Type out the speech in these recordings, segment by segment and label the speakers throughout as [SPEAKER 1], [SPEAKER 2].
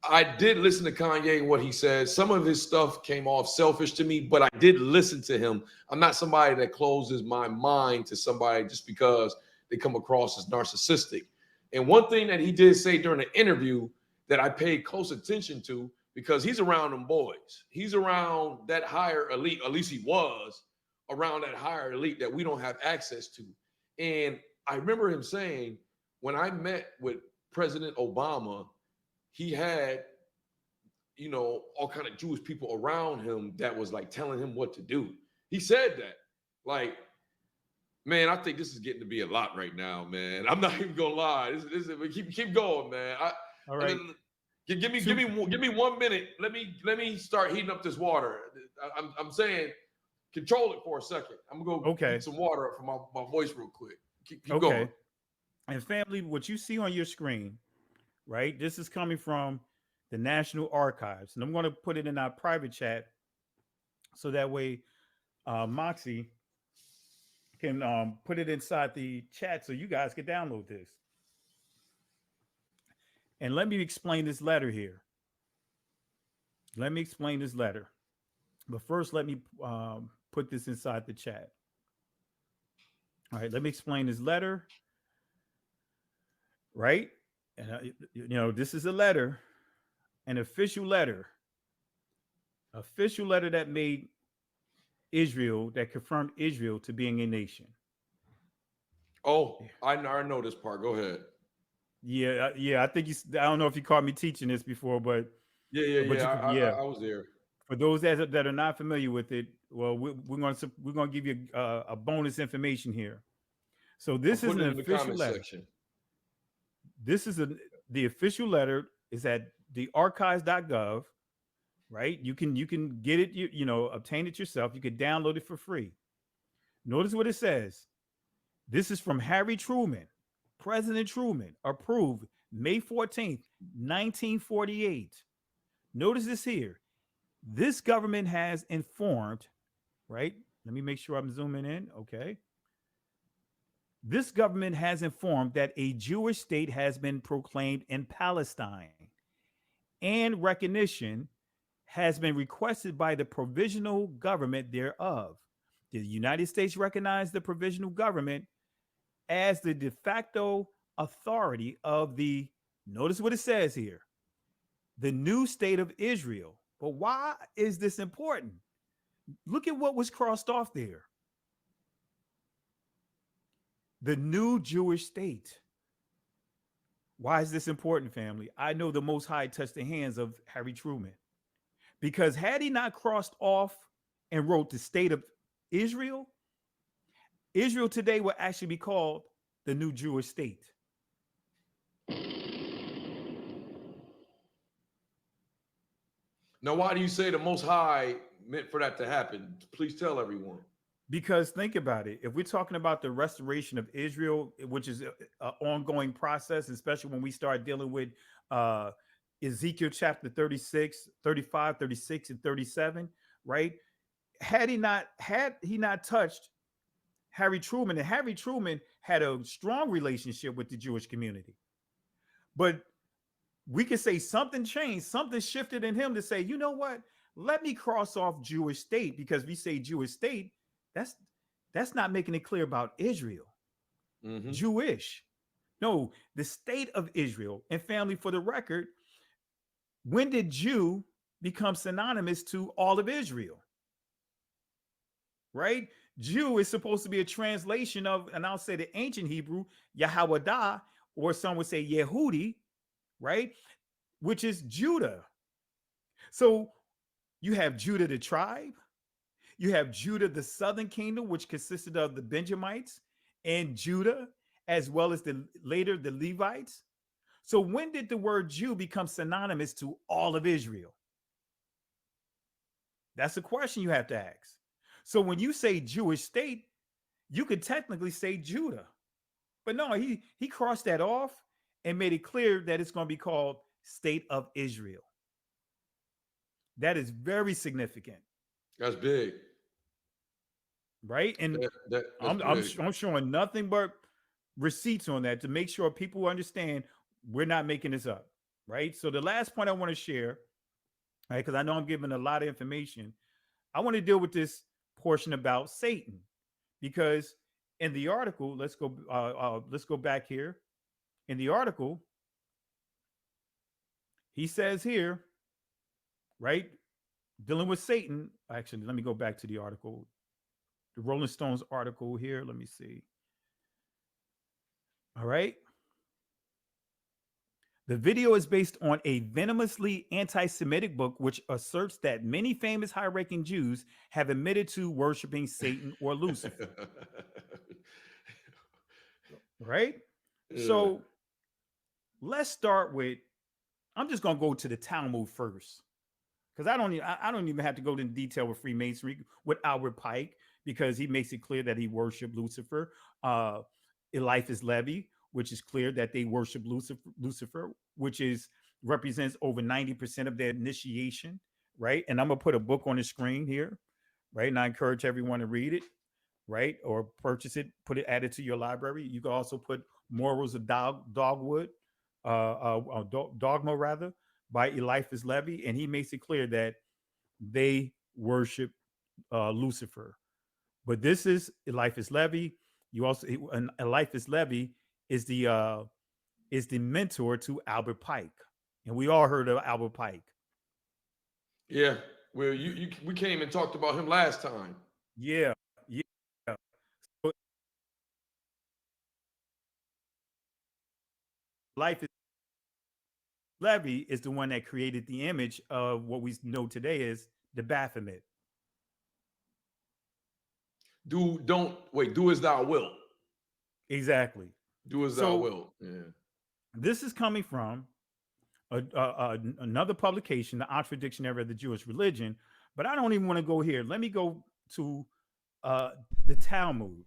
[SPEAKER 1] I did listen to Kanye and what he said. Some of his stuff came off selfish to me, but I did listen to him. I'm not somebody that closes my mind to somebody just because they come across as narcissistic. And one thing that he did say during the interview that I paid close attention to, because he's around them boys, he's around that higher elite, at least he was around that higher elite that we don't have access to. And I remember him saying, when I met with President Obama, he had, all kind of Jewish people around him that was like telling him what to do. He said that, like, man, I think this is getting to be a lot right now, man. I'm not even gonna lie. Keep going, man.
[SPEAKER 2] All
[SPEAKER 1] And
[SPEAKER 2] right.
[SPEAKER 1] then give me
[SPEAKER 2] Two.
[SPEAKER 1] 1 minute. Let me start heating up this water. I'm saying control it for a second. I'm gonna go
[SPEAKER 2] Okay.
[SPEAKER 1] heat some water up for my voice real quick. Keep going.
[SPEAKER 2] Okay. And family, what you see on your screen, right? This is coming from the National Archives, and I'm going to put it in our private chat so that way Moxie can put it inside the chat so you guys can download this. And let me explain this letter here. Let me explain this letter. But first, let me put this inside the chat. All right, let me explain this letter, right? And, this is a letter, an official letter that made Israel, that confirmed Israel to being a nation.
[SPEAKER 1] Oh, I know this part. Go ahead.
[SPEAKER 2] Yeah, yeah. I think you. I don't know if you caught me teaching this before, but
[SPEAKER 1] Yeah.
[SPEAKER 2] you could.
[SPEAKER 1] I, I,
[SPEAKER 2] Yeah.
[SPEAKER 1] I was there.
[SPEAKER 2] For those that are not familiar with it, well, we're going to give you a bonus information here. So
[SPEAKER 1] I'm
[SPEAKER 2] this is
[SPEAKER 1] putting
[SPEAKER 2] an
[SPEAKER 1] it in the
[SPEAKER 2] official
[SPEAKER 1] comment
[SPEAKER 2] letter.
[SPEAKER 1] section.
[SPEAKER 2] This is the official letter is at the archives.gov, right? You can get it, obtain it yourself. You can download it for free. Notice what it says. This is from Harry Truman, President Truman, approved May 14th, 1948. Notice this here. This government has informed, right? Let me make sure I'm zooming in. Okay. This government has informed that a Jewish state has been proclaimed in Palestine, and recognition has been requested by the provisional government thereof. The United States recognized the provisional government as the de facto authority of the, notice what it says here, the new state of Israel. But why is this important? Look at what was crossed off there. The new Jewish state. Why is this important, family? I know the Most High touched the hands of Harry Truman, because had he not crossed off and wrote the state of Israel, Israel today would actually be called the new Jewish state.
[SPEAKER 1] Now, why do you say the Most High meant for that to happen? Please tell everyone.
[SPEAKER 2] Because think about it. If we're talking about the restoration of Israel, which is an ongoing process, especially when we start dealing with uh, Ezekiel chapter 36, 35, 36, and 37, right? Had he not touched Harry Truman, and Harry Truman had a strong relationship with the Jewish community. But we could say something changed, something shifted in him to say, you know what? Let me cross off Jewish state, because we say Jewish state, that's not making it clear about Israel.
[SPEAKER 1] Mm-hmm.
[SPEAKER 2] Jewish. No, the state of Israel. And family, for the record, when did Jew become synonymous to all of Israel? Right? Jew is supposed to be a translation of, and I'll say the ancient Hebrew, Yahwadah, or some would say Yehudi, right? Which is Judah. So you have Judah the tribe, you have Judah the southern kingdom, which consisted of the Benjamites and Judah, as well as later the Levites. So when did the word Jew become synonymous to all of Israel? That's a question you have to ask. So when you say Jewish state, you could technically say Judah. But no, he crossed that off and made it clear that it's going to be called State of Israel. That is very significant.
[SPEAKER 1] That's big.
[SPEAKER 2] Right? And
[SPEAKER 1] That's big.
[SPEAKER 2] I'm showing nothing but receipts on that to make sure people understand we're not making this up. right? So the last point I want to share, right, because I know I'm giving a lot of information, I want to deal with this portion about Satan, because in the article, let's go back here. In the article, he says here, right, dealing with Satan. Actually, let me go back to the article, the Rolling Stones article here. Let me see. All right. The video is based on a venomously anti Semitic book which asserts that many famous high ranking Jews have admitted to worshiping Satan or Lucifer. Right?
[SPEAKER 1] Yeah.
[SPEAKER 2] So let's start with, I'm just going to go to the Talmud first, because I don't even have to go into detail with Freemasonry with Albert Pike, because he makes it clear that he worshiped Lucifer. Eliphas Levi, which is clear that they worship Lucifer, which is represents over 90% of their initiation, right? And I'm gonna put a book on the screen here, right? And I encourage everyone to read it, right? Or purchase it, add it to your library. You can also put Morals of Dogwood, Dogma rather, by Eliphas Levi, and he makes it clear that they worship Lucifer. But this is Eliphas Levi. You also, and Eliphas Levi is the mentor to Albert Pike, and we all heard of Albert Pike.
[SPEAKER 1] Yeah. Well, we came and talked about him last time.
[SPEAKER 2] Yeah, yeah. So Eliphas Levi is the one that created the image of what we know today as the Baphomet.
[SPEAKER 1] Do as thou wilt.
[SPEAKER 2] Exactly.
[SPEAKER 1] Do as thou
[SPEAKER 2] So
[SPEAKER 1] wilt. Yeah.
[SPEAKER 2] this is coming from another publication, the Oxford Dictionary of the Jewish Religion. But I don't even want to go here. Let me go to the Talmud,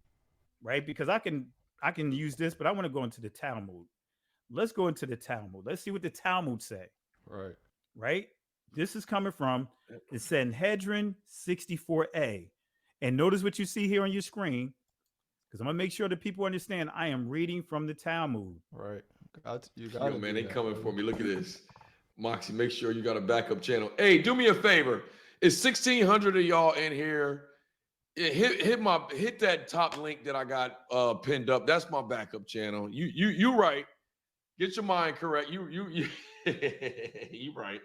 [SPEAKER 2] right? Because I can use this, but I want to go into the Talmud. Let's go into the Talmud. Let's see what the Talmud say.
[SPEAKER 3] Right.
[SPEAKER 2] Right. This is coming from the Sanhedrin 64a. And notice what you see here on your screen, because I'm gonna make sure that people understand I am reading from the Talmud.
[SPEAKER 3] Right. You got
[SPEAKER 1] Yo,
[SPEAKER 3] to
[SPEAKER 1] man,
[SPEAKER 3] do
[SPEAKER 1] they
[SPEAKER 3] that,
[SPEAKER 1] coming
[SPEAKER 3] brother.
[SPEAKER 1] for me. Look at this. Moxie, make sure you got a backup channel. Hey, do me a favor. It's 1,600 of y'all in here. Hit that top link that I got pinned up. That's my backup channel. You right. Get your mind correct. You right.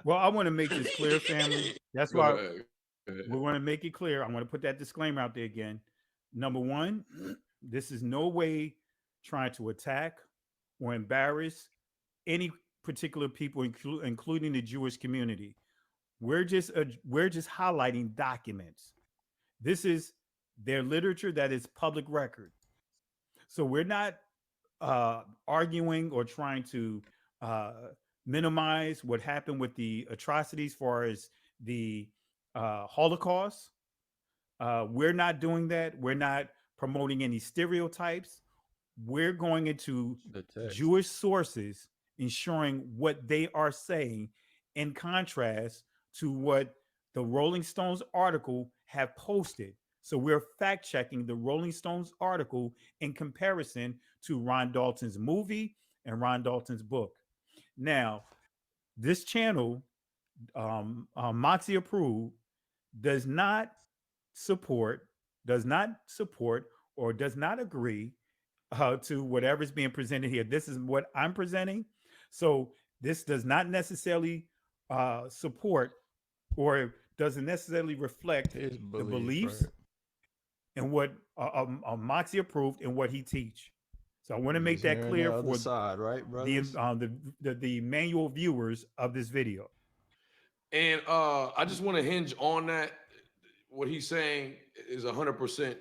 [SPEAKER 2] Well, I want to make this clear, family. That's
[SPEAKER 1] Go
[SPEAKER 2] why
[SPEAKER 1] ahead. Go ahead.
[SPEAKER 2] we want to make it clear. I want to put that disclaimer out there again. Number one, this is no way trying to attack or embarrass any particular people, including the Jewish community. We're just highlighting documents. This is their literature that is public record. So we're not arguing or trying to minimize what happened with the atrocities, as far as the Holocaust. We're not doing that. We're not promoting any stereotypes. We're going into
[SPEAKER 3] The text.
[SPEAKER 2] Jewish sources, ensuring what they are saying, in contrast to what the Rolling Stones article have posted. So we're fact checking the Rolling Stones article in comparison to Ron Dalton's movie and Ron Dalton's book. Now, this channel, Moxie Approved, does not support, or does not agree to whatever's being presented here. This is what I'm presenting. So this does not necessarily support, or doesn't necessarily reflect
[SPEAKER 3] His
[SPEAKER 2] the
[SPEAKER 3] belief,
[SPEAKER 2] beliefs
[SPEAKER 3] right.
[SPEAKER 2] and what Moxie Approved and what he teach. So I want to make
[SPEAKER 3] He's
[SPEAKER 2] that
[SPEAKER 3] hearing
[SPEAKER 2] clear
[SPEAKER 3] the other
[SPEAKER 2] for
[SPEAKER 3] side, right, brothers?
[SPEAKER 2] the manual viewers of this video.
[SPEAKER 1] And I just want to hinge on that. What he's saying is 100%.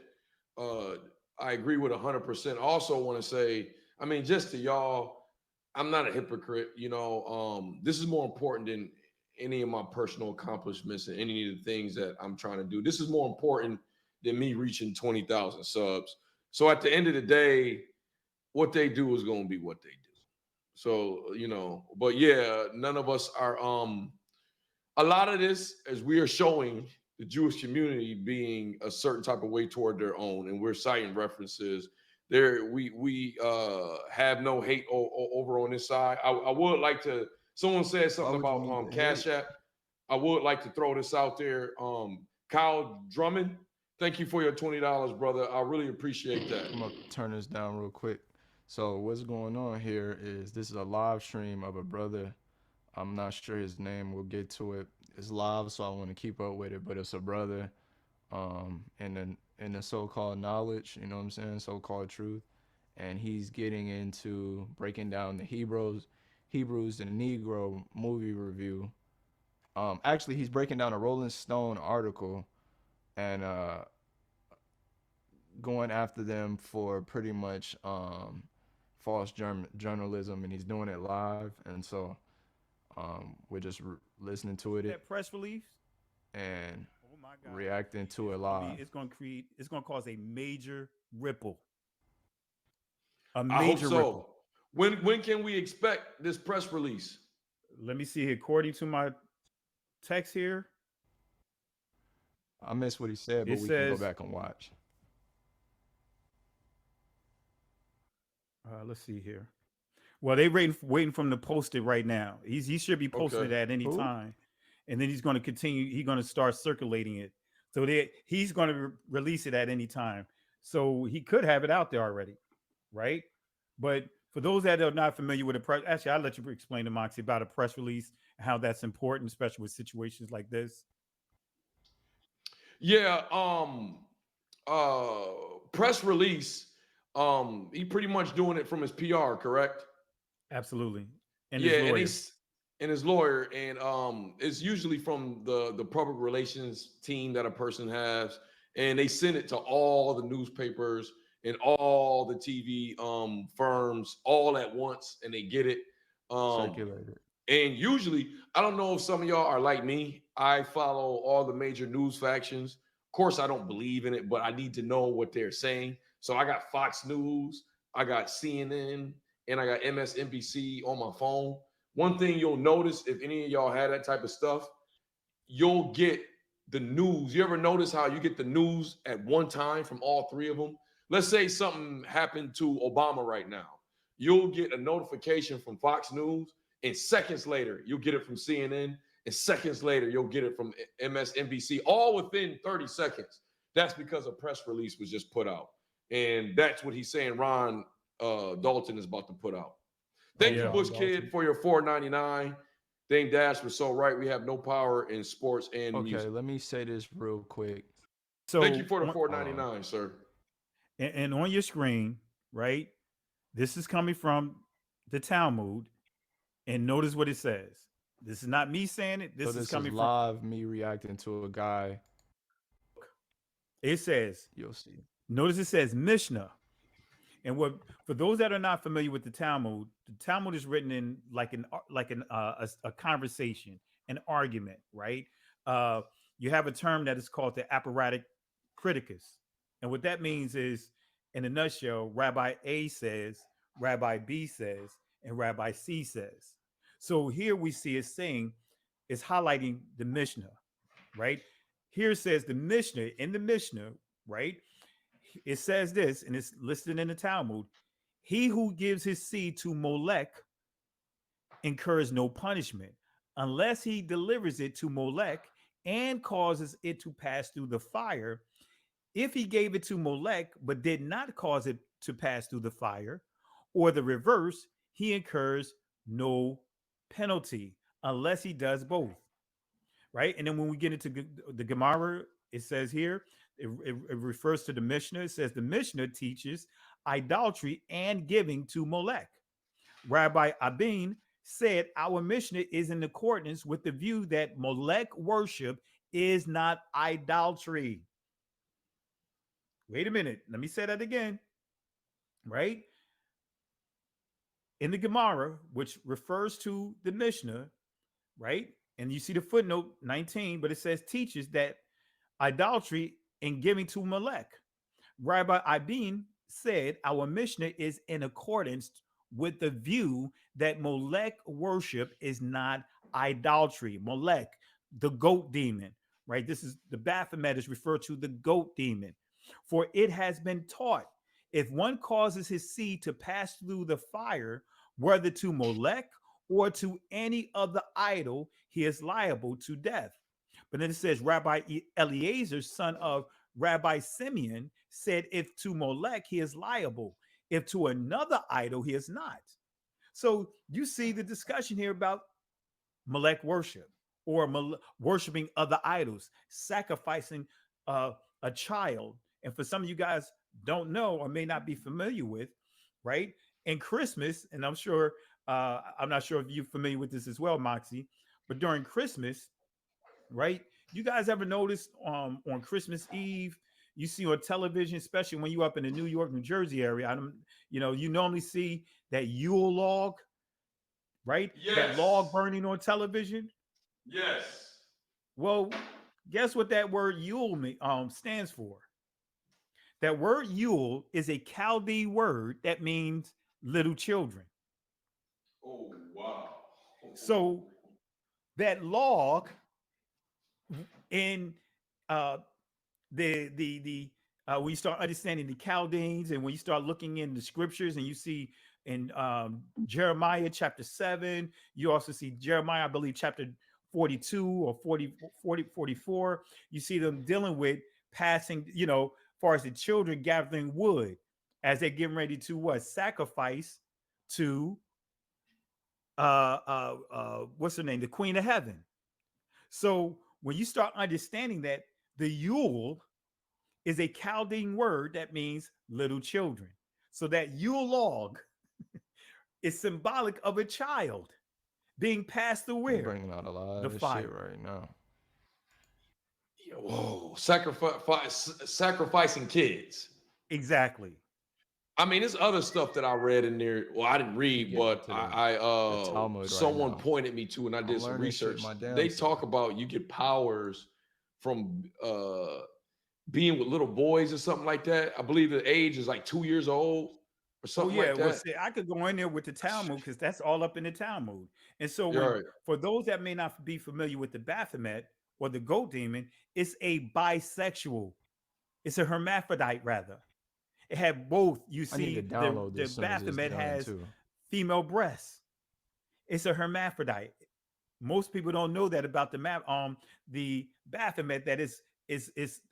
[SPEAKER 1] I agree with 100%. Also want to say, I mean, just to y'all, I'm not a hypocrite. This is more important than any of my personal accomplishments and any of the things that I'm trying to do. This is more important than me reaching 20,000 subs. So at the end of the day, what they do is going to be what they do. So, but yeah, none of us are, a lot of this, as we are showing the Jewish community being a certain type of way toward their own, and we're citing references we have no hate over on this side. I would like to. Someone said something
[SPEAKER 3] would you
[SPEAKER 1] about
[SPEAKER 3] need to
[SPEAKER 1] Cash
[SPEAKER 3] hate?
[SPEAKER 1] App. I would like to throw this out there. Kyle Drummond, thank you for your $20, brother. I really appreciate that.
[SPEAKER 3] I'm gonna turn this down real quick. So what's going on here is this is a live stream of a brother. I'm not sure his name. We'll get to it. It's live, so I want to keep up with it. But it's a brother, in the so-called knowledge. You know what I'm saying? So-called truth, and he's getting into breaking down the Hebrews and Negro movie review. Actually, he's breaking down a Rolling Stone article and going after them for pretty much false journalism, and he's doing it live. And so we're just listening to it
[SPEAKER 2] That press release.
[SPEAKER 3] and
[SPEAKER 2] Oh my God.
[SPEAKER 3] reacting to it live.
[SPEAKER 2] It's going to cause a major ripple.
[SPEAKER 1] I hope
[SPEAKER 2] Major
[SPEAKER 1] so.
[SPEAKER 2] ripple.
[SPEAKER 1] When can we expect this press release?
[SPEAKER 2] Let me see. According to my text here,
[SPEAKER 3] I missed what he said, but
[SPEAKER 2] it
[SPEAKER 3] we can go
[SPEAKER 2] says,
[SPEAKER 3] back and watch.
[SPEAKER 2] let's see here. Well, they waiting for him to post it right now. He should be posting
[SPEAKER 1] Okay.
[SPEAKER 2] it at any
[SPEAKER 3] Who?
[SPEAKER 2] time, and then he's going to continue. He's going to start circulating it. So he's going to release it at any time. So he could have it out there already, right? But for those that are not familiar with a press, actually, I'll let you explain to Moxie about a press release and how that's important, especially with situations like this.
[SPEAKER 1] Yeah. Press release. He pretty much doing it from his PR, correct?
[SPEAKER 2] Absolutely. And
[SPEAKER 1] Yeah,
[SPEAKER 2] his
[SPEAKER 1] and
[SPEAKER 2] lawyer.
[SPEAKER 1] he's and his lawyer, and it's usually from the public relations team that a person has, and they send it to all the newspapers and all the TV firms all at once, and they get it.
[SPEAKER 3] Circulated.
[SPEAKER 1] And usually, I don't know if some of y'all are like me. I follow all the major news factions. Of course, I don't believe in it, but I need to know what they're saying. So I got Fox News, I got CNN, and I got MSNBC on my phone. One thing you'll notice if any of y'all had that type of stuff, you'll get the news. You ever notice how you get the news at one time from all three of them? Let's say something happened to Obama right now. You'll get a notification from Fox News, and seconds later, you'll get it from CNN, and seconds later, you'll get it from MSNBC, all within 30 seconds. That's because a press release was just put out. And that's what he's saying Ron Dalton is about to put out. Thank you,
[SPEAKER 2] yeah.
[SPEAKER 1] Bush Kid, for your $4.99. Dame Dash was so right. We have no power in sports and
[SPEAKER 3] Okay,
[SPEAKER 1] music.
[SPEAKER 3] let me say this real quick.
[SPEAKER 2] So
[SPEAKER 1] Thank you for the $4.99, sir.
[SPEAKER 2] And on your screen, right? This is coming from the Talmud, and notice what it says. This is not me saying it. This
[SPEAKER 3] So
[SPEAKER 2] is coming from.
[SPEAKER 3] live, me reacting to a guy.
[SPEAKER 2] It says.
[SPEAKER 3] You'll see.
[SPEAKER 2] Notice it says Mishnah, and what for those that are not familiar with the Talmud is written in like a conversation, an argument, right? You have a term that is called the apparatic criticus, and what that means is, in a nutshell, Rabbi A says, Rabbi B says, and Rabbi C says. So here we see it saying, it's highlighting the Mishnah, right? Here it says the Mishnah, in the Mishnah, right? It says this, and it's listed in the Talmud. He who gives his seed to Molech incurs no punishment unless he delivers it to Molech and causes it to pass through the fire. If he gave it to Molech but did not cause it to pass through the fire, or the reverse, he incurs no penalty unless he does both. Right? And then when we get into the Gemara, it says here, it refers to the Mishnah. It says the Mishnah teaches idolatry and giving to Molech. Rabbi Abin said our Mishnah is in accordance with the view that Molech worship is not idolatry. Wait a minute. Let me say that again. Right? In the Gemara, which refers to the Mishnah, right? And you see the footnote 19, but it says teaches that idolatry and giving to Molech. Rabbi Abin said our Mishnah is in accordance with the view that Molech worship is not idolatry. Molech, the goat demon, right? This is the Baphomet is referred to the goat demon. For it has been taught, if one causes his seed to pass through the fire, whether to Molech or to any other idol, he is liable to death. But then it says, Rabbi Eliezer, son of Rabbi Simeon, said, if to Molech, he is liable. If to another idol, he is not. So you see the discussion here about Molech worship or worshiping other idols, sacrificing a child. And for some of you guys don't know or may not be familiar with, right? In Christmas, and I'm not sure if you're familiar with this as well, Moxie, but during Christmas, right? You guys ever notice on Christmas Eve, you see on television, especially when you're up in the New York, New Jersey area, you normally see that Yule log, right?
[SPEAKER 1] Yes.
[SPEAKER 2] That log burning on television.
[SPEAKER 1] Yes.
[SPEAKER 2] Well, guess what that word Yule stands for? That word Yule is a Chaldean word that means little children.
[SPEAKER 1] Oh, wow.
[SPEAKER 2] So that log in when you start understanding the Chaldeans, and when you start looking in the scriptures, and you see in Jeremiah chapter 7, you also see Jeremiah, I believe, chapter 42 or 44, you see them dealing with passing, as far as the children gathering wood as they're getting ready to sacrifice to what's her name, the Queen of Heaven. So when you start understanding that the Yule is a Chaldean word that means little children, so that Yule log is symbolic of a child being passed through where?
[SPEAKER 3] Bringing out a lot
[SPEAKER 2] The
[SPEAKER 3] of
[SPEAKER 2] fire.
[SPEAKER 3] shit right now.
[SPEAKER 1] Whoa, sacrificing kids.
[SPEAKER 2] Exactly.
[SPEAKER 1] I mean, there's other stuff that I read in there. Well, I didn't read, but someone pointed me to, and I did some research. They talk about you get powers from being with little boys or something like that. I believe the age is like 2 years old or something like that.
[SPEAKER 2] Well, see, I could go in there with the Talmud because that's all up in the Talmud. And so for those that may not be familiar with the Baphomet or the goat demon, it's a bisexual. It's a hermaphrodite, rather. It had both. You see, the Baphomet has female breasts. It's a hermaphrodite. Most people don't know that about the Baphomet, that is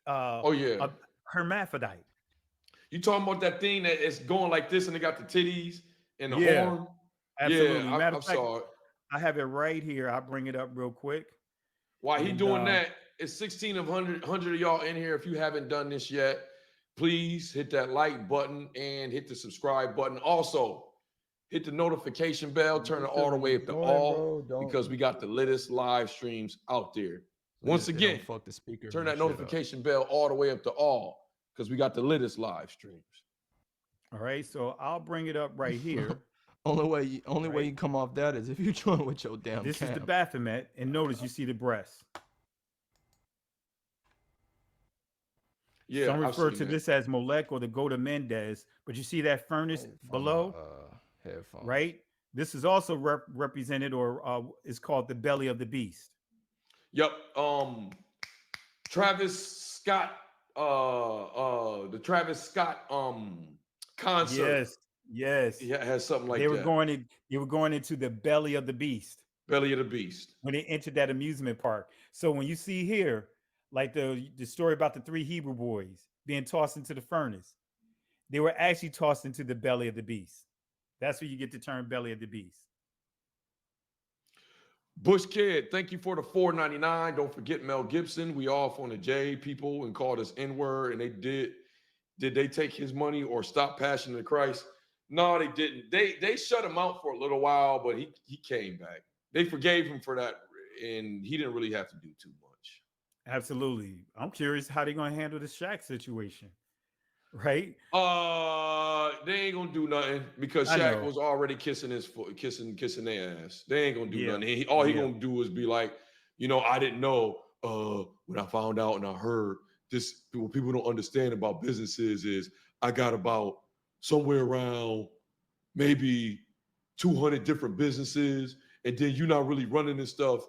[SPEAKER 2] a hermaphrodite.
[SPEAKER 1] You talking about that thing that is going like this and they got the titties and the horn?
[SPEAKER 2] Absolutely.
[SPEAKER 1] Yeah,
[SPEAKER 2] Matter
[SPEAKER 1] I
[SPEAKER 2] of fact,
[SPEAKER 1] saw it.
[SPEAKER 2] I have it right here. I'll bring it up real quick.
[SPEAKER 1] While he doing that, it's 100 of y'all in here. If you haven't done this yet, please hit that like button and hit the subscribe button. Also, hit the notification bell, turn it all the way up to all, because we got the latest live streams out there. Once again, turn that notification bell all the way up to all, because we got the latest live streams.
[SPEAKER 2] All right, so I'll bring it up right here.
[SPEAKER 3] Only way you come off that is if you join with your damn
[SPEAKER 2] This
[SPEAKER 3] camp.
[SPEAKER 2] is the Baphomet, and notice you see the breasts.
[SPEAKER 1] Yeah,
[SPEAKER 2] some refer to this as Molech or the goat of Mendes, but you see that furnace below, right? This is also represented, or is called the belly of the beast.
[SPEAKER 1] Yep. Travis Scott, the Travis Scott concert.
[SPEAKER 2] Yes.
[SPEAKER 1] He has something like
[SPEAKER 2] they were
[SPEAKER 1] that.
[SPEAKER 2] They were going into the belly of the beast.
[SPEAKER 1] Belly of the beast.
[SPEAKER 2] When they entered that amusement park. So when you see here, like the story about the 3 Hebrew boys being tossed into the furnace, they were actually tossed into the belly of the beast. That's where you get the term belly of the beast.
[SPEAKER 1] Bush Kid, thank you for the $4.99. Don't forget Mel Gibson. We off on the J people and called us N-word, and they did. Did they take his money or stop Passion of the Christ? No, they didn't. They shut him out for a little while, but he came back. They forgave him for that, and he didn't really have to do too much.
[SPEAKER 2] Absolutely. I'm curious how they're going to handle the Shaq situation, right?
[SPEAKER 1] They ain't gonna do nothing because Shaq was already kissing his foot, kissing their ass. They ain't gonna do nothing. All he gonna do is be like, I didn't know. When I found out and I heard this, what people don't understand about businesses is I got about somewhere around maybe 200 different businesses, and then you're not really running this stuff.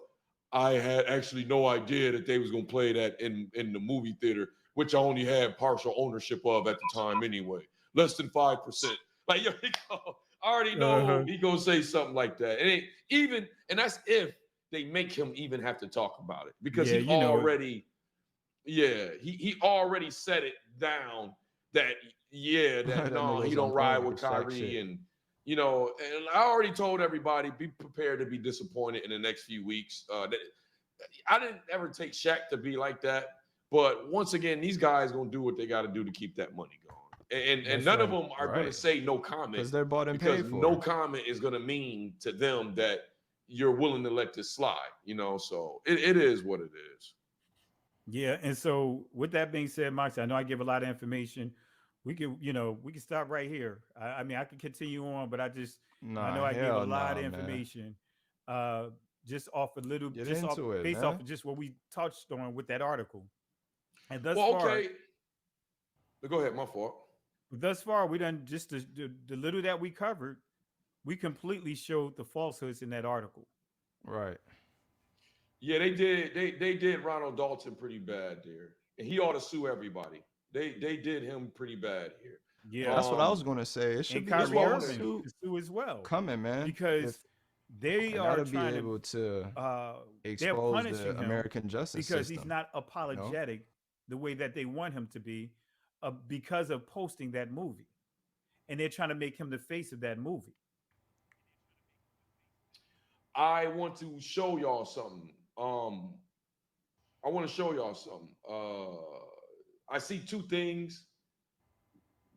[SPEAKER 1] I had actually no idea that they was gonna play that in the movie theater, which I only had partial ownership of at the time anyway. less than 5%. Like, yo, I already know he gonna say something like that. And that's if they make him even have to talk about it, because he already set it down that no, he don't ride with Kyrie, and and I already told everybody, be prepared to be disappointed in the next few weeks. I didn't ever take Shaq to be like that, but once again, these guys gonna do what they got to do to keep that money going, and none of them are gonna say no comment,
[SPEAKER 3] because they're bought and
[SPEAKER 1] because
[SPEAKER 3] paid for.
[SPEAKER 1] No comment is gonna mean to them that you're willing to let this slide. So it is what it is.
[SPEAKER 2] Yeah, and so with that being said, Moxie, I know I give a lot of information. We can stop right here. I mean, I could continue on, but I know I gave a lot of information. Just off a little, based off of just what we touched on with that article. And thus far,
[SPEAKER 1] go ahead, my fault.
[SPEAKER 2] Thus far, we done just the little that we covered. We completely showed the falsehoods in that article.
[SPEAKER 3] Right.
[SPEAKER 1] Yeah, they did. They did Ronald Dalton pretty bad there, and he ought to sue everybody. They did him pretty bad here.
[SPEAKER 2] Yeah,
[SPEAKER 3] that's what I was gonna say. It should be
[SPEAKER 2] Kyrie Irving to sue as well.
[SPEAKER 3] Coming, man,
[SPEAKER 2] because they are trying
[SPEAKER 3] be able to
[SPEAKER 2] expose
[SPEAKER 3] the American justice
[SPEAKER 2] because
[SPEAKER 3] system.
[SPEAKER 2] He's not apologetic the way that they want him to be, because of posting that movie, and they're trying to make him the face of that movie.
[SPEAKER 1] I want to show y'all something. I see two things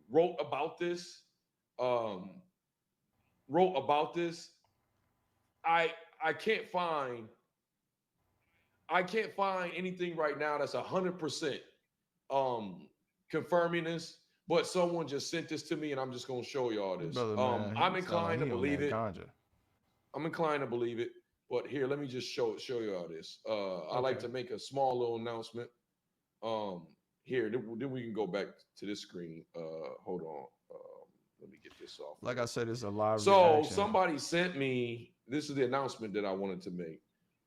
[SPEAKER 1] wrote about this. I can't find anything right now that's 100% confirming this, but someone just sent this to me, and I'm just gonna show y'all this. I'm inclined to believe it. I'm inclined to believe it, but here, let me just show y'all this. I like to make a small little announcement. Here, then we can go back to this screen. Hold on. Let me get this off.
[SPEAKER 3] Like I said, it's a live
[SPEAKER 1] reaction. Somebody sent me, this is the announcement that I wanted to make.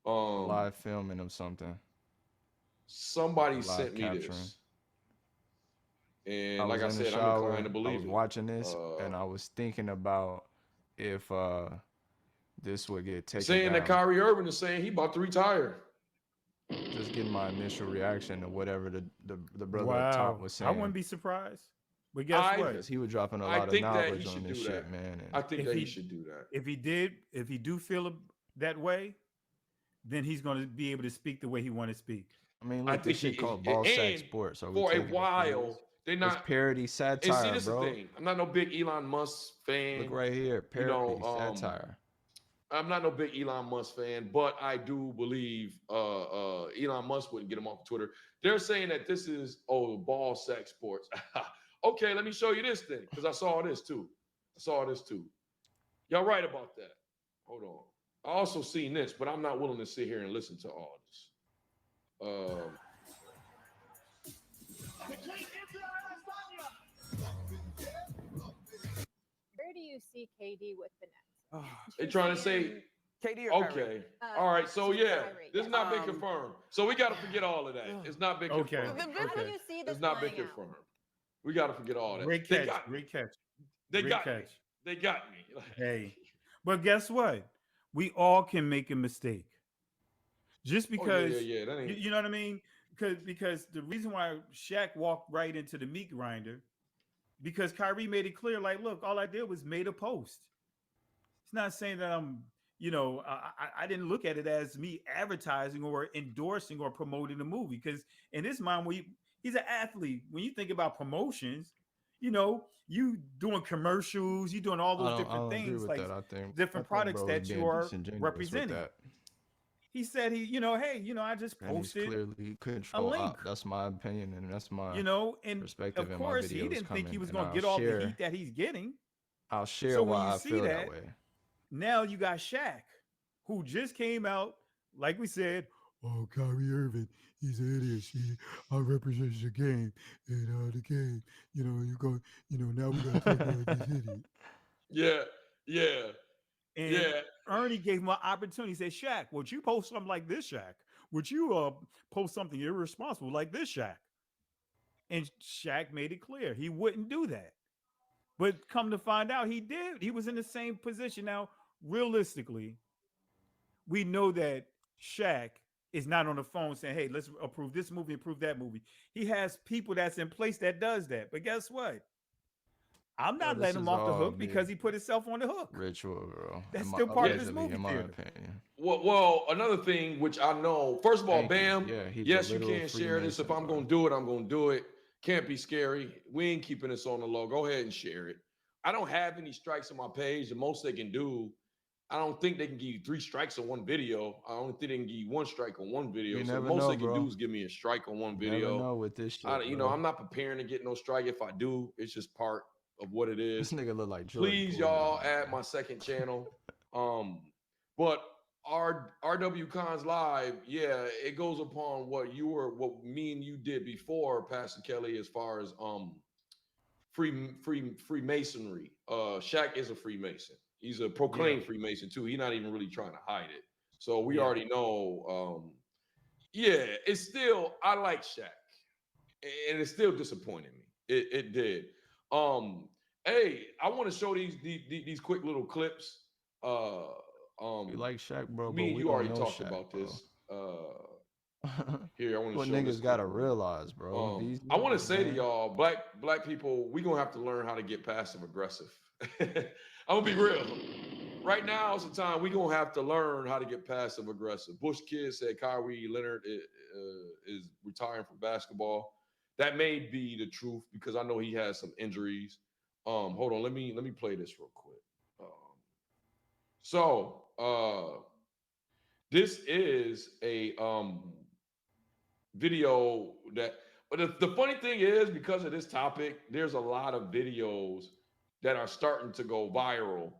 [SPEAKER 3] Live filming of something.
[SPEAKER 1] Somebody sent me this. And like I said, I'm inclined to believe it.
[SPEAKER 3] I was watching this, and I was thinking about if this would get taken
[SPEAKER 1] saying
[SPEAKER 3] down.
[SPEAKER 1] That Kyrie Irving is saying he about to retire.
[SPEAKER 3] Just getting my initial reaction to whatever the brother up top was saying.
[SPEAKER 2] I wouldn't be surprised. But guess what?
[SPEAKER 3] He was dropping a lot of knowledge on this shit, man.
[SPEAKER 1] I think that he should do that.
[SPEAKER 2] If he do feel that way, then he's going to be able to speak the way he want to speak.
[SPEAKER 3] I mean, look, this shit called ball sack sports.
[SPEAKER 1] For a while, they're not.
[SPEAKER 3] It's parody satire,
[SPEAKER 1] and see, this
[SPEAKER 3] bro.
[SPEAKER 1] Is the thing. I'm not no big Elon Musk fan.
[SPEAKER 3] Look right here, parody satire.
[SPEAKER 1] I'm not no big Elon Musk fan, but I do believe Elon Musk wouldn't get him off Twitter. They're saying that this is ball sack sports. Okay, let me show you this thing, because I saw this too. Y'all right about that. Hold on. I also seen this, but I'm not willing to sit here and listen to all this.
[SPEAKER 4] Where do you see KD with the Nets?
[SPEAKER 1] They're trying to say
[SPEAKER 5] KD or Kyrie?
[SPEAKER 1] Okay. All right. So yeah, this has not been confirmed. So we got to forget all of that. It's not been confirmed.
[SPEAKER 4] Then when will you see this?
[SPEAKER 1] It's not been confirmed. We got to forget all that.
[SPEAKER 2] Great catch.
[SPEAKER 1] They got me. They got me.
[SPEAKER 2] Hey, but guess what? We all can make a mistake. Just because, you know what I mean? Because the reason why Shaq walked right into the meat grinder, because Kyrie made it clear, like, look, all I did was made a post. It's not saying that I didn't look at it as me advertising or endorsing or promoting the movie, because in his mind, he's an athlete. When you think about promotions, you doing commercials, you doing all those different things, like different products that you are representing. He said I just posted
[SPEAKER 3] clearly control
[SPEAKER 2] a link.
[SPEAKER 3] That's my opinion, and that's my
[SPEAKER 2] and
[SPEAKER 3] perspective.
[SPEAKER 2] Of course, he didn't think he was going to get all the heat that he's getting.
[SPEAKER 3] I'll share why I feel that way.
[SPEAKER 2] Now you got Shaq, who just came out, like we said, Kyrie Irving, he's an idiot. I represent the game, and the game, you go, now we got to talk about this idiot.
[SPEAKER 1] Yeah.
[SPEAKER 2] And Ernie gave him an opportunity. He said, Shaq, would you post something like this, Shaq? Would you post something irresponsible like this, Shaq? And Shaq made it clear he wouldn't do that. But come to find out, he did. He was in the same position. Now, realistically, we know that Shaq is not on the phone saying, "Hey, let's approve this movie, approve that movie." He has people that's in place that does that. But guess what? I'm not
[SPEAKER 3] this
[SPEAKER 2] letting him
[SPEAKER 3] is
[SPEAKER 2] off the
[SPEAKER 3] all
[SPEAKER 2] hook because he
[SPEAKER 3] big
[SPEAKER 2] put himself on the hook.
[SPEAKER 3] ritual, bro.
[SPEAKER 2] That's still part of his
[SPEAKER 3] Allegedly,
[SPEAKER 2] movie
[SPEAKER 3] in my
[SPEAKER 2] theater.
[SPEAKER 3] opinion.
[SPEAKER 1] Well, another thing which I know, first of all,
[SPEAKER 3] Thank you.
[SPEAKER 1] Bam,
[SPEAKER 3] Yeah, he's a
[SPEAKER 1] yes, you
[SPEAKER 3] literal
[SPEAKER 1] can share this. If
[SPEAKER 3] Freemason,
[SPEAKER 1] I'm
[SPEAKER 3] bro.
[SPEAKER 1] going to do it, I'm going to do it. Can't be scary. We ain't keeping this on the low. Go ahead and share it. I don't have any strikes on my page. The most they can do, I don't think they can give you 3 strikes on one video. I only think they can give you 1 strike on one video.
[SPEAKER 3] You
[SPEAKER 1] So the
[SPEAKER 3] never
[SPEAKER 1] most
[SPEAKER 3] know,
[SPEAKER 1] they can
[SPEAKER 3] bro.
[SPEAKER 1] do is give me a strike on one
[SPEAKER 3] You never
[SPEAKER 1] video.
[SPEAKER 3] know with this shit,
[SPEAKER 1] You know, I'm not preparing to get no strike. If I do, it's just part of what it is.
[SPEAKER 3] This nigga look like Jordan
[SPEAKER 1] Please,
[SPEAKER 3] Poole
[SPEAKER 1] y'all,
[SPEAKER 3] right now,
[SPEAKER 1] add
[SPEAKER 3] bro.
[SPEAKER 1] my second channel. But RW Cons Live, yeah, it goes upon what me and you did before, Pastor Kelly, as far as Freemasonry. Shaq is a Freemason. He's a proclaimed Freemason too. He's not even really trying to hide it. So we already know. Yeah, it's still, I like Shaq, and it still disappointed me. It did. Hey, I want to show these quick little clips.
[SPEAKER 3] We like Shaq, bro, but
[SPEAKER 1] Me and
[SPEAKER 3] we
[SPEAKER 1] you
[SPEAKER 3] don't
[SPEAKER 1] already
[SPEAKER 3] know
[SPEAKER 1] talked
[SPEAKER 3] Shaq,
[SPEAKER 1] about
[SPEAKER 3] bro.
[SPEAKER 1] this. Here, I want to
[SPEAKER 3] What
[SPEAKER 1] show this
[SPEAKER 3] niggas gotta
[SPEAKER 1] clip.
[SPEAKER 3] realize, bro. These
[SPEAKER 1] I want to
[SPEAKER 3] niggas,
[SPEAKER 1] say to
[SPEAKER 3] man.
[SPEAKER 1] y'all, black people, we gonna have to learn how to get passive aggressive. I'm gonna be real. Right now is the time we gonna have to learn how to get passive aggressive. Bush Kid said Kyrie Leonard is retiring from basketball. That may be the truth because I know he has some injuries. Hold on, let me play this real quick. This is a video that, but the funny thing is, because of this topic, there's a lot of videos that are starting to go viral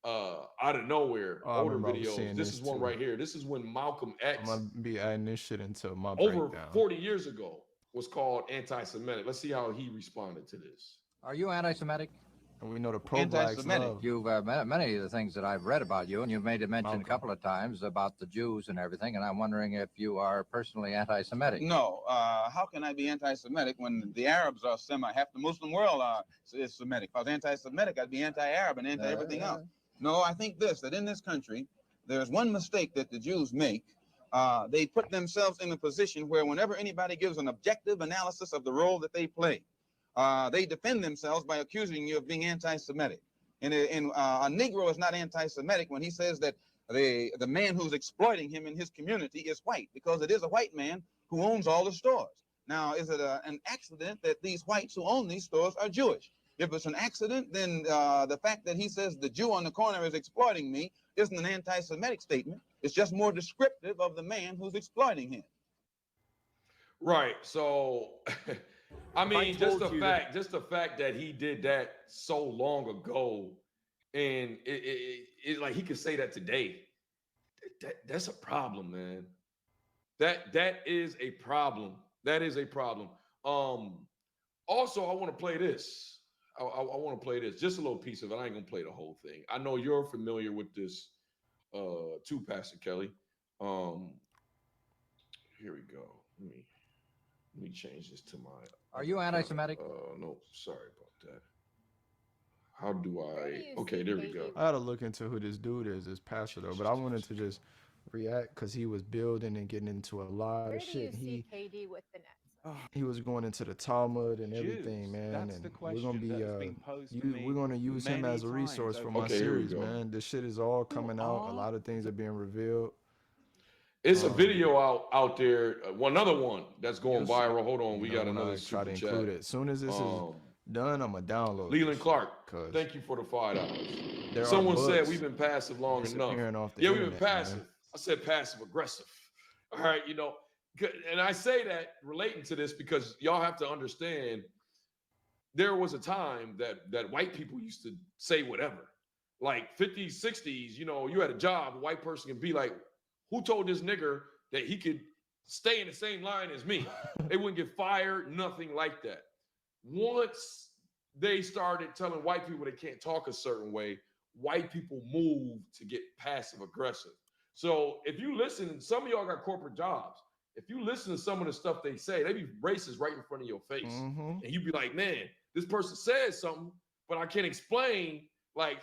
[SPEAKER 1] out of nowhere.
[SPEAKER 3] Oh, I
[SPEAKER 1] Older
[SPEAKER 3] remember I was
[SPEAKER 1] videos.
[SPEAKER 3] seeing
[SPEAKER 1] This
[SPEAKER 3] this
[SPEAKER 1] is one
[SPEAKER 3] too.
[SPEAKER 1] right here. This is when Malcolm
[SPEAKER 3] I'm
[SPEAKER 1] X,
[SPEAKER 3] gonna be adding this shit into my
[SPEAKER 1] over
[SPEAKER 3] breakdown.
[SPEAKER 1] 40 years ago, was called anti-Semitic. Let's see how he responded to this.
[SPEAKER 5] Are you anti-Semitic?
[SPEAKER 3] And we know the pro-blacks love.
[SPEAKER 5] You've many of the things that I've read about you, and you've made a mention
[SPEAKER 3] Malcolm.
[SPEAKER 5] a couple of times about the Jews and everything, and I'm wondering if you are personally anti-Semitic.
[SPEAKER 6] No, how can I be anti-Semitic when the Arabs are half the Muslim world is Semitic? If I was anti-Semitic, I'd be anti-Arab and anti-everything else. No, I think that in this country, there's one mistake that the Jews make. They put themselves in a position where whenever anybody gives an objective analysis of the role that they play, they defend themselves by accusing you of being anti-Semitic. And a Negro is not anti-Semitic when he says that the man who's exploiting him in his community is white, because it is a white man who owns all the stores. Now, is it an accident that these whites who own these stores are Jewish? If it's an accident, then the fact that he says the Jew on the corner is exploiting me isn't an anti-Semitic statement. It's just more descriptive of the man who's exploiting him.
[SPEAKER 1] Right. So, I mean, just
[SPEAKER 2] told
[SPEAKER 1] the
[SPEAKER 2] you
[SPEAKER 1] fact that he did that so long ago, and it like he could say that today. That's a problem, man. That is a problem. That is a problem. Also, I want to play this. I want to play this, just a little piece of it. I ain't gonna play the whole thing. I know you're familiar with this too, Pastor Kelly. Here we go. Let me change this to my.
[SPEAKER 5] Are you anti-Semitic?
[SPEAKER 1] No, sorry about that. How do
[SPEAKER 4] Where do
[SPEAKER 1] I?
[SPEAKER 4] you
[SPEAKER 1] Okay,
[SPEAKER 4] see
[SPEAKER 1] there we
[SPEAKER 4] KD?
[SPEAKER 1] go.
[SPEAKER 3] I gotta look into who this dude is, this pastor though. But I wanted to just react because he was building and getting into a lot
[SPEAKER 4] Where
[SPEAKER 3] of
[SPEAKER 4] do you
[SPEAKER 3] shit.
[SPEAKER 4] see KD with the Nets?
[SPEAKER 3] He was going into the Talmud and everything,
[SPEAKER 7] Jews.
[SPEAKER 3] man.
[SPEAKER 7] That's
[SPEAKER 3] and
[SPEAKER 7] the
[SPEAKER 3] we're gonna
[SPEAKER 7] question
[SPEAKER 3] be
[SPEAKER 7] that has been posed to me
[SPEAKER 3] we're gonna use him
[SPEAKER 7] many
[SPEAKER 3] as a resource
[SPEAKER 7] times
[SPEAKER 3] for
[SPEAKER 7] over
[SPEAKER 3] my
[SPEAKER 1] Okay, here we
[SPEAKER 3] series,
[SPEAKER 1] go.
[SPEAKER 3] man. This shit is all coming out. A lot of things are being revealed.
[SPEAKER 1] It's a video out there. Another one that's going
[SPEAKER 3] You'll see,
[SPEAKER 1] viral. Hold on,
[SPEAKER 3] you
[SPEAKER 1] we
[SPEAKER 3] know,
[SPEAKER 1] got
[SPEAKER 3] when
[SPEAKER 1] another
[SPEAKER 3] I try to
[SPEAKER 1] super
[SPEAKER 3] include
[SPEAKER 1] chat.
[SPEAKER 3] it. As soon as this is done, I'm gonna download.
[SPEAKER 1] Leland
[SPEAKER 3] this
[SPEAKER 1] Clark,
[SPEAKER 3] shit,
[SPEAKER 1] thank you for the $5.
[SPEAKER 3] there are
[SPEAKER 1] Someone said
[SPEAKER 3] books
[SPEAKER 1] we've been passive long enough.
[SPEAKER 3] disappearing off the
[SPEAKER 1] Yeah, we've been
[SPEAKER 3] internet, man.
[SPEAKER 1] passive. I said passive aggressive. All right, you know, and I say that relating to this because y'all have to understand. There was a time that white people used to say whatever, like 50s, 60s. You know, you had a job, a white person can be like, "Who told this nigger that he could stay in the same line as me?" They wouldn't get fired, nothing like that. Once they started telling white people they can't talk a certain way, white people moved to get passive aggressive. So if you listen, some of y'all got corporate jobs. If you listen to some of the stuff they say, they be racist right in front of your face.
[SPEAKER 3] Mm-hmm.
[SPEAKER 1] And you be like, man, this person said something, but I can't explain. Like,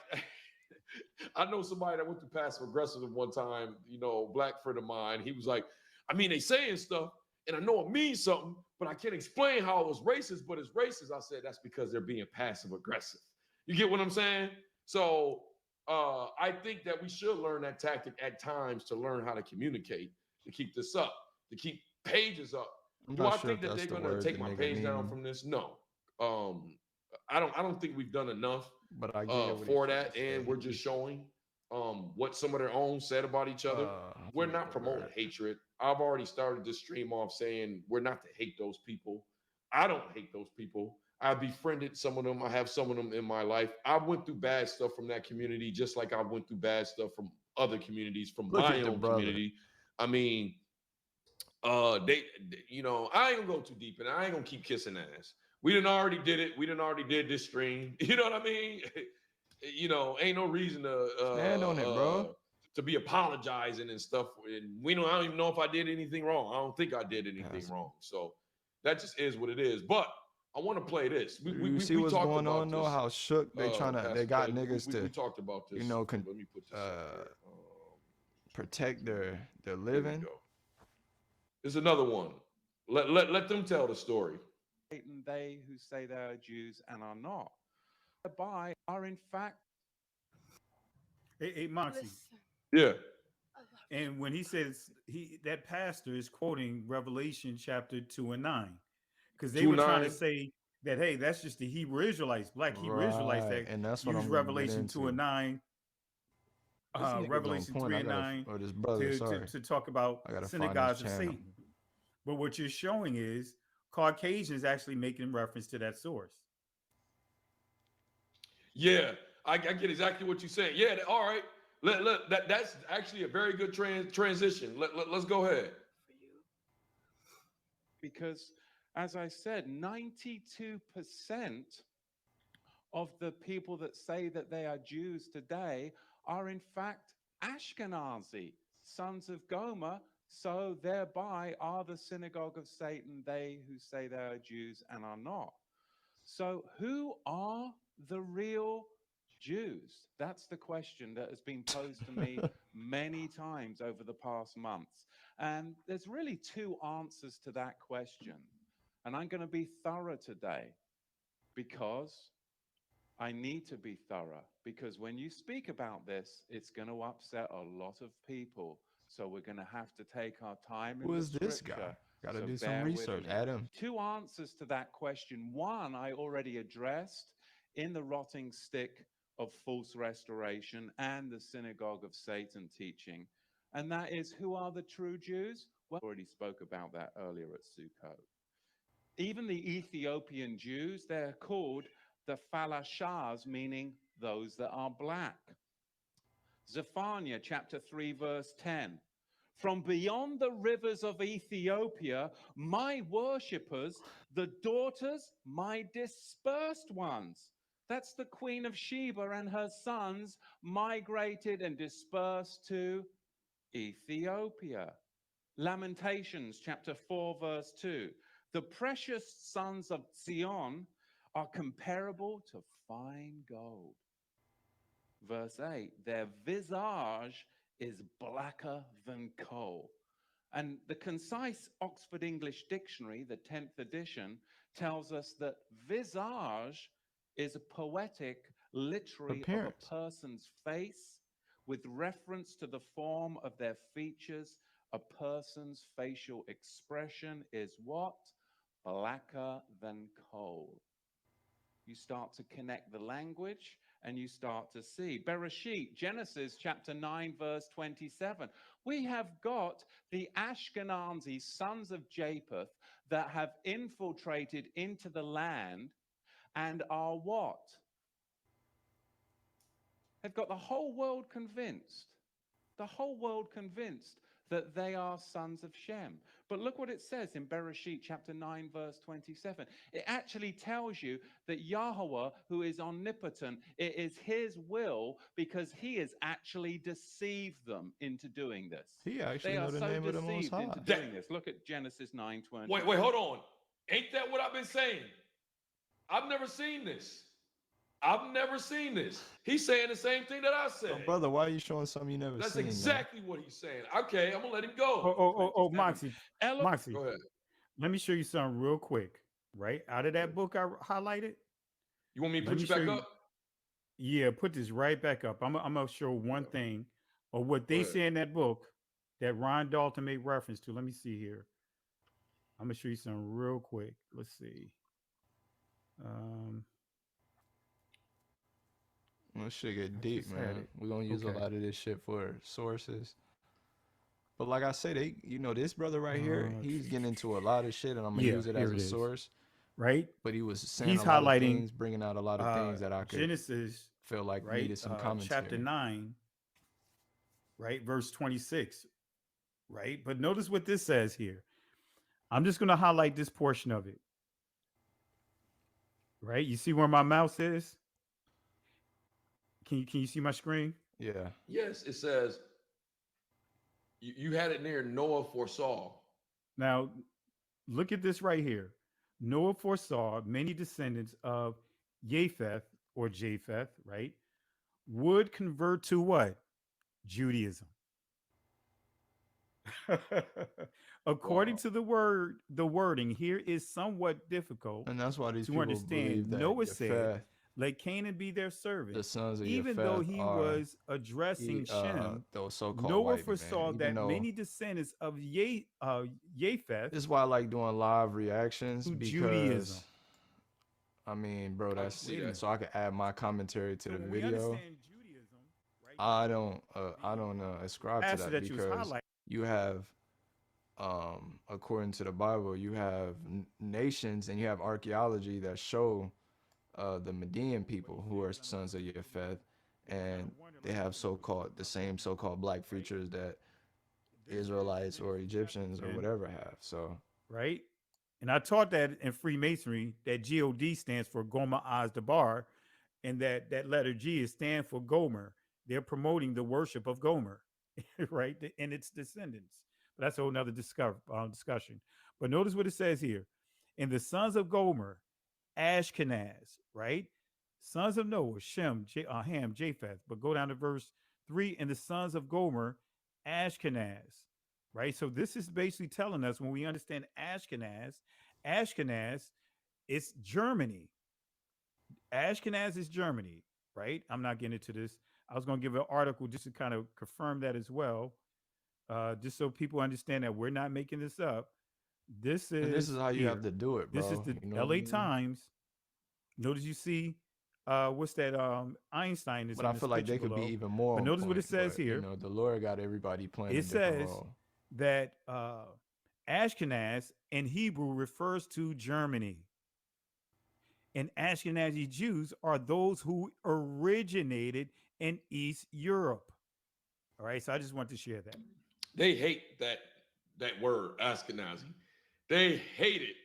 [SPEAKER 1] I know somebody that went through passive aggressive at one time, you know, black friend of mine. He was like, I mean, they saying stuff, and I know it means something, but I can't explain how it was racist, but it's racist. I said, that's because they're being passive aggressive. You get what I'm saying? So I think that we should learn that tactic at times to learn how to communicate, to keep this up, to keep pages up.
[SPEAKER 3] I'm
[SPEAKER 1] Do
[SPEAKER 3] not
[SPEAKER 1] I
[SPEAKER 3] sure
[SPEAKER 1] think
[SPEAKER 3] if
[SPEAKER 1] that
[SPEAKER 3] that's
[SPEAKER 1] they're
[SPEAKER 3] the
[SPEAKER 1] going to
[SPEAKER 3] word
[SPEAKER 1] take
[SPEAKER 3] the
[SPEAKER 1] my
[SPEAKER 3] nigga
[SPEAKER 1] page down
[SPEAKER 3] mean,
[SPEAKER 1] from this? No. I don't think we've done enough
[SPEAKER 3] but I get what
[SPEAKER 1] for
[SPEAKER 3] he's trying
[SPEAKER 1] that,
[SPEAKER 3] to
[SPEAKER 1] and
[SPEAKER 3] say.
[SPEAKER 1] we're just showing what some of their own said about each other. We're not promoting hatred. I've already started this stream off saying we're not to hate those people. I don't hate those people. I befriended some of them. I have some of them in my life. I went through bad stuff from that community, just like I went through bad stuff from other communities, from
[SPEAKER 3] Look
[SPEAKER 1] my
[SPEAKER 3] at the
[SPEAKER 1] own
[SPEAKER 3] brother.
[SPEAKER 1] community. I mean, you know, I ain't gonna go too deep, and I ain't gonna keep kissing ass. We done already did it. We done already did this stream. You know what I mean? You know, ain't no reason to
[SPEAKER 3] Stand on it, bro.
[SPEAKER 1] To be apologizing and stuff. And I don't even know if I did anything wrong. I don't think I did anything wrong. So that just is what it is. But I want to play this.
[SPEAKER 3] You see what's
[SPEAKER 1] talked
[SPEAKER 3] going
[SPEAKER 1] about
[SPEAKER 3] on though?
[SPEAKER 1] this,
[SPEAKER 3] How shook they trying to? They
[SPEAKER 1] Pastor
[SPEAKER 3] got
[SPEAKER 1] Fred.
[SPEAKER 3] niggas
[SPEAKER 1] We
[SPEAKER 3] to,
[SPEAKER 1] talked about this.
[SPEAKER 3] you know,
[SPEAKER 1] Let me put this up here.
[SPEAKER 3] protect their
[SPEAKER 1] Here we
[SPEAKER 3] living.
[SPEAKER 1] go. There's another one. Let them tell the story.
[SPEAKER 7] And they who say they are Jews and are not, thereby are in fact.
[SPEAKER 2] Hey, Moxie.
[SPEAKER 1] Yeah.
[SPEAKER 2] And when he says that pastor is quoting Revelation chapter 2 and 9, because they were trying to say that, hey, that's just the Hebrew Israelites, black Hebrew Israelites that
[SPEAKER 3] and that's what
[SPEAKER 2] use
[SPEAKER 3] I'm
[SPEAKER 2] Revelation 2 and 9, Revelation 3 and 9 to talk about synagogues of Satan. But what you're showing is Caucasians actually making reference to that source.
[SPEAKER 1] Yeah, I get exactly what you're saying. Yeah, all right. That's actually a very good transition. Let's go ahead.
[SPEAKER 7] Because, as I said, 92% of the people that say that they are Jews today are in fact Ashkenazi, sons of Gomer, so thereby are the synagogue of Satan, they who say they are Jews and are not. So who are the real Jews? That's the question that has been posed to me many times over the past months. And there's really two answers to that question. And I'm going to be thorough today because I need to be thorough, because when you speak about this, it's going to upset a lot of people. So we're going to have to take our time.
[SPEAKER 3] Who is this guy? Got to do some research. Adam.
[SPEAKER 7] Two answers to that question. One, I already addressed in the rotting stick of false restoration and the synagogue of Satan teaching. And that is, who are the true Jews? Well, I already spoke about that earlier at Sukkot. Even the Ethiopian Jews, they're called the Falashas, meaning those that are black. Zephaniah chapter 3, verse 10. From beyond the rivers of Ethiopia, my worshippers, the daughters, my dispersed ones. That's the Queen of Sheba and her sons migrated and dispersed to Ethiopia. Lamentations chapter 4, verse 2. The precious sons of Zion are comparable to fine gold. Verse 8, their visage is blacker than coal. And the concise Oxford English Dictionary, the 10th edition, tells us that visage is a poetic literary of a person's face with reference to the form of their features. A person's facial expression is what? Blacker than coal. You start to connect the language and you start to see. Bereshit, Genesis chapter 9, verse 27. We have got the Ashkenazi sons of Japheth that have infiltrated into the land and are what? They've got the whole world convinced. The whole world convinced that they are sons of Shem. But look what it says in Bereshit chapter 9, verse 27. It actually tells you that Yahweh, who is omnipotent, it is his will because he has actually deceived them into doing this.
[SPEAKER 3] He actually knows the name of the Most High.
[SPEAKER 7] Into doing this. Look at Genesis 9:20.
[SPEAKER 1] Wait, hold on. Ain't that what I've been saying? I've never seen this. I've never seen this. He's saying the same thing that I
[SPEAKER 3] So,
[SPEAKER 1] said.
[SPEAKER 3] brother, why are you showing something you never
[SPEAKER 1] That's
[SPEAKER 3] seen, man?
[SPEAKER 1] exactly what he's saying. Okay, I'm gonna let him go.
[SPEAKER 2] Oh, Moxie,
[SPEAKER 7] Elo-
[SPEAKER 2] Moxie.
[SPEAKER 1] Go ahead.
[SPEAKER 2] Let me show you something real quick. Right out of that book I highlighted.
[SPEAKER 1] You want me to
[SPEAKER 2] Let
[SPEAKER 1] put
[SPEAKER 2] me
[SPEAKER 1] you
[SPEAKER 2] show
[SPEAKER 1] back
[SPEAKER 2] you.
[SPEAKER 1] up?
[SPEAKER 2] Yeah, put this right back up. I'm gonna show one thing of what they
[SPEAKER 1] ahead.
[SPEAKER 2] say in that book that Ron Dalton made reference to. Let me see here. I'm gonna show you something real quick. Let's see.
[SPEAKER 3] This shit get
[SPEAKER 2] I
[SPEAKER 3] deep,
[SPEAKER 2] just had
[SPEAKER 3] man.
[SPEAKER 2] it.
[SPEAKER 3] We're gonna use a
[SPEAKER 2] Okay.
[SPEAKER 3] lot of this shit for sources. But like I said, this brother right here, he's getting into a lot of shit, and I'm gonna
[SPEAKER 2] Yeah,
[SPEAKER 3] use it
[SPEAKER 2] here
[SPEAKER 3] as
[SPEAKER 2] it
[SPEAKER 3] a
[SPEAKER 2] is.
[SPEAKER 3] source.
[SPEAKER 2] Right.
[SPEAKER 3] But he was saying
[SPEAKER 2] He's
[SPEAKER 3] a lot of
[SPEAKER 2] highlighting
[SPEAKER 3] things, bringing out a lot of things that I could
[SPEAKER 2] Genesis,
[SPEAKER 3] feel like
[SPEAKER 2] right?
[SPEAKER 3] needed some commentary.
[SPEAKER 2] Chapter 9, right, verse 26, right? But notice what this says here. I'm just going to highlight this portion of it. Right? You see where my mouse is? Can you see my screen?
[SPEAKER 3] Yeah.
[SPEAKER 1] Yes, it says you had it near Noah foresaw.
[SPEAKER 2] Now, look at this right here. Noah foresaw many descendants of Japheth or Japheth, right? Would convert to what? Judaism. According
[SPEAKER 1] Wow.
[SPEAKER 2] to the wording here is somewhat difficult
[SPEAKER 3] And that's why these
[SPEAKER 2] to
[SPEAKER 3] people
[SPEAKER 2] understand.
[SPEAKER 3] believe that
[SPEAKER 2] Noah said,
[SPEAKER 3] Japheth,
[SPEAKER 2] let Canaan be their servant.
[SPEAKER 3] the sons of
[SPEAKER 2] Even though
[SPEAKER 3] Japheth,
[SPEAKER 2] he
[SPEAKER 3] are
[SPEAKER 2] was addressing Shem,
[SPEAKER 3] those so-called
[SPEAKER 2] Noah
[SPEAKER 3] white
[SPEAKER 2] foresaw
[SPEAKER 3] men.
[SPEAKER 2] that
[SPEAKER 3] Even though
[SPEAKER 2] many descendants of Japheth
[SPEAKER 3] this is why I like doing live reactions,
[SPEAKER 2] to
[SPEAKER 3] because
[SPEAKER 2] Judaism.
[SPEAKER 3] I mean, bro,
[SPEAKER 1] can
[SPEAKER 3] that's
[SPEAKER 1] see that.
[SPEAKER 3] so I can add my commentary to
[SPEAKER 2] So
[SPEAKER 3] the
[SPEAKER 2] when we
[SPEAKER 3] video.
[SPEAKER 2] understand Judaism, right?
[SPEAKER 3] I don't ascribe to
[SPEAKER 2] Passage
[SPEAKER 3] that
[SPEAKER 2] that you was
[SPEAKER 3] because
[SPEAKER 2] highlighting.
[SPEAKER 3] you have according to the Bible, you have nations and you have archaeology that show the Median people who are sons of Japheth, and they have the same so-called black features that Israelites or Egyptians or whatever have. So
[SPEAKER 2] Right? And I taught that in Freemasonry that God stands for Gomer Oz Dabar, and that letter G is stand for Gomer. They're promoting the worship of Gomer, right? And its descendants. But that's a whole nother discussion. But notice what it says here. And the sons of Gomer, Ashkenaz, right? Sons of Noah, Shem, Ham, Japheth. But go down to verse 3, and the sons of Gomer, Ashkenaz, right? So this is basically telling us when we understand Ashkenaz, it's Germany. Ashkenaz is Germany, right? I'm not getting into this. I was going to give an article just to kind of confirm that as well, just so people understand that we're not making this up. This is
[SPEAKER 3] how you have to do it, bro.
[SPEAKER 2] This is the
[SPEAKER 3] You know what
[SPEAKER 2] LA
[SPEAKER 3] I mean?
[SPEAKER 2] Times. Notice you see, what's that? Einstein is.
[SPEAKER 3] But I feel like they could be even more.
[SPEAKER 2] But notice what it says
[SPEAKER 3] but,
[SPEAKER 2] here.
[SPEAKER 3] You know, the Lord got everybody playing a
[SPEAKER 2] It
[SPEAKER 3] different
[SPEAKER 2] says
[SPEAKER 3] role.
[SPEAKER 2] that Ashkenaz in Hebrew refers to Germany. And Ashkenazi Jews are those who originated in East Europe. All right, so I just want to share that.
[SPEAKER 1] They hate that word Ashkenazi. They hate it,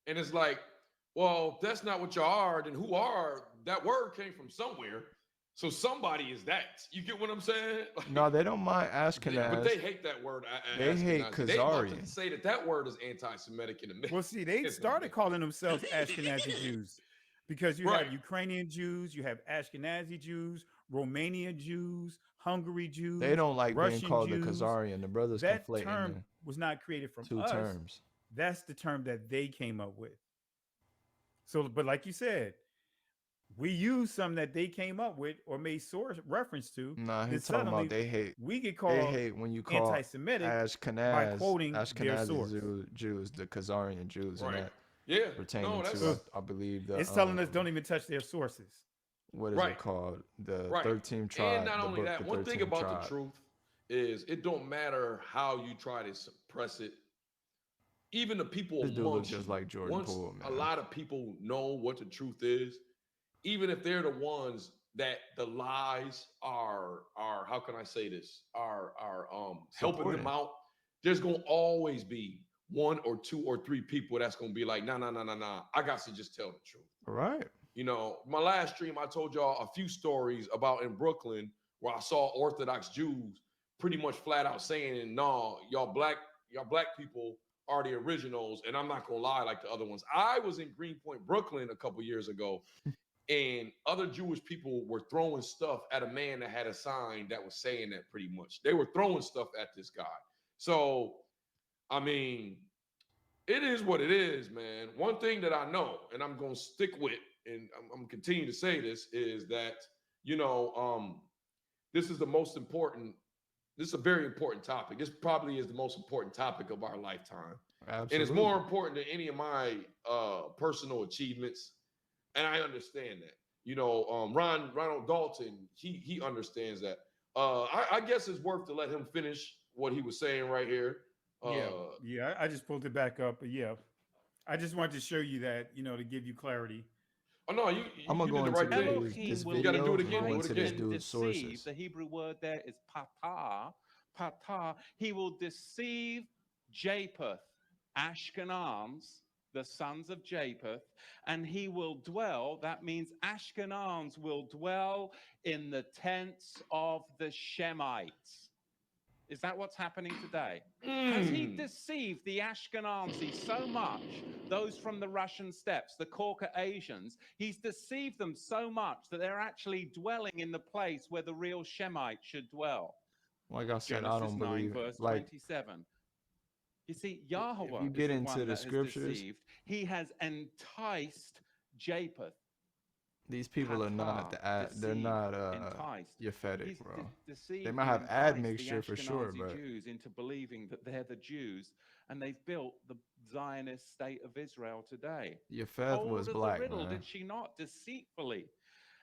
[SPEAKER 1] and it's like, well, that's not what you are. Then who are? That word came from somewhere, so somebody is that. You get what I'm saying? Like,
[SPEAKER 3] No, they don't mind Ashkenaz.
[SPEAKER 1] but they hate that word.
[SPEAKER 3] They hate
[SPEAKER 1] Ashkenazi. They about
[SPEAKER 3] Khazarian.
[SPEAKER 1] to say that word is anti-Semitic in the middle.
[SPEAKER 2] Well, see, they started calling themselves Ashkenazi Jews because you have Ukrainian Jews, you have Ashkenazi Jews, Romanian Jews, Hungary Jews.
[SPEAKER 3] They don't like
[SPEAKER 2] Russian
[SPEAKER 3] being called
[SPEAKER 2] Jews.
[SPEAKER 3] the Khazarian. The brothers
[SPEAKER 2] That
[SPEAKER 3] conflating
[SPEAKER 2] term was not created from
[SPEAKER 3] two
[SPEAKER 2] us.
[SPEAKER 3] terms.
[SPEAKER 2] That's the term that they came up with. So, but like you said, we use some that they came up with or made source reference to.
[SPEAKER 3] Nah, he's talking about they hate.
[SPEAKER 2] We get called
[SPEAKER 3] They hate when you call
[SPEAKER 2] anti-Semitic
[SPEAKER 3] Ashkenaz,
[SPEAKER 2] by quoting their source.
[SPEAKER 3] Jews, the Khazarian Jews, and that
[SPEAKER 1] Yeah,
[SPEAKER 3] pertaining to, I believe, the
[SPEAKER 2] it's telling us don't even touch their sources.
[SPEAKER 3] What is it called? The 13
[SPEAKER 1] And
[SPEAKER 3] tribe.
[SPEAKER 1] not only that, one thing about
[SPEAKER 3] tribe.
[SPEAKER 1] the truth is it don't matter how you try to suppress it. Even the people
[SPEAKER 3] This dude looks
[SPEAKER 1] amongst
[SPEAKER 3] just
[SPEAKER 1] you,
[SPEAKER 3] like Jordan
[SPEAKER 1] once
[SPEAKER 3] Poole, man.
[SPEAKER 1] a lot of people know what the truth is, even if they're the ones that the lies are how can I say this, are helping them out, there's gonna always be one or two or three people that's gonna be like, nah, I got to just tell the truth.
[SPEAKER 3] Right.
[SPEAKER 1] You know, my last stream, I told y'all a few stories about in Brooklyn where I saw Orthodox Jews pretty much flat out saying, no, y'all black people are the originals, and I'm not gonna lie like the other ones. I was in Greenpoint, Brooklyn a couple years ago, and other Jewish people were throwing stuff at a man that had a sign that was saying that pretty much. They were throwing stuff at this guy. So, I mean, it is what it is, man. One thing that I know, and I'm going to stick with, and I'm going to continue to say this, is that, this is the most important. This is a very important topic. This probably is the most important topic of our lifetime.
[SPEAKER 3] Absolutely.
[SPEAKER 1] And it's more important than any of my personal achievements. And I understand that. Ronald Dalton, he understands that. I guess it's worth to let him finish what he was saying right here.
[SPEAKER 2] Yeah. I just pulled it back up, but yeah, I just wanted to show you that, to give you clarity.
[SPEAKER 1] Oh no,
[SPEAKER 3] I'm gonna go
[SPEAKER 1] did the
[SPEAKER 3] into
[SPEAKER 1] right thing.
[SPEAKER 3] this
[SPEAKER 7] will
[SPEAKER 1] You got to do it
[SPEAKER 3] video.
[SPEAKER 1] again.
[SPEAKER 3] Go
[SPEAKER 1] Do
[SPEAKER 3] into
[SPEAKER 1] it
[SPEAKER 3] this
[SPEAKER 1] again.
[SPEAKER 3] dude's sources.
[SPEAKER 7] The Hebrew word there is patah. Patah. He will deceive Japheth, Ashkenaz, the sons of Japheth, and he will dwell. That means Ashkenaz will dwell in the tents of the Shemites. Is that what's happening today? Has he deceived the Ashkenazi so much, those from the Russian steppes, the Caucasians? He's deceived them so much that they're actually dwelling in the place where the real Shemites should dwell.
[SPEAKER 3] Like I said,
[SPEAKER 7] Genesis
[SPEAKER 3] I don't
[SPEAKER 7] 9,
[SPEAKER 3] believe
[SPEAKER 7] verse
[SPEAKER 3] like
[SPEAKER 7] 27. You see, Yahweh
[SPEAKER 3] you
[SPEAKER 7] is
[SPEAKER 3] get
[SPEAKER 7] the
[SPEAKER 3] into
[SPEAKER 7] one
[SPEAKER 3] the
[SPEAKER 7] that has
[SPEAKER 3] scriptures,
[SPEAKER 7] deceived. He has enticed Japheth.
[SPEAKER 3] these people are not they're not Yaphetic, bro. They might have admixture for sure, but
[SPEAKER 7] Jews into believing that they're the Jews, and they've built the Zionist state of Israel today.
[SPEAKER 3] Japheth was black,
[SPEAKER 7] the riddle,
[SPEAKER 3] man.
[SPEAKER 7] did she not? Deceitfully.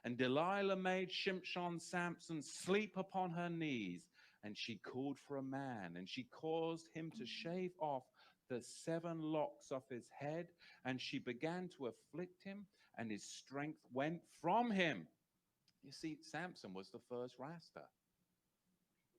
[SPEAKER 7] And Delilah made Shimshon Samson sleep upon her knees, and she called for a man, and she caused him to shave off the 7 locks off his head, and she began to afflict him, and his strength went from him. You see, Samson was the first Rasta.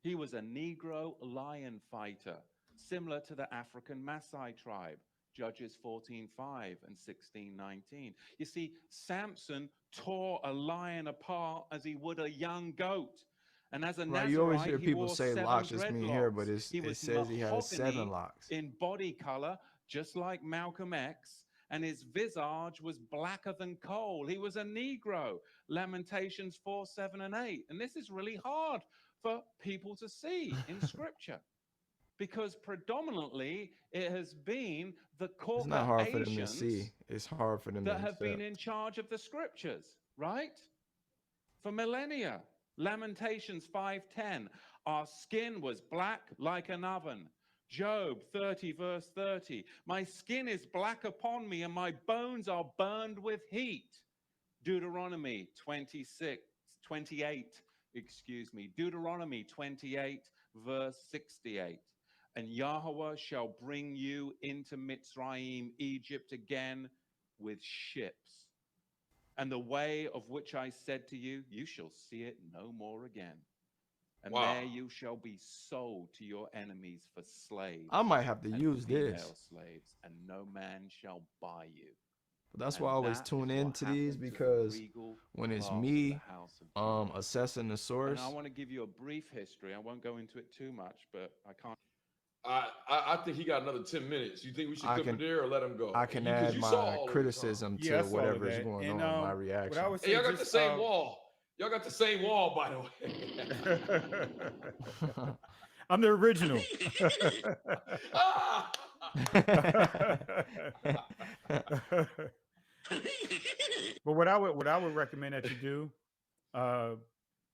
[SPEAKER 7] He was a Negro lion fighter, similar to the African Maasai tribe, Judges 14:5 and 16:19. You see, Samson tore a lion apart as he would a young goat. And as a Nazarite,
[SPEAKER 3] you always hear
[SPEAKER 7] he
[SPEAKER 3] people
[SPEAKER 7] wore
[SPEAKER 3] say
[SPEAKER 7] 7
[SPEAKER 3] locks just mean hair, but
[SPEAKER 7] dreadlocks.
[SPEAKER 3] it says he has 7 locks.
[SPEAKER 7] In body color, just like Malcolm X, and his visage was blacker than coal. He was a Negro. Lamentations 4, 7, and 8. And this is really hard for people to see in Scripture, because predominantly it has been the
[SPEAKER 3] It's not hard for them to
[SPEAKER 7] Caucasians
[SPEAKER 3] see. It's hard for them
[SPEAKER 7] that
[SPEAKER 3] to
[SPEAKER 7] have
[SPEAKER 3] accept.
[SPEAKER 7] been in charge of the Scriptures, right? For millennia. Lamentations 5:10. Our skin was black like an oven. Job 30, verse 30. My skin is black upon me, and my bones are burned with heat. Deuteronomy 28. Deuteronomy 28, verse 68. And Yahweh shall bring you into Mitzrayim, Egypt again, with ships. And the way of which I said to you, you shall see it no more again. And there you shall be sold to your enemies for slaves.
[SPEAKER 3] I might have to
[SPEAKER 7] and
[SPEAKER 3] use
[SPEAKER 7] female
[SPEAKER 3] this.
[SPEAKER 7] slaves, and no man shall buy you.
[SPEAKER 3] But that's why I always tune into these, because when it's me assessing the source.
[SPEAKER 7] And I want to give you a brief history. I won't go into it too much, but I can't.
[SPEAKER 1] I think he got another 10 minutes. You think we should clip it there or let him go?
[SPEAKER 3] I can add my criticism to whatever is going on, my reaction.
[SPEAKER 1] Hey, y'all got the same wall. Y'all got the same wall, by the way.
[SPEAKER 2] I'm the original. But what I would recommend that you do,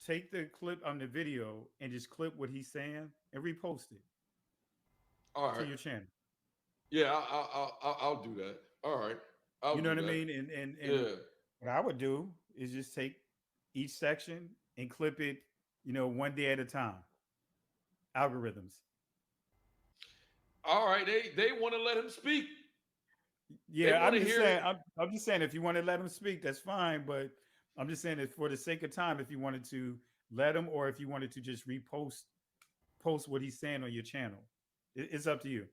[SPEAKER 2] take the clip on the video and just clip what he's saying and repost it.
[SPEAKER 1] All right.
[SPEAKER 2] To your channel.
[SPEAKER 1] Yeah, I'll do that. All right.
[SPEAKER 2] You know what I mean? And what I would do is just take each section and clip it, one day at a time. Algorithms.
[SPEAKER 1] All right. They want to let him speak.
[SPEAKER 2] Yeah, I'm just saying if you want to let him speak, that's fine. But I'm just saying that for the sake of time, if you wanted to let him, or if you wanted to just post what he's saying on your channel. It's up to you.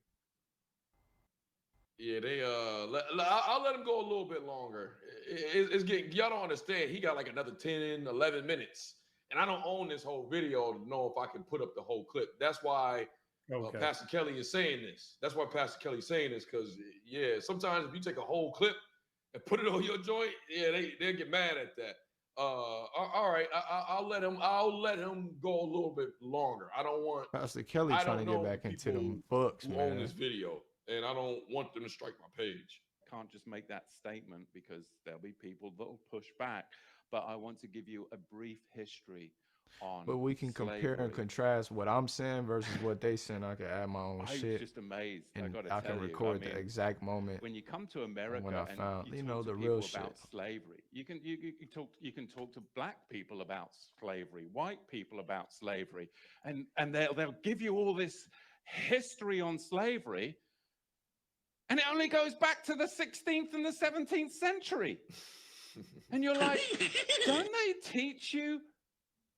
[SPEAKER 1] Yeah, I'll let him go a little bit longer. It's getting, y'all don't understand. He got like another 10, 11 minutes. And I don't own this whole video to know if I can put up the whole clip. That's why Pastor Kelly is saying this. That's why Pastor Kelly is saying this, because, sometimes if you take a whole clip, and put it on your joint, yeah, they'll get mad at that. All right, I'll let him go a little bit longer. I don't want.
[SPEAKER 3] Pastor Kelly
[SPEAKER 1] I
[SPEAKER 3] trying
[SPEAKER 1] don't
[SPEAKER 3] to get
[SPEAKER 1] know
[SPEAKER 3] back into
[SPEAKER 1] people
[SPEAKER 3] them books,
[SPEAKER 1] who own
[SPEAKER 3] man.
[SPEAKER 1] this video, and I don't want them to strike my page.
[SPEAKER 7] Can't just make that statement because there'll be people that'll push back. But I want to give you a brief history on
[SPEAKER 3] But we can compare and
[SPEAKER 7] slavery.
[SPEAKER 3] contrast what I'm saying versus what they saying. I can add my own
[SPEAKER 7] I was
[SPEAKER 3] shit,
[SPEAKER 7] just amazed. I
[SPEAKER 3] and
[SPEAKER 7] got to
[SPEAKER 3] I
[SPEAKER 7] tell
[SPEAKER 3] can
[SPEAKER 7] you,
[SPEAKER 3] record
[SPEAKER 7] I mean,
[SPEAKER 3] the exact moment
[SPEAKER 7] when you come to America
[SPEAKER 3] when I
[SPEAKER 7] and
[SPEAKER 3] found,
[SPEAKER 7] you
[SPEAKER 3] you
[SPEAKER 7] talk
[SPEAKER 3] know,
[SPEAKER 7] to
[SPEAKER 3] the
[SPEAKER 7] people
[SPEAKER 3] real shit.
[SPEAKER 7] about slavery, you can talk to black people about slavery, white people about slavery, and they'll give you all this history on slavery, and it only goes back to the 16th and the 17th century. And you're like, don't they teach you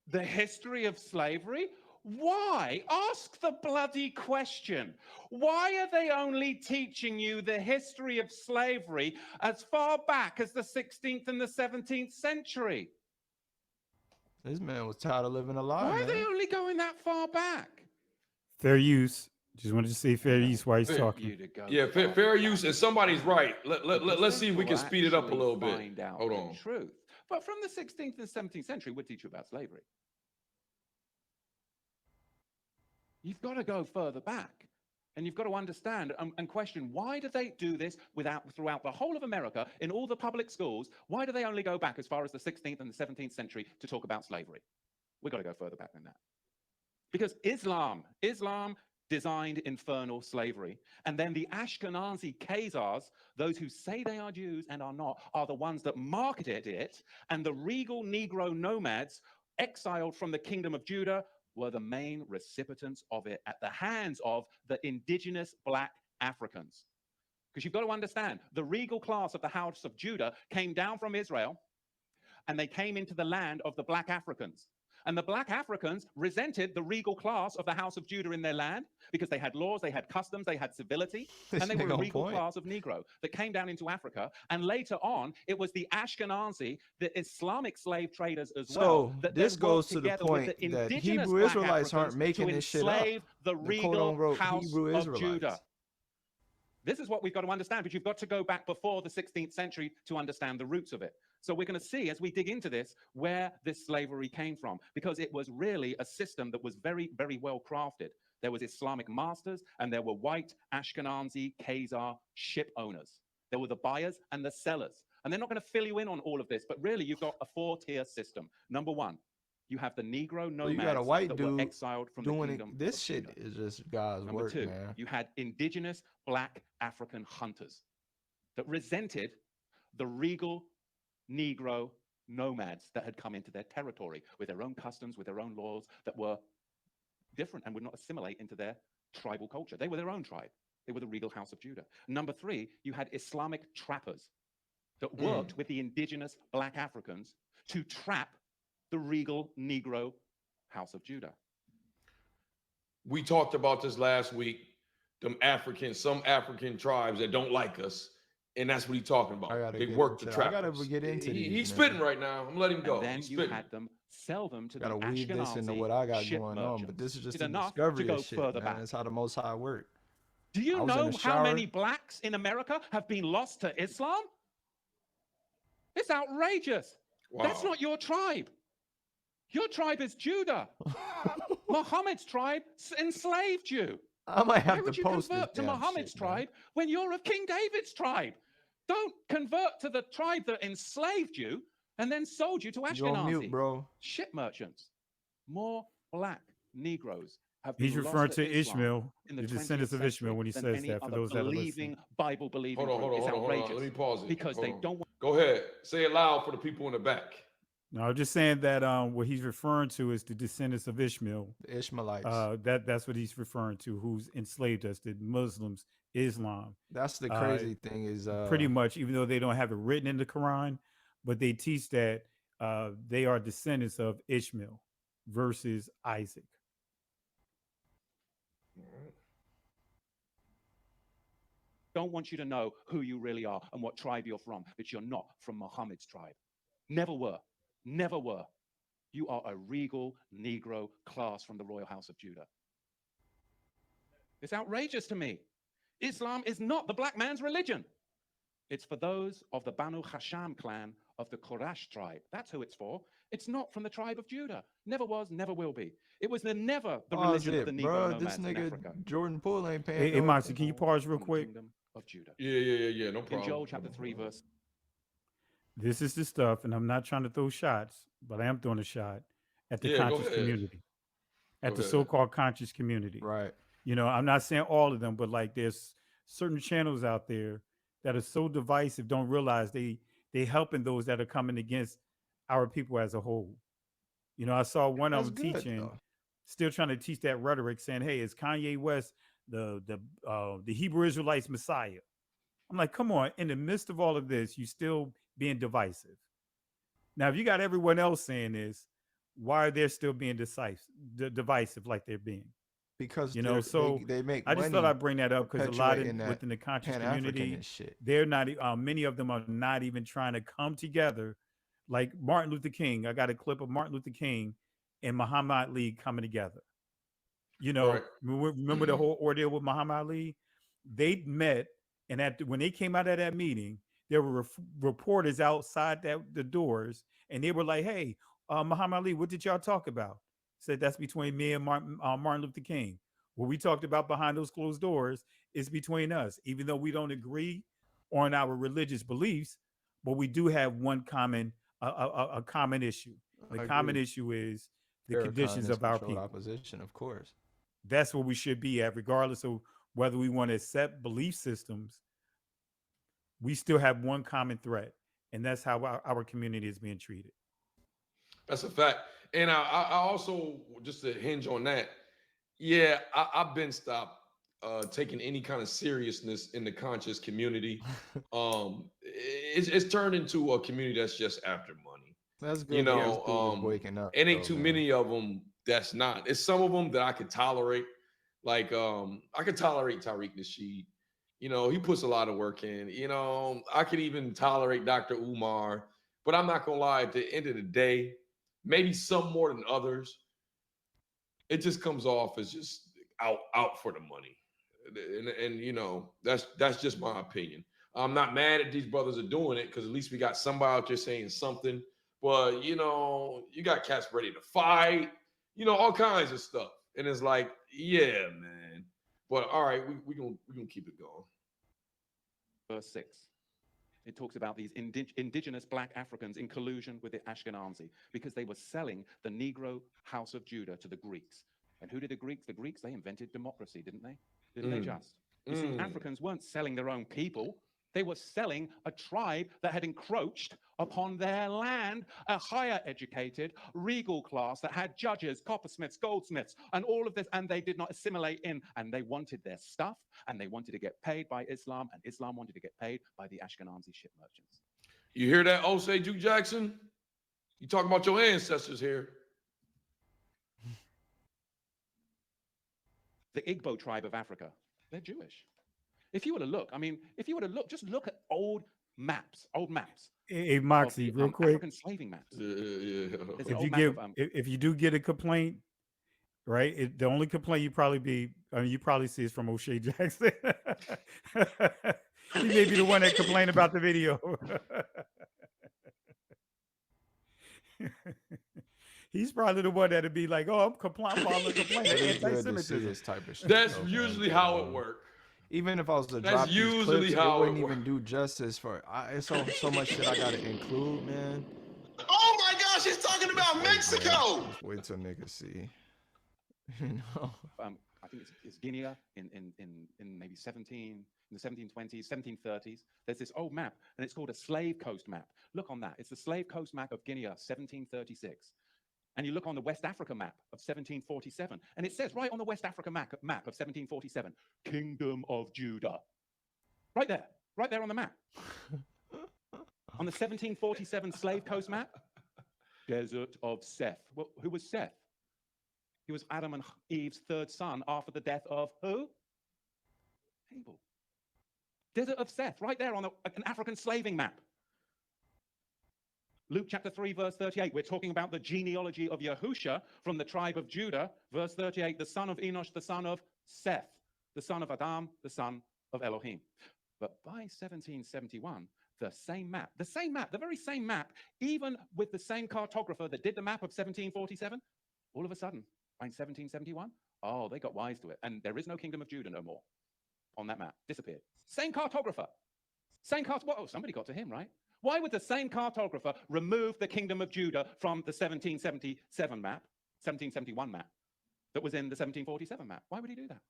[SPEAKER 7] the history of slavery? Why? Ask the bloody question. Why are they only teaching you the history of slavery as far back as the 16th and the 17th century?
[SPEAKER 3] This man was tired of living a lie,
[SPEAKER 7] Why
[SPEAKER 3] man.
[SPEAKER 7] are they only going that far back?
[SPEAKER 2] Fair use. Just wanted to say fair use while he's
[SPEAKER 1] Fair
[SPEAKER 2] talking.
[SPEAKER 7] You to go
[SPEAKER 1] Yeah,
[SPEAKER 7] far
[SPEAKER 1] fair
[SPEAKER 7] back.
[SPEAKER 1] use, and somebody's right. Let's see if we can
[SPEAKER 7] Because
[SPEAKER 1] speed it up a
[SPEAKER 7] you'll
[SPEAKER 1] little bit.
[SPEAKER 7] find out
[SPEAKER 1] Hold
[SPEAKER 7] the
[SPEAKER 1] on.
[SPEAKER 7] truth. But from the 16th and 17th century, we'll teach you about slavery. You've got to go further back. And you've got to understand and question, why do they do this throughout the whole of America, in all the public schools? Why do they only go back as far as the 16th and the 17th century to talk about slavery? We've got to go further back than that. Because Islam designed infernal slavery. And then the Ashkenazi Khazars, those who say they are Jews and are not, are the ones that marketed it. And the regal Negro nomads exiled from the kingdom of Judah were the main recipients of it at the hands of the indigenous black Africans. Because you've got to understand, the regal class of the house of Judah came down from Israel, and they came into the land of the black Africans. And the black Africans resented the regal class of the house of Judah in their land because they had laws, they had customs, they had civility, and they were a regal class of Negro that came down into Africa. And later on, it was the Ashkenazi, the Islamic slave traders as well.
[SPEAKER 3] So
[SPEAKER 7] That
[SPEAKER 3] this
[SPEAKER 7] then
[SPEAKER 3] goes
[SPEAKER 7] worked
[SPEAKER 3] to the
[SPEAKER 7] together with
[SPEAKER 3] point
[SPEAKER 7] the
[SPEAKER 3] that
[SPEAKER 7] indigenous
[SPEAKER 3] Hebrew
[SPEAKER 7] black
[SPEAKER 3] Israelites aren't
[SPEAKER 7] Africans
[SPEAKER 3] making
[SPEAKER 7] to
[SPEAKER 3] this shit up.
[SPEAKER 7] enslave the
[SPEAKER 3] The
[SPEAKER 7] regal
[SPEAKER 3] quote-unquote
[SPEAKER 7] house
[SPEAKER 3] Hebrew
[SPEAKER 7] of
[SPEAKER 3] Israelites.
[SPEAKER 7] Judah. This is what we've got to understand, but you've got to go back before the 16th century to understand the roots of it. So we're going to see, as we dig into this, where this slavery came from, because it was really a system that was very, very well crafted. There was Islamic masters, and there were white Ashkenazi Khazar ship owners. There were the buyers and the sellers. And they're not going to fill you in on all of this, but really you've got a four-tier system. Number one, you have the Negro nomads
[SPEAKER 3] you got a white
[SPEAKER 7] that were
[SPEAKER 3] dude
[SPEAKER 7] exiled from the
[SPEAKER 3] doing
[SPEAKER 7] kingdom
[SPEAKER 3] it. This
[SPEAKER 7] of
[SPEAKER 3] shit
[SPEAKER 7] Judah.
[SPEAKER 3] is just God's
[SPEAKER 7] Number
[SPEAKER 3] work,
[SPEAKER 7] two,
[SPEAKER 3] man.
[SPEAKER 7] you had indigenous black African hunters that resented the regal Negro nomads that had come into their territory with their own customs, with their own laws that were different and would not assimilate into their tribal culture. They were their own tribe. They were the regal house of Judah. Number three, you had Islamic trappers that worked with the indigenous black Africans to trap the regal Negro house of Judah.
[SPEAKER 1] We talked about this last week. Some African tribes that don't like us, and that's what he's talking about. They work the trappers.
[SPEAKER 3] I gotta get into these.
[SPEAKER 1] He's spitting right now. I'm letting him go.
[SPEAKER 7] And then
[SPEAKER 1] He's
[SPEAKER 7] you
[SPEAKER 1] spitting.
[SPEAKER 7] had them sell them to
[SPEAKER 3] Gotta
[SPEAKER 7] the
[SPEAKER 3] weave this into
[SPEAKER 7] Ashkenazi
[SPEAKER 3] what I got
[SPEAKER 7] ship
[SPEAKER 3] going on, but
[SPEAKER 7] merchants.
[SPEAKER 3] this is just
[SPEAKER 7] It's
[SPEAKER 3] a
[SPEAKER 7] enough
[SPEAKER 3] discovery
[SPEAKER 7] to go
[SPEAKER 3] of shit,
[SPEAKER 7] further
[SPEAKER 3] man.
[SPEAKER 7] back.
[SPEAKER 3] That's how the Most High work.
[SPEAKER 7] Do you
[SPEAKER 3] I was in
[SPEAKER 7] know
[SPEAKER 3] the
[SPEAKER 7] how many
[SPEAKER 3] shower.
[SPEAKER 7] blacks in America have been lost to Islam? It's outrageous.
[SPEAKER 1] Wow.
[SPEAKER 7] That's not your tribe. Your tribe is Judah. Muhammad's tribe enslaved you.
[SPEAKER 3] I might have
[SPEAKER 7] Why would
[SPEAKER 3] to
[SPEAKER 7] you
[SPEAKER 3] post
[SPEAKER 7] convert
[SPEAKER 3] this
[SPEAKER 7] to
[SPEAKER 3] damn
[SPEAKER 7] Muhammad's
[SPEAKER 3] shit, man.
[SPEAKER 7] tribe when you're of King David's tribe? Don't convert to the tribe that enslaved you and then sold you to
[SPEAKER 3] You on mute,
[SPEAKER 7] Ashkenazi
[SPEAKER 3] bro.
[SPEAKER 7] ship merchants. More black Negroes have been
[SPEAKER 2] He's
[SPEAKER 7] lost
[SPEAKER 2] referring to
[SPEAKER 7] Islam
[SPEAKER 2] Ishmael,
[SPEAKER 7] in
[SPEAKER 2] the
[SPEAKER 7] 20th
[SPEAKER 2] descendants of Ishmael,
[SPEAKER 7] century
[SPEAKER 2] when he
[SPEAKER 7] than
[SPEAKER 2] says
[SPEAKER 7] any
[SPEAKER 2] that, for
[SPEAKER 7] other
[SPEAKER 2] those that are listening.
[SPEAKER 7] believing, Bible-believing
[SPEAKER 1] Hold on,
[SPEAKER 7] group.
[SPEAKER 1] hold on,
[SPEAKER 7] It's
[SPEAKER 1] hold on, hold on.
[SPEAKER 7] outrageous.
[SPEAKER 1] Let me pause it.
[SPEAKER 7] Because
[SPEAKER 1] Hold
[SPEAKER 7] they
[SPEAKER 1] on.
[SPEAKER 7] don't want.
[SPEAKER 1] Go ahead. Say it loud for the people in the back.
[SPEAKER 2] No, I'm just saying that what he's referring to is the descendants of Ishmael.
[SPEAKER 3] The Ishmaelites.
[SPEAKER 2] That's what he's referring to, who's enslaved us, the Muslims, Islam.
[SPEAKER 3] That's the crazy thing is
[SPEAKER 2] Pretty much, even though they don't have it written in the Quran, but they teach that they are descendants of Ishmael versus Isaac.
[SPEAKER 7] Don't want you to know who you really are and what tribe you're from, but you're not from Muhammad's tribe. Never were. Never were. You are a regal Negro class from the royal house of Judah. It's outrageous to me. Islam is not the black man's religion. It's for those of the Banu Hasham clan of the Quraysh tribe. That's who it's for. It's not from the tribe of Judah. Never was, never will be. It was never the
[SPEAKER 3] Pause
[SPEAKER 7] religion of the
[SPEAKER 3] it,
[SPEAKER 7] Negro
[SPEAKER 3] bro.
[SPEAKER 7] nomads
[SPEAKER 3] This
[SPEAKER 7] in
[SPEAKER 3] nigga
[SPEAKER 7] Africa.
[SPEAKER 3] Jordan Poole ain't paying
[SPEAKER 2] Hey,
[SPEAKER 3] no
[SPEAKER 2] Moxie, can you
[SPEAKER 3] attention.
[SPEAKER 2] pause real
[SPEAKER 7] From the
[SPEAKER 2] quick?
[SPEAKER 7] kingdom of Judah.
[SPEAKER 1] Yeah, no
[SPEAKER 7] In
[SPEAKER 1] problem.
[SPEAKER 7] Joel chapter 3, verse
[SPEAKER 2] This is the stuff, and I'm not trying to throw shots, but I am throwing a shot at the
[SPEAKER 1] Yeah, go
[SPEAKER 2] conscious
[SPEAKER 1] ahead.
[SPEAKER 2] community, at
[SPEAKER 1] Go
[SPEAKER 2] the
[SPEAKER 1] ahead.
[SPEAKER 2] so-called conscious community.
[SPEAKER 3] Right.
[SPEAKER 2] You know, I'm not saying all of them, but like there's certain channels out there that are so divisive, don't realize they helping those that are coming against our people as a whole. You know, I saw one of
[SPEAKER 3] That's
[SPEAKER 2] them
[SPEAKER 3] good,
[SPEAKER 2] teaching,
[SPEAKER 3] though.
[SPEAKER 2] still trying to teach that rhetoric, saying, "Hey, is Kanye West the Hebrew Israelites Messiah?" I'm like, come on! In the midst of all of this, you still being divisive. Now, if you got everyone else saying this, why are they still being divisive like they're being?
[SPEAKER 3] Because
[SPEAKER 2] You know, so
[SPEAKER 3] they make
[SPEAKER 2] I just thought
[SPEAKER 3] money
[SPEAKER 2] I'd bring that up because a lot
[SPEAKER 3] perpetuating that
[SPEAKER 2] within the conscious community,
[SPEAKER 3] Pan-Africanist shit.
[SPEAKER 2] they're not. Many of them are not even trying to come together. Like Martin Luther King, I got a clip of Martin Luther King and Muhammad Ali coming together. You know,
[SPEAKER 1] Right.
[SPEAKER 2] remember the whole ordeal with Muhammad Ali? They met, and when they came out of that meeting, there were reporters outside the doors, and they were like, "Hey, Muhammad Ali, what did y'all talk about?" Said that's between me and Martin Luther King. What we talked about behind those closed doors is between us, even though we don't agree on our religious beliefs, but we do have one common a common issue. The
[SPEAKER 3] I
[SPEAKER 2] common
[SPEAKER 3] agree.
[SPEAKER 2] issue is the
[SPEAKER 3] Farrakhan
[SPEAKER 2] conditions
[SPEAKER 3] is
[SPEAKER 2] of our
[SPEAKER 3] controlled
[SPEAKER 2] people.
[SPEAKER 3] opposition, of course.
[SPEAKER 2] That's where we should be at, regardless of whether we want to accept belief systems. We still have one common threat, and that's how our community is being treated.
[SPEAKER 1] That's a fact. And I also, just to hinge on that, yeah, I've been stopped taking any kind of seriousness in the conscious community. It's turned into a community that's just after money.
[SPEAKER 3] That's good.
[SPEAKER 1] You
[SPEAKER 3] that
[SPEAKER 1] know,
[SPEAKER 3] those people are waking up.
[SPEAKER 1] it ain't
[SPEAKER 3] though,
[SPEAKER 1] too
[SPEAKER 3] man.
[SPEAKER 1] many of them that's not. It's some of them that I could tolerate. Like, I could tolerate Tariq Nasheed. You know, he puts a lot of work in. You know, I could even tolerate Dr. Umar, but I'm not gonna lie, at the end of the day, maybe some more than others, it just comes off as just out for the money. And you know, that's just my opinion. I'm not mad at these brothers are doing it because at least we got somebody out there saying something. But you know, you got cats ready to fight, you know, all kinds of stuff. And it's like, yeah, man. But all right, we gonna keep it going.
[SPEAKER 7] verse 6. It talks about these indigenous black Africans in collusion with the Ashkenazi because they were selling the Negro house of Judah to the Greeks. And who did the Greeks? The Greeks, they invented democracy, didn't they? Didn't they just? You see, Africans weren't selling their own people. They were selling a tribe that had encroached upon their land, a higher educated, regal class that had judges, coppersmiths, goldsmiths, and all of this, and they did not assimilate in, and they wanted their stuff, and they wanted to get paid by Islam, and Islam wanted to get paid by the Ashkenazi ship merchants.
[SPEAKER 1] You hear that, Osei Duke Jackson? You talking about your ancestors here.
[SPEAKER 7] The Igbo tribe of Africa, they're Jewish. If you were to look, I mean, if you were to look, just look at old maps.
[SPEAKER 2] Hey,
[SPEAKER 7] Of
[SPEAKER 2] Moxie,
[SPEAKER 7] the,
[SPEAKER 2] real quick.
[SPEAKER 7] African slaving maps.
[SPEAKER 1] Yeah.
[SPEAKER 7] There's an
[SPEAKER 2] If
[SPEAKER 7] old
[SPEAKER 2] you
[SPEAKER 7] map
[SPEAKER 2] give,
[SPEAKER 7] of,
[SPEAKER 2] if you do get a complaint, right? The only complaint you probably see is from O'Shea Jackson. He may be the one that complained about the video. He's probably the one that'd be like, "Oh, I'm filing a complaint
[SPEAKER 3] It
[SPEAKER 2] of
[SPEAKER 3] is good to see
[SPEAKER 2] anti-Semitism."
[SPEAKER 3] this type of shit.
[SPEAKER 1] That's
[SPEAKER 3] though, man,
[SPEAKER 1] usually
[SPEAKER 3] 'cause,
[SPEAKER 1] how it works.
[SPEAKER 3] Even if I was to
[SPEAKER 1] That's
[SPEAKER 3] drop these
[SPEAKER 1] usually
[SPEAKER 3] clips,
[SPEAKER 1] how
[SPEAKER 3] it wouldn't
[SPEAKER 1] it
[SPEAKER 3] even do justice for. It's so much shit I gotta include, man.
[SPEAKER 8] Oh my gosh, he's talking about
[SPEAKER 3] Wait, man.
[SPEAKER 8] Mexico.
[SPEAKER 3] Just wait till niggas see. You know?
[SPEAKER 7] I think it's Guinea in maybe in the 1720s, 1730s. There's this old map, and it's called a Slave Coast map. Look on that. It's the Slave Coast map of Guinea, 1736. And you look on the West Africa map of 1747, and it says right on the West Africa map of 1747, Kingdom of Judah. Right there on the map. On the 1747 Slave Coast map, Desert of Seth. Well, who was Seth? He was Adam and Eve's third son after the death of who? Abel. Desert of Seth, right there on an African slaving map. Luke chapter 3, verse 38, we're talking about the genealogy of Yahusha from the tribe of Judah. Verse 38, the son of Enosh, the son of Seth, the son of Adam, the son of Elohim. But by 1771, the very same map, even with the same cartographer that did the map of 1747, all of a sudden, by 1771, oh, they got wise to it. And there is no kingdom of Judah no more on that map. Disappeared. Same cartographer. Oh, somebody got to him, right? Why would the same cartographer remove the kingdom of Judah from the 1777 map, 1771 map, that was in the 1747 map? Why would he do that?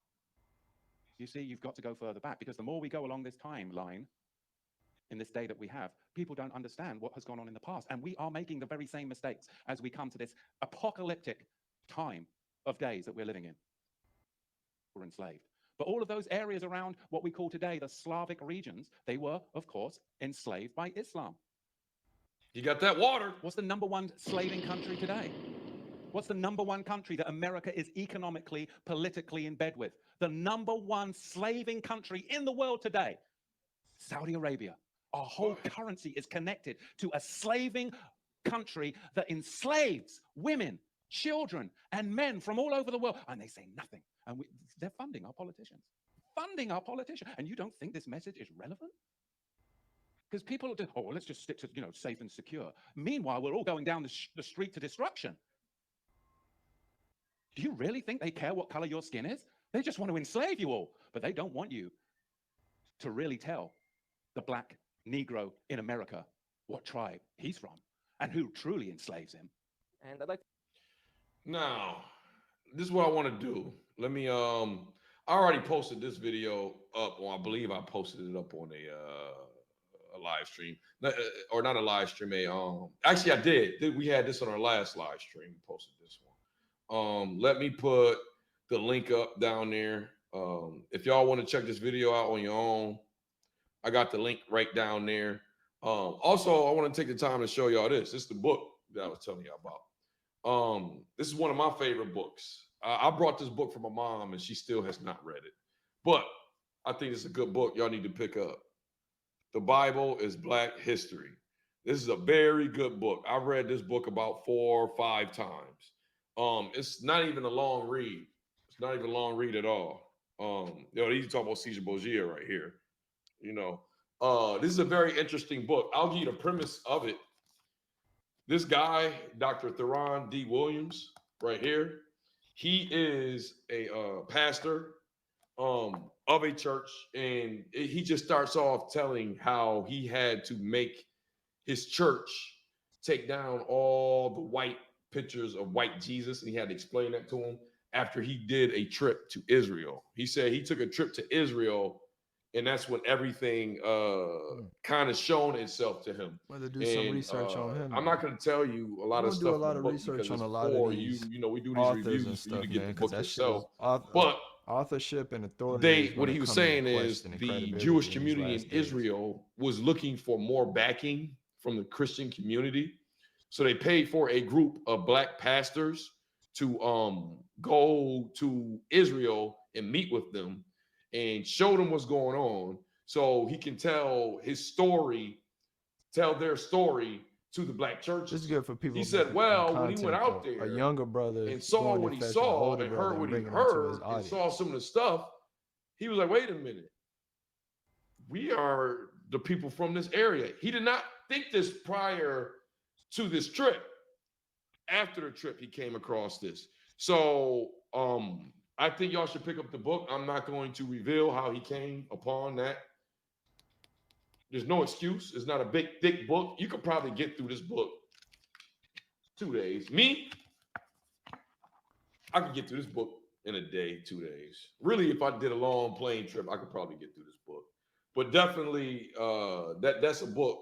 [SPEAKER 7] You see, you've got to go further back, because the more we go along this timeline in this day that we have, people don't understand what has gone on in the past. And we are making the very same mistakes as we come to this apocalyptic time of days that we're living in. We're enslaved. But all of those areas around what we call today the Slavic regions, they were, of course, enslaved by Islam.
[SPEAKER 1] You got that water.
[SPEAKER 7] What's the #1 slaving country today? What's the #1 country that America is economically, politically in bed with? The #1 slaving country in the world today, Saudi Arabia. Our whole currency is connected to a slaving country that enslaves women, children, and men from all over the world. And they say nothing. And they're funding our politicians. And you don't think this message is relevant? Because people do, oh, well, let's just stick to, safe and secure. Meanwhile, we're all going down the street to destruction. Do you really think they care what color your skin is? They just want to enslave you all. But they don't want you to really tell the black Negro in America what tribe he's from and who truly enslaves him.
[SPEAKER 9] And I'd like
[SPEAKER 1] Now, this is what I want to do. Let me I already posted this video up, or I believe I posted it up on a live stream. Or not a live stream, actually I did. We had this on our last live stream. We posted this one. Let me put the link up down there. If y'all want to check this video out on your own, I got the link right down there. Also, I want to take the time to show y'all this. This is the book that I was telling you about. This is one of my favorite books. I brought this book from my mom, and she still has not read it. But I think it's a good book y'all need to pick up. The Bible is Black History. This is a very good book. I've read this book about 4 or 5 times. It's not even a long read. It's not even a long read at all. These talking about Caesar Borgia right here. This is a very interesting book. I'll give you the premise of it. This guy, Dr. Theron D. Williams, right here, he is a pastor of a church, and he just starts off telling how he had to make his church take down all the white pictures of white Jesus, and he had to explain that to him after he did a trip to Israel. He said he took a trip to Israel, and that's when everything kind of shown itself to him.
[SPEAKER 3] Well, to do some research on him.
[SPEAKER 1] I'm not going to tell you a lot of stuff.
[SPEAKER 3] Do a lot of research on a lot of these.
[SPEAKER 1] We do these reviews and stuff, for you to get the book yourself. But
[SPEAKER 3] authorship and authority.
[SPEAKER 1] What he was saying is the Jewish community in Israel was looking for more backing from the Christian community, so they paid for a group of Black pastors to go to Israel and meet with them and show them what's going on, so he can tell their story to the Black churches.
[SPEAKER 3] This is good for people.
[SPEAKER 1] He said, well, when he went out there,
[SPEAKER 3] a younger brother,
[SPEAKER 1] and saw what he saw and heard what he heard and saw some of the stuff, he was like, wait a minute. We are the people from this area. He did not think this prior to this trip. After the trip, he came across this. So I think y'all should pick up the book. I'm not going to reveal how he came upon that. There's no excuse. It's not a big, thick book. You could probably get through this book 2 days. Me, I could get through this book in a day, 2 days. Really, if I did a long plane trip, I could probably get through this book. But definitely, that's a book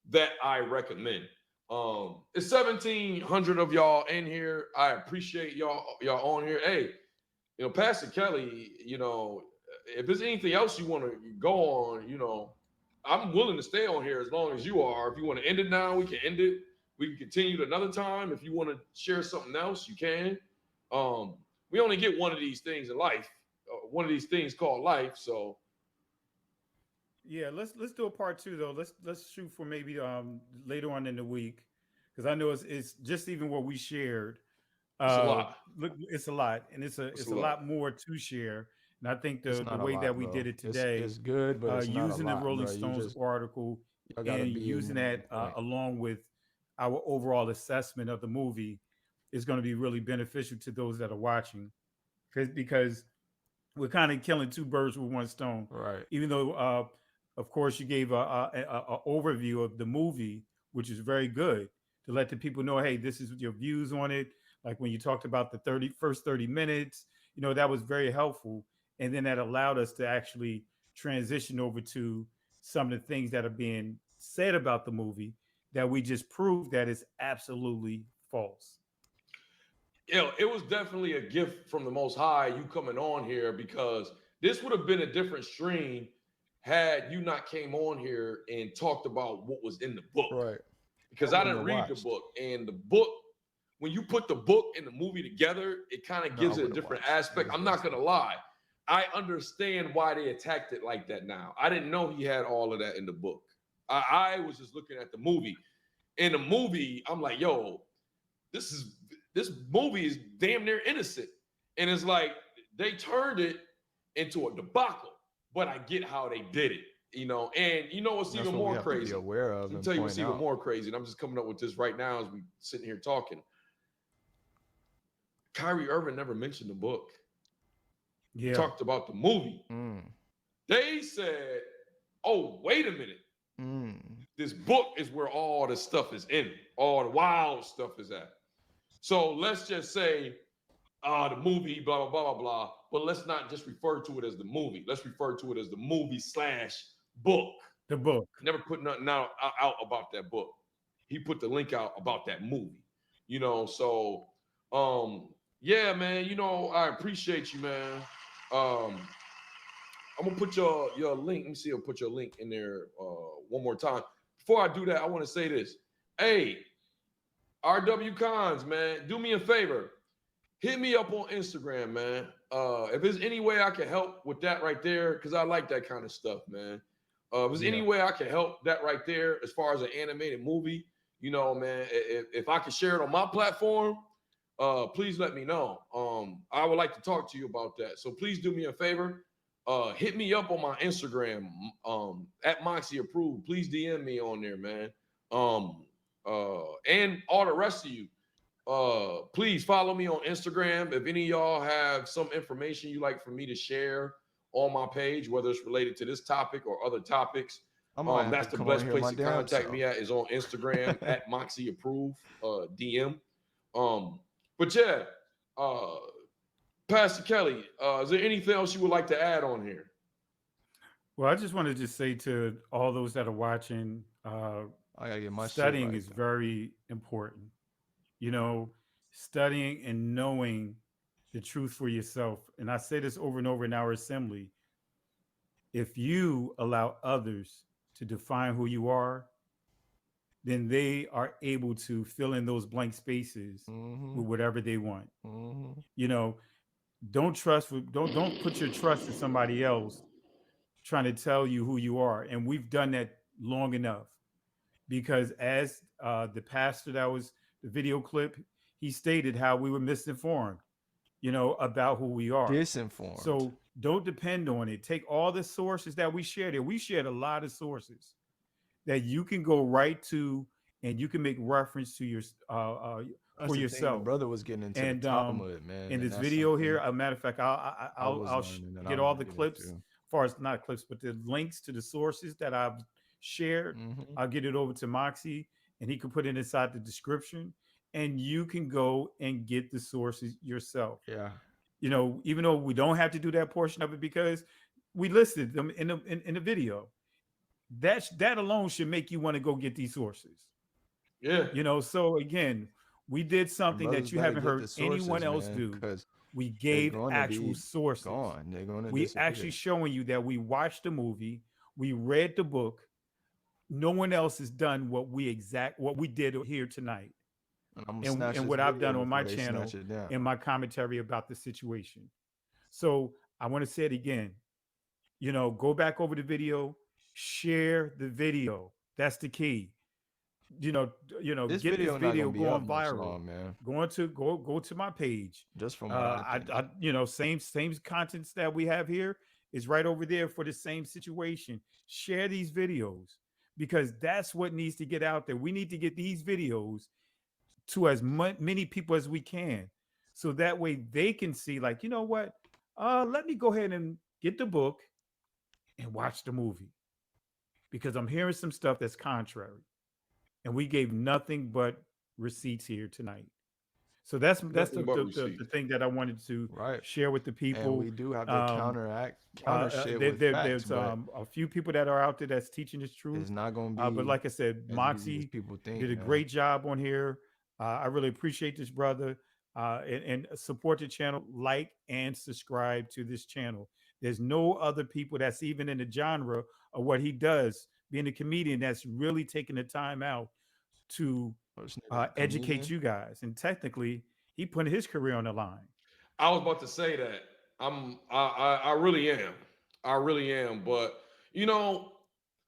[SPEAKER 1] that I recommend. It's 1,700 of y'all in here. I appreciate y'all on here. Hey, Pastor Kelly, if there's anything else you want to go on, I'm willing to stay on here as long as you are. If you want to end it now, we can end it. We can continue it another time. If you want to share something else, you can. We only get one of these things in life, one of these things called life. So
[SPEAKER 2] yeah, let's do a part 2 though. Let's shoot for maybe later on in the week, because I know it's just even what we shared.
[SPEAKER 1] It's a lot.
[SPEAKER 2] Look, it's a lot, and it's a lot more to share. And I think
[SPEAKER 3] It's
[SPEAKER 2] the
[SPEAKER 3] not a
[SPEAKER 2] way that
[SPEAKER 3] lot,
[SPEAKER 2] we
[SPEAKER 3] bro.
[SPEAKER 2] did it today,
[SPEAKER 3] It's good, but it's not a
[SPEAKER 2] using the
[SPEAKER 3] lot,
[SPEAKER 2] Rolling
[SPEAKER 3] bro.
[SPEAKER 2] Stones article
[SPEAKER 3] Y'all gotta
[SPEAKER 2] and
[SPEAKER 3] be
[SPEAKER 2] using
[SPEAKER 3] in
[SPEAKER 2] that
[SPEAKER 3] the point.
[SPEAKER 2] along with our overall assessment of the movie is going to be really beneficial to those that are watching, because we're kind of killing two birds with one stone.
[SPEAKER 3] Right.
[SPEAKER 2] Even though, of course, you gave a overview of the movie, which is very good to let the people know, hey, this is your views on it. Like when you talked about the first 30 minutes, that was very helpful. And then that allowed us to actually transition over to some of the things that are being said about the movie that we just proved that is absolutely false.
[SPEAKER 1] It was definitely a gift from the Most High, you coming on here, because this would have been a different stream had you not came on here and talked about what was in the book.
[SPEAKER 3] Right.
[SPEAKER 1] Because I didn't read the book, and the book, when you put the book and the movie together, it kind of gives it a different aspect. I'm not gonna lie, I understand why they attacked it like that now. I didn't know he had all of that in the book. I was just looking at the movie. In the movie, I'm like, yo, this movie is damn near innocent. And it's like they turned it into a debacle. But I get how they did it, And you know what's even more crazy?
[SPEAKER 3] To be aware of.
[SPEAKER 1] Let me tell you what's even more crazy. And I'm just coming up with this right now as we sitting here talking. Kyrie Irving never mentioned the book.
[SPEAKER 2] Yeah.
[SPEAKER 1] He talked about the movie. They said, oh, wait a minute. This book is where all the stuff is in. All the wild stuff is at. So let's just say the movie, blah, blah, blah, blah, blah. But let's not just refer to it as the movie. Let's refer to it as the movie/book.
[SPEAKER 2] The book.
[SPEAKER 1] Never put nothing out about that book. He put the link out about that movie. So yeah, man, I appreciate you, man. I'm gonna put your link. Let me see. I'll put your link in there one more time. Before I do that, I want to say this. Hey, RW Cons, man, do me a favor. Hit me up on Instagram, man. If there's any way I can help with that right there, because I like that kind of stuff, man. If there's any way I can help that right there as far as an animated movie, man, if I can share it on my platform, please let me know. I would like to talk to you about that. So please do me a favor. Hit me up on my Instagram, at Moxie Approved. Please DM me on there, man. And all the rest of you. Please follow me on Instagram. If any of y'all have some information you like for me to share on my page, whether it's related to this topic or other topics, that's the best place to contact me at is on Instagram at Moxie Approve, DM. But yeah, Pastor Kelly, is there anything else you would like to add on here?
[SPEAKER 2] Well, I just wanted to say to all those that are watching,
[SPEAKER 3] I gotta get my
[SPEAKER 2] studying is very important. Studying and knowing the truth for yourself. And I say this over and over in our assembly. If you allow others to define who you are, then they are able to fill in those blank spaces with whatever they want. Don't put your trust in somebody else trying to tell you who you are. And we've done that long enough, because as the pastor that was the video clip, he stated how we were misinformed, about who we are.
[SPEAKER 3] Disinformed.
[SPEAKER 2] So don't depend on it. Take all the sources that we shared. We shared a lot of sources that you can go right to, and you can make reference to your for yourself.
[SPEAKER 3] The brother was getting into the Talmud, man.
[SPEAKER 2] In this video here, a matter of fact, I'll get all the clips, as far as not clips, but the links to the sources that I've shared. I'll get it over to Moxie, and he can put it inside the description, and you can go and get the sources yourself.
[SPEAKER 3] Yeah.
[SPEAKER 2] Even though we don't have to do that portion of it because we listed them in the video. That alone should make you want to go get these sources.
[SPEAKER 1] Yeah.
[SPEAKER 2] So again, we did something that you haven't heard anyone else do. We gave actual sources.
[SPEAKER 3] They're going to
[SPEAKER 2] we actually showing you that we watched the movie, we read the book. No one else has done what we did here tonight. And what I've done on my channel in my commentary about the situation. So I want to say it again. Go back over the video, share the video. That's the key.
[SPEAKER 3] This
[SPEAKER 2] get this
[SPEAKER 3] video not
[SPEAKER 2] video
[SPEAKER 3] gonna be
[SPEAKER 2] going
[SPEAKER 3] up much
[SPEAKER 2] viral.
[SPEAKER 3] long, man.
[SPEAKER 2] Go to my page.
[SPEAKER 3] Just from what I think.
[SPEAKER 2] Same contents that we have here is right over there for the same situation. Share these videos because that's what needs to get out there. We need to get these videos to as many people as we can, so that way they can see, like, you know what? Let me go ahead and get the book and watch the movie because I'm hearing some stuff that's contrary, and we gave nothing but receipts here tonight. So that's
[SPEAKER 1] Nothing but
[SPEAKER 2] the
[SPEAKER 1] receipts.
[SPEAKER 2] thing that I wanted to
[SPEAKER 3] Right.
[SPEAKER 2] share with the
[SPEAKER 3] And
[SPEAKER 2] people.
[SPEAKER 3] we do have to counter shit
[SPEAKER 2] There,
[SPEAKER 3] with facts,
[SPEAKER 2] there's
[SPEAKER 3] but
[SPEAKER 2] a few people that are out there that's teaching this
[SPEAKER 3] it's
[SPEAKER 2] truth.
[SPEAKER 3] not gonna
[SPEAKER 2] But
[SPEAKER 3] be
[SPEAKER 2] like I said,
[SPEAKER 3] as easy as
[SPEAKER 2] Moxie
[SPEAKER 3] people think,
[SPEAKER 2] did a
[SPEAKER 3] man.
[SPEAKER 2] great job on here. I really appreciate this brother. And support the channel, like and subscribe to this channel. There's no other people that's even in the genre of what he does, being a comedian, that's really taking the time out to
[SPEAKER 3] Oh, this nigga's a
[SPEAKER 2] educate
[SPEAKER 3] comedian.
[SPEAKER 2] you guys. And technically, he put his career on the line.
[SPEAKER 1] I was about to say that. I really am. I really am. But you know,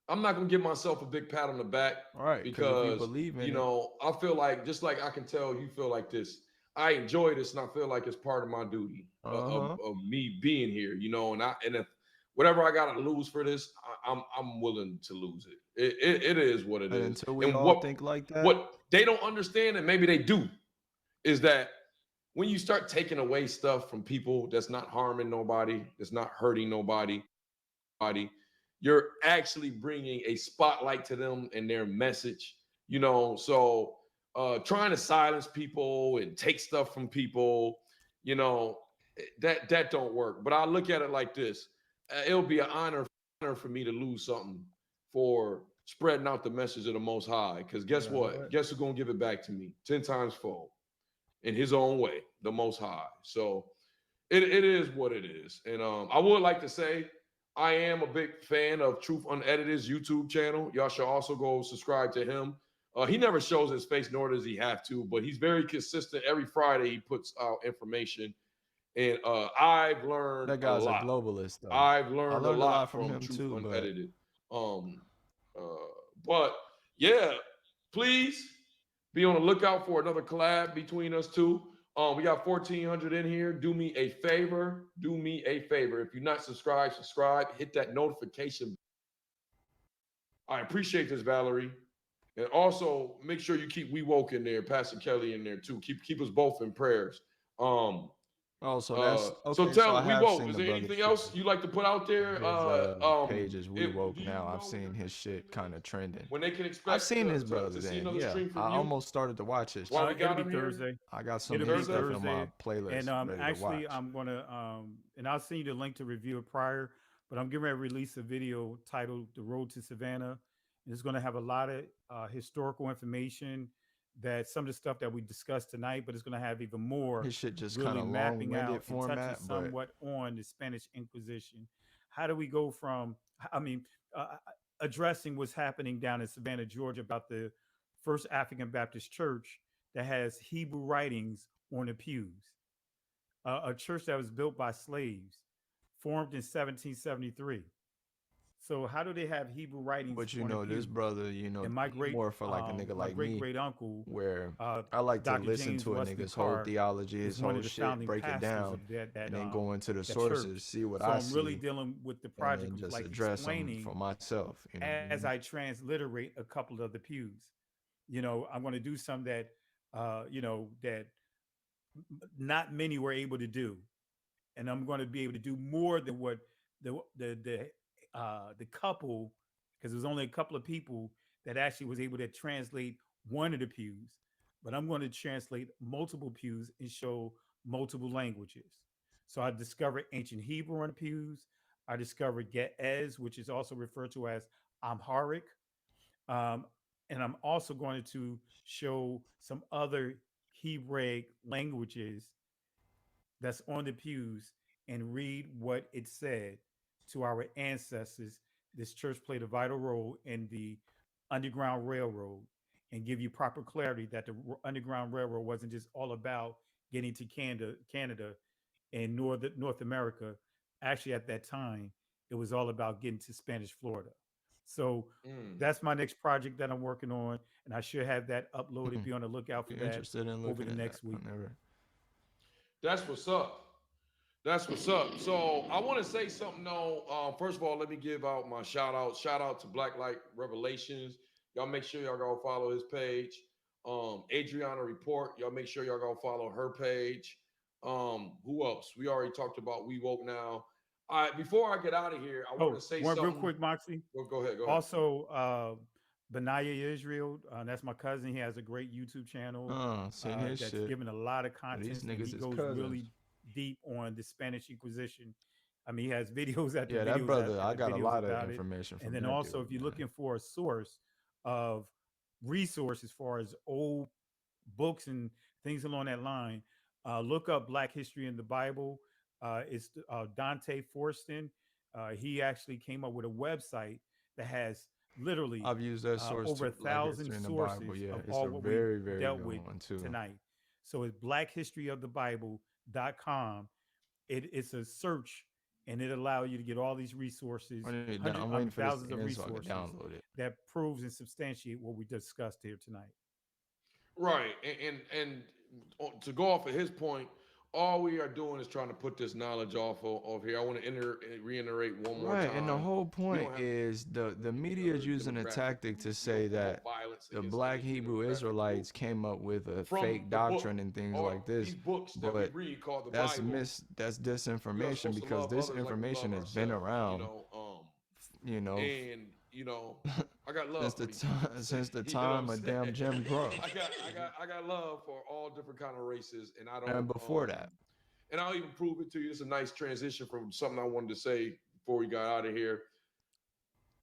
[SPEAKER 1] I'm not gonna give myself a big pat on the back
[SPEAKER 3] All right, because if you
[SPEAKER 1] because
[SPEAKER 3] believe in it,
[SPEAKER 1] I feel like, just like I can tell you feel like this. I enjoy this, and I feel like it's part of my duty of me being here. And if whatever I gotta lose for this, I'm willing to lose it. It is what it
[SPEAKER 3] and
[SPEAKER 1] is.
[SPEAKER 3] until we
[SPEAKER 1] And
[SPEAKER 3] all think like that,
[SPEAKER 1] what they don't understand, and maybe they do, is that when you start taking away stuff from people that's not harming nobody, that's not hurting nobody, you're actually bringing a spotlight to them and their message. So trying to silence people and take stuff from people, you know, that don't work. But I look at it like this: it'll be an honor for me to lose something for spreading out the message of the Most High. Because guess what? Guess who's gonna give it back to me 10 times fold in His own way, the Most High. So it is what it is. And I would like to say I am a big fan of Truth Unedited's YouTube channel. Y'all should also go subscribe to him. He never shows his face, nor does he have to, but he's very consistent. Every Friday he puts out information, and I've learned
[SPEAKER 3] that
[SPEAKER 1] a
[SPEAKER 3] guy's a
[SPEAKER 1] lot.
[SPEAKER 3] globalist, though.
[SPEAKER 1] I've
[SPEAKER 3] I
[SPEAKER 1] learned a
[SPEAKER 3] learned a lot
[SPEAKER 1] lot
[SPEAKER 3] from
[SPEAKER 1] from
[SPEAKER 3] him
[SPEAKER 1] Truth
[SPEAKER 3] too, but
[SPEAKER 1] Unedited. Uh, but yeah, please be on the lookout for another collab between us two. We got 1,400 in here. Do me a favor. Do me a favor. If you're not subscribed, subscribe. Hit that notification. I appreciate this, Valerie. And also make sure you keep We Woke in there, Pastor Kelly in there too. Keep us both in prayers.
[SPEAKER 3] oh, so that's
[SPEAKER 1] So
[SPEAKER 3] okay. So
[SPEAKER 1] tell
[SPEAKER 3] I
[SPEAKER 1] me, We
[SPEAKER 3] have
[SPEAKER 1] Woke.
[SPEAKER 3] seen
[SPEAKER 1] Is
[SPEAKER 3] the
[SPEAKER 1] there
[SPEAKER 3] brother
[SPEAKER 1] anything
[SPEAKER 3] shit.
[SPEAKER 1] else you like to put out there?
[SPEAKER 3] His page is We Woke
[SPEAKER 1] do you
[SPEAKER 3] now. I've
[SPEAKER 1] know
[SPEAKER 3] seen his shit kind of trending.
[SPEAKER 1] when they can expect
[SPEAKER 3] I've seen
[SPEAKER 1] to,
[SPEAKER 3] his
[SPEAKER 1] to,
[SPEAKER 3] brother
[SPEAKER 1] to see
[SPEAKER 3] then.
[SPEAKER 1] another
[SPEAKER 3] Yeah,
[SPEAKER 1] stream from
[SPEAKER 3] I
[SPEAKER 1] you?
[SPEAKER 3] almost started to watch his
[SPEAKER 1] While we
[SPEAKER 3] shit.
[SPEAKER 1] got
[SPEAKER 2] It'll
[SPEAKER 1] him
[SPEAKER 2] be
[SPEAKER 1] here?
[SPEAKER 2] Thursday.
[SPEAKER 3] I got some
[SPEAKER 2] It'll
[SPEAKER 3] of
[SPEAKER 2] be
[SPEAKER 3] his stuff in
[SPEAKER 2] Thursday.
[SPEAKER 3] my playlist
[SPEAKER 2] And
[SPEAKER 3] ready to
[SPEAKER 2] actually,
[SPEAKER 3] watch.
[SPEAKER 2] I'm gonna and I'll send you the link to review it prior. But I'm getting ready to release a video titled "The Road to Savannah." And it's going to have a lot of historical information, that some of the stuff that we discussed tonight, but it's going to have even more,
[SPEAKER 3] His shit just kind
[SPEAKER 2] really
[SPEAKER 3] of
[SPEAKER 2] mapping
[SPEAKER 3] long-winded
[SPEAKER 2] out and touching
[SPEAKER 3] format, but
[SPEAKER 2] somewhat on the Spanish Inquisition. How do we go from, I mean, addressing what's happening down in Savannah, Georgia, about the first African Baptist church that has Hebrew writings on the pews, a church that was built by slaves, formed in 1773. So how do they have Hebrew writings
[SPEAKER 3] but you
[SPEAKER 2] on the
[SPEAKER 3] know, this
[SPEAKER 2] pews?
[SPEAKER 3] brother,
[SPEAKER 2] And
[SPEAKER 3] he more for like a nigga
[SPEAKER 2] my
[SPEAKER 3] like me,
[SPEAKER 2] great uncle,
[SPEAKER 3] where I like to
[SPEAKER 2] Dr.
[SPEAKER 3] listen
[SPEAKER 2] James
[SPEAKER 3] to a
[SPEAKER 2] Wesley
[SPEAKER 3] nigga's whole
[SPEAKER 2] Carr,
[SPEAKER 3] theology,
[SPEAKER 2] was
[SPEAKER 3] his
[SPEAKER 2] one
[SPEAKER 3] whole
[SPEAKER 2] of the
[SPEAKER 3] shit,
[SPEAKER 2] founding
[SPEAKER 3] break it
[SPEAKER 2] pastors
[SPEAKER 3] down,
[SPEAKER 2] of
[SPEAKER 3] and then go into the
[SPEAKER 2] that
[SPEAKER 3] sources,
[SPEAKER 2] church.
[SPEAKER 3] see what
[SPEAKER 2] So
[SPEAKER 3] I
[SPEAKER 2] I'm really
[SPEAKER 3] see,
[SPEAKER 2] dealing with the
[SPEAKER 3] and
[SPEAKER 2] project
[SPEAKER 3] then
[SPEAKER 2] of
[SPEAKER 3] just
[SPEAKER 2] like
[SPEAKER 3] address them
[SPEAKER 2] explaining
[SPEAKER 3] for myself. You know what I
[SPEAKER 2] as
[SPEAKER 3] mean?
[SPEAKER 2] I transliterate a couple of the pews. I'm going to do some that that not many were able to do, and I'm going to be able to do more than what the couple, because there was only a couple of people that actually was able to translate one of the pews, but I'm going to translate multiple pews and show multiple languages. So I discovered ancient Hebrew on the pews. I discovered Ge'ez, which is also referred to as Amharic. Um, and I'm also going to show some other Hebraic languages that's on the pews and read what it said to our ancestors. This church played a vital role in the Underground Railroad, and give you proper clarity that the Underground Railroad wasn't just all about getting to Canada and North America. Actually, at that time, it was all about getting to Spanish Florida. So
[SPEAKER 1] Mm.
[SPEAKER 2] that's my next project that I'm working on, and I should have that uploaded. Be on the lookout for
[SPEAKER 3] Be
[SPEAKER 2] that
[SPEAKER 3] interested in
[SPEAKER 2] over
[SPEAKER 3] looking
[SPEAKER 2] the
[SPEAKER 3] at
[SPEAKER 2] next
[SPEAKER 3] that.
[SPEAKER 2] week.
[SPEAKER 1] That's what's up. That's what's up. So I want to say something though. First of all, let me give out my shout out. Shout out to Black Light Revelations. Y'all make sure y'all go follow his page. Adriana Report. Y'all make sure y'all go follow her page. Who else? We already talked about We Woke Now. All right, before I get out of here, I want to say
[SPEAKER 2] one
[SPEAKER 1] something
[SPEAKER 2] real quick, Moxie.
[SPEAKER 1] Well, go ahead. Go ahead.
[SPEAKER 2] Also, Benaya Israel, that's my cousin. He has a great YouTube channel
[SPEAKER 3] Seen his
[SPEAKER 2] that's
[SPEAKER 3] shit.
[SPEAKER 2] given a lot of
[SPEAKER 3] But these
[SPEAKER 2] content, and
[SPEAKER 3] niggas
[SPEAKER 2] he
[SPEAKER 3] is
[SPEAKER 2] goes
[SPEAKER 3] cousins.
[SPEAKER 2] really deep on the Spanish Inquisition. I mean, he has videos after
[SPEAKER 3] Yeah, that
[SPEAKER 2] videos
[SPEAKER 3] brother, I
[SPEAKER 2] after
[SPEAKER 3] got a
[SPEAKER 2] videos
[SPEAKER 3] lot of
[SPEAKER 2] about it.
[SPEAKER 3] information from
[SPEAKER 2] And then
[SPEAKER 3] that
[SPEAKER 2] also,
[SPEAKER 3] dude,
[SPEAKER 2] if you're
[SPEAKER 3] man.
[SPEAKER 2] looking for a source of resources as far as old books and things along that line, look up Black History in the Bible. It's Dante Forston. He actually came up with a website that has literally
[SPEAKER 3] I've used that source
[SPEAKER 2] over
[SPEAKER 3] too, Black
[SPEAKER 2] 1,000
[SPEAKER 3] History in the
[SPEAKER 2] sources
[SPEAKER 3] Bible. Yeah,
[SPEAKER 2] of
[SPEAKER 3] it's
[SPEAKER 2] all
[SPEAKER 3] a
[SPEAKER 2] what
[SPEAKER 3] very,
[SPEAKER 2] we
[SPEAKER 3] very
[SPEAKER 2] dealt
[SPEAKER 3] good
[SPEAKER 2] with
[SPEAKER 3] one too.
[SPEAKER 2] tonight. So it's blackhistoryofthebible.com. It's a search, and it allows you to get all these resources,
[SPEAKER 3] I'm waiting for this
[SPEAKER 2] thousands
[SPEAKER 3] to
[SPEAKER 2] of
[SPEAKER 3] end so I can
[SPEAKER 2] resources
[SPEAKER 3] download it.
[SPEAKER 2] that proves and substantiate what we discussed here tonight.
[SPEAKER 1] Right, and to go off of his point, all we are doing is trying to put this knowledge off of here. I want to reiterate one more
[SPEAKER 3] Right,
[SPEAKER 1] time.
[SPEAKER 3] and the whole
[SPEAKER 1] We
[SPEAKER 3] point
[SPEAKER 1] don't have
[SPEAKER 3] is the media is using a
[SPEAKER 1] demographic
[SPEAKER 3] tactic to
[SPEAKER 1] groups,
[SPEAKER 3] say
[SPEAKER 1] promote
[SPEAKER 3] that
[SPEAKER 1] violence
[SPEAKER 3] the
[SPEAKER 1] against
[SPEAKER 3] Black
[SPEAKER 1] any
[SPEAKER 3] Hebrew
[SPEAKER 1] demographic
[SPEAKER 3] Israelites
[SPEAKER 1] group
[SPEAKER 3] came up with a
[SPEAKER 1] from
[SPEAKER 3] fake
[SPEAKER 1] the book
[SPEAKER 3] doctrine and things
[SPEAKER 1] or
[SPEAKER 3] like this.
[SPEAKER 1] these books that we
[SPEAKER 3] But
[SPEAKER 1] read called the
[SPEAKER 3] that's
[SPEAKER 1] Bible.
[SPEAKER 3] that's
[SPEAKER 1] We are
[SPEAKER 3] disinformation
[SPEAKER 1] supposed to
[SPEAKER 3] because
[SPEAKER 1] love
[SPEAKER 3] this
[SPEAKER 1] others like we love
[SPEAKER 3] information has been
[SPEAKER 1] ourselves,
[SPEAKER 3] around,
[SPEAKER 1] and I got love
[SPEAKER 3] since
[SPEAKER 1] for these people.
[SPEAKER 3] since the
[SPEAKER 1] You know what
[SPEAKER 3] time
[SPEAKER 1] I'm
[SPEAKER 3] of damn
[SPEAKER 1] saying?
[SPEAKER 3] Jim Crow
[SPEAKER 1] I got love for all different kind of races, and I
[SPEAKER 3] and
[SPEAKER 1] don't
[SPEAKER 3] before that.
[SPEAKER 1] and I'll even prove it to you. It's a nice transition from something I wanted to say before we got out of here.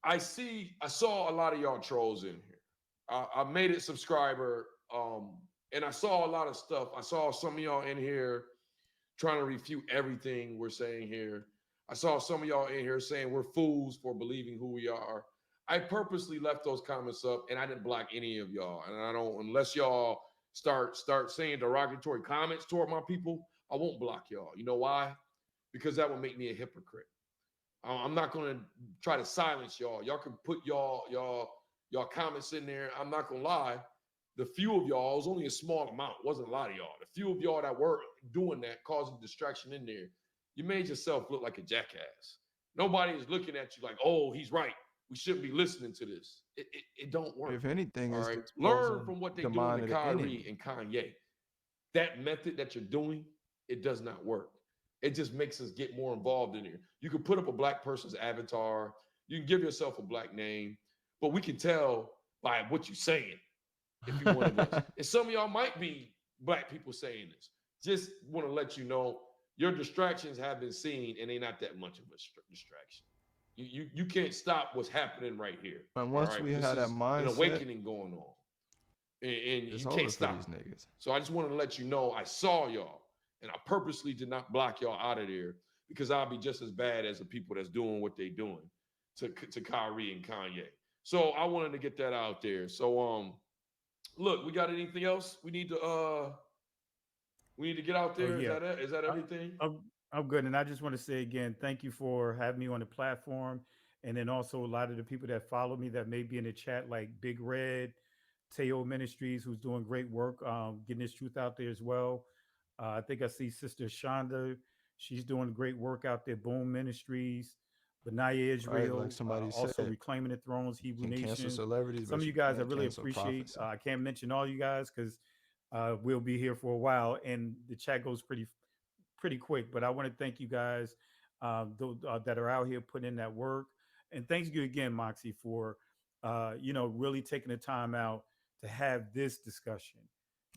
[SPEAKER 1] I saw a lot of y'all trolls in here. I made it subscriber, and I saw a lot of stuff. I saw some of y'all in here trying to refute everything we're saying here. I saw some of y'all in here saying we're fools for believing who we are. I purposely left those comments up, and I didn't block any of y'all. And I don't, unless y'all start saying derogatory comments toward my people, I won't block y'all. You know why? Because that would make me a hypocrite. I'm not going to try to silence y'all. Y'all can put y'all comments in there. I'm not going to lie. The few of y'all, it was only a small amount. It wasn't a lot of y'all. The few of y'all that were doing that, causing distraction in there, you made yourself look like a jackass. Nobody is looking at you like, oh, he's right. We shouldn't be listening to this. It don't work.
[SPEAKER 3] If anything,
[SPEAKER 1] All
[SPEAKER 3] it's
[SPEAKER 1] right.
[SPEAKER 3] exposing
[SPEAKER 1] Learn from what they're
[SPEAKER 3] the
[SPEAKER 1] doing
[SPEAKER 3] mind
[SPEAKER 1] to
[SPEAKER 3] of the
[SPEAKER 1] Kyrie
[SPEAKER 3] enemy.
[SPEAKER 1] and Kanye. That method that you're doing, it does not work. It just makes us get more involved in here. You can put up a black person's avatar. You can give yourself a black name, but we can tell by what you're saying if you're one of us. And some of y'all might be black people saying this. Just want to let you know your distractions have been seen, and they're not that much of a distraction. You can't stop what's happening right here.
[SPEAKER 3] And once
[SPEAKER 1] right?
[SPEAKER 3] we
[SPEAKER 1] This
[SPEAKER 3] have that
[SPEAKER 1] is an
[SPEAKER 3] mindset,
[SPEAKER 1] awakening going on, and
[SPEAKER 3] it's
[SPEAKER 1] you
[SPEAKER 3] over
[SPEAKER 1] can't
[SPEAKER 3] for
[SPEAKER 1] stop
[SPEAKER 3] these
[SPEAKER 1] it.
[SPEAKER 3] niggas.
[SPEAKER 1] So I just wanted to let you know I saw y'all, and I purposely did not block y'all out of there because I'll be just as bad as the people that's doing what they're doing to Kyrie and Kanye. So I wanted to get that out there. So look, we got anything else we need to get out there?
[SPEAKER 2] Yeah.
[SPEAKER 1] Is that everything?
[SPEAKER 2] I'm good. And I just want to say again, thank you for having me on the platform. And then also a lot of the people that follow me that may be in the chat, like Big Red, Teo Ministries, who's doing great work, getting this truth out there as well. I think I see Sister Shonda. She's doing great work out there. Boom Ministries, Benaya
[SPEAKER 3] Right,
[SPEAKER 2] Israel,
[SPEAKER 3] like somebody
[SPEAKER 2] also
[SPEAKER 3] said,
[SPEAKER 2] Reclaiming the Thrones, Hebrew
[SPEAKER 3] you can cancel
[SPEAKER 2] Nation.
[SPEAKER 3] celebrities,
[SPEAKER 2] Some
[SPEAKER 3] but
[SPEAKER 2] of
[SPEAKER 3] you
[SPEAKER 2] you guys I
[SPEAKER 3] can't
[SPEAKER 2] really
[SPEAKER 3] cancel
[SPEAKER 2] appreciate.
[SPEAKER 3] prophecy.
[SPEAKER 2] I can't mention all you guys because we'll be here for a while, and the chat goes pretty quick. But I want to thank you guys that are out here putting in that work, and thank you again, Moxie, for really taking the time out to have this discussion.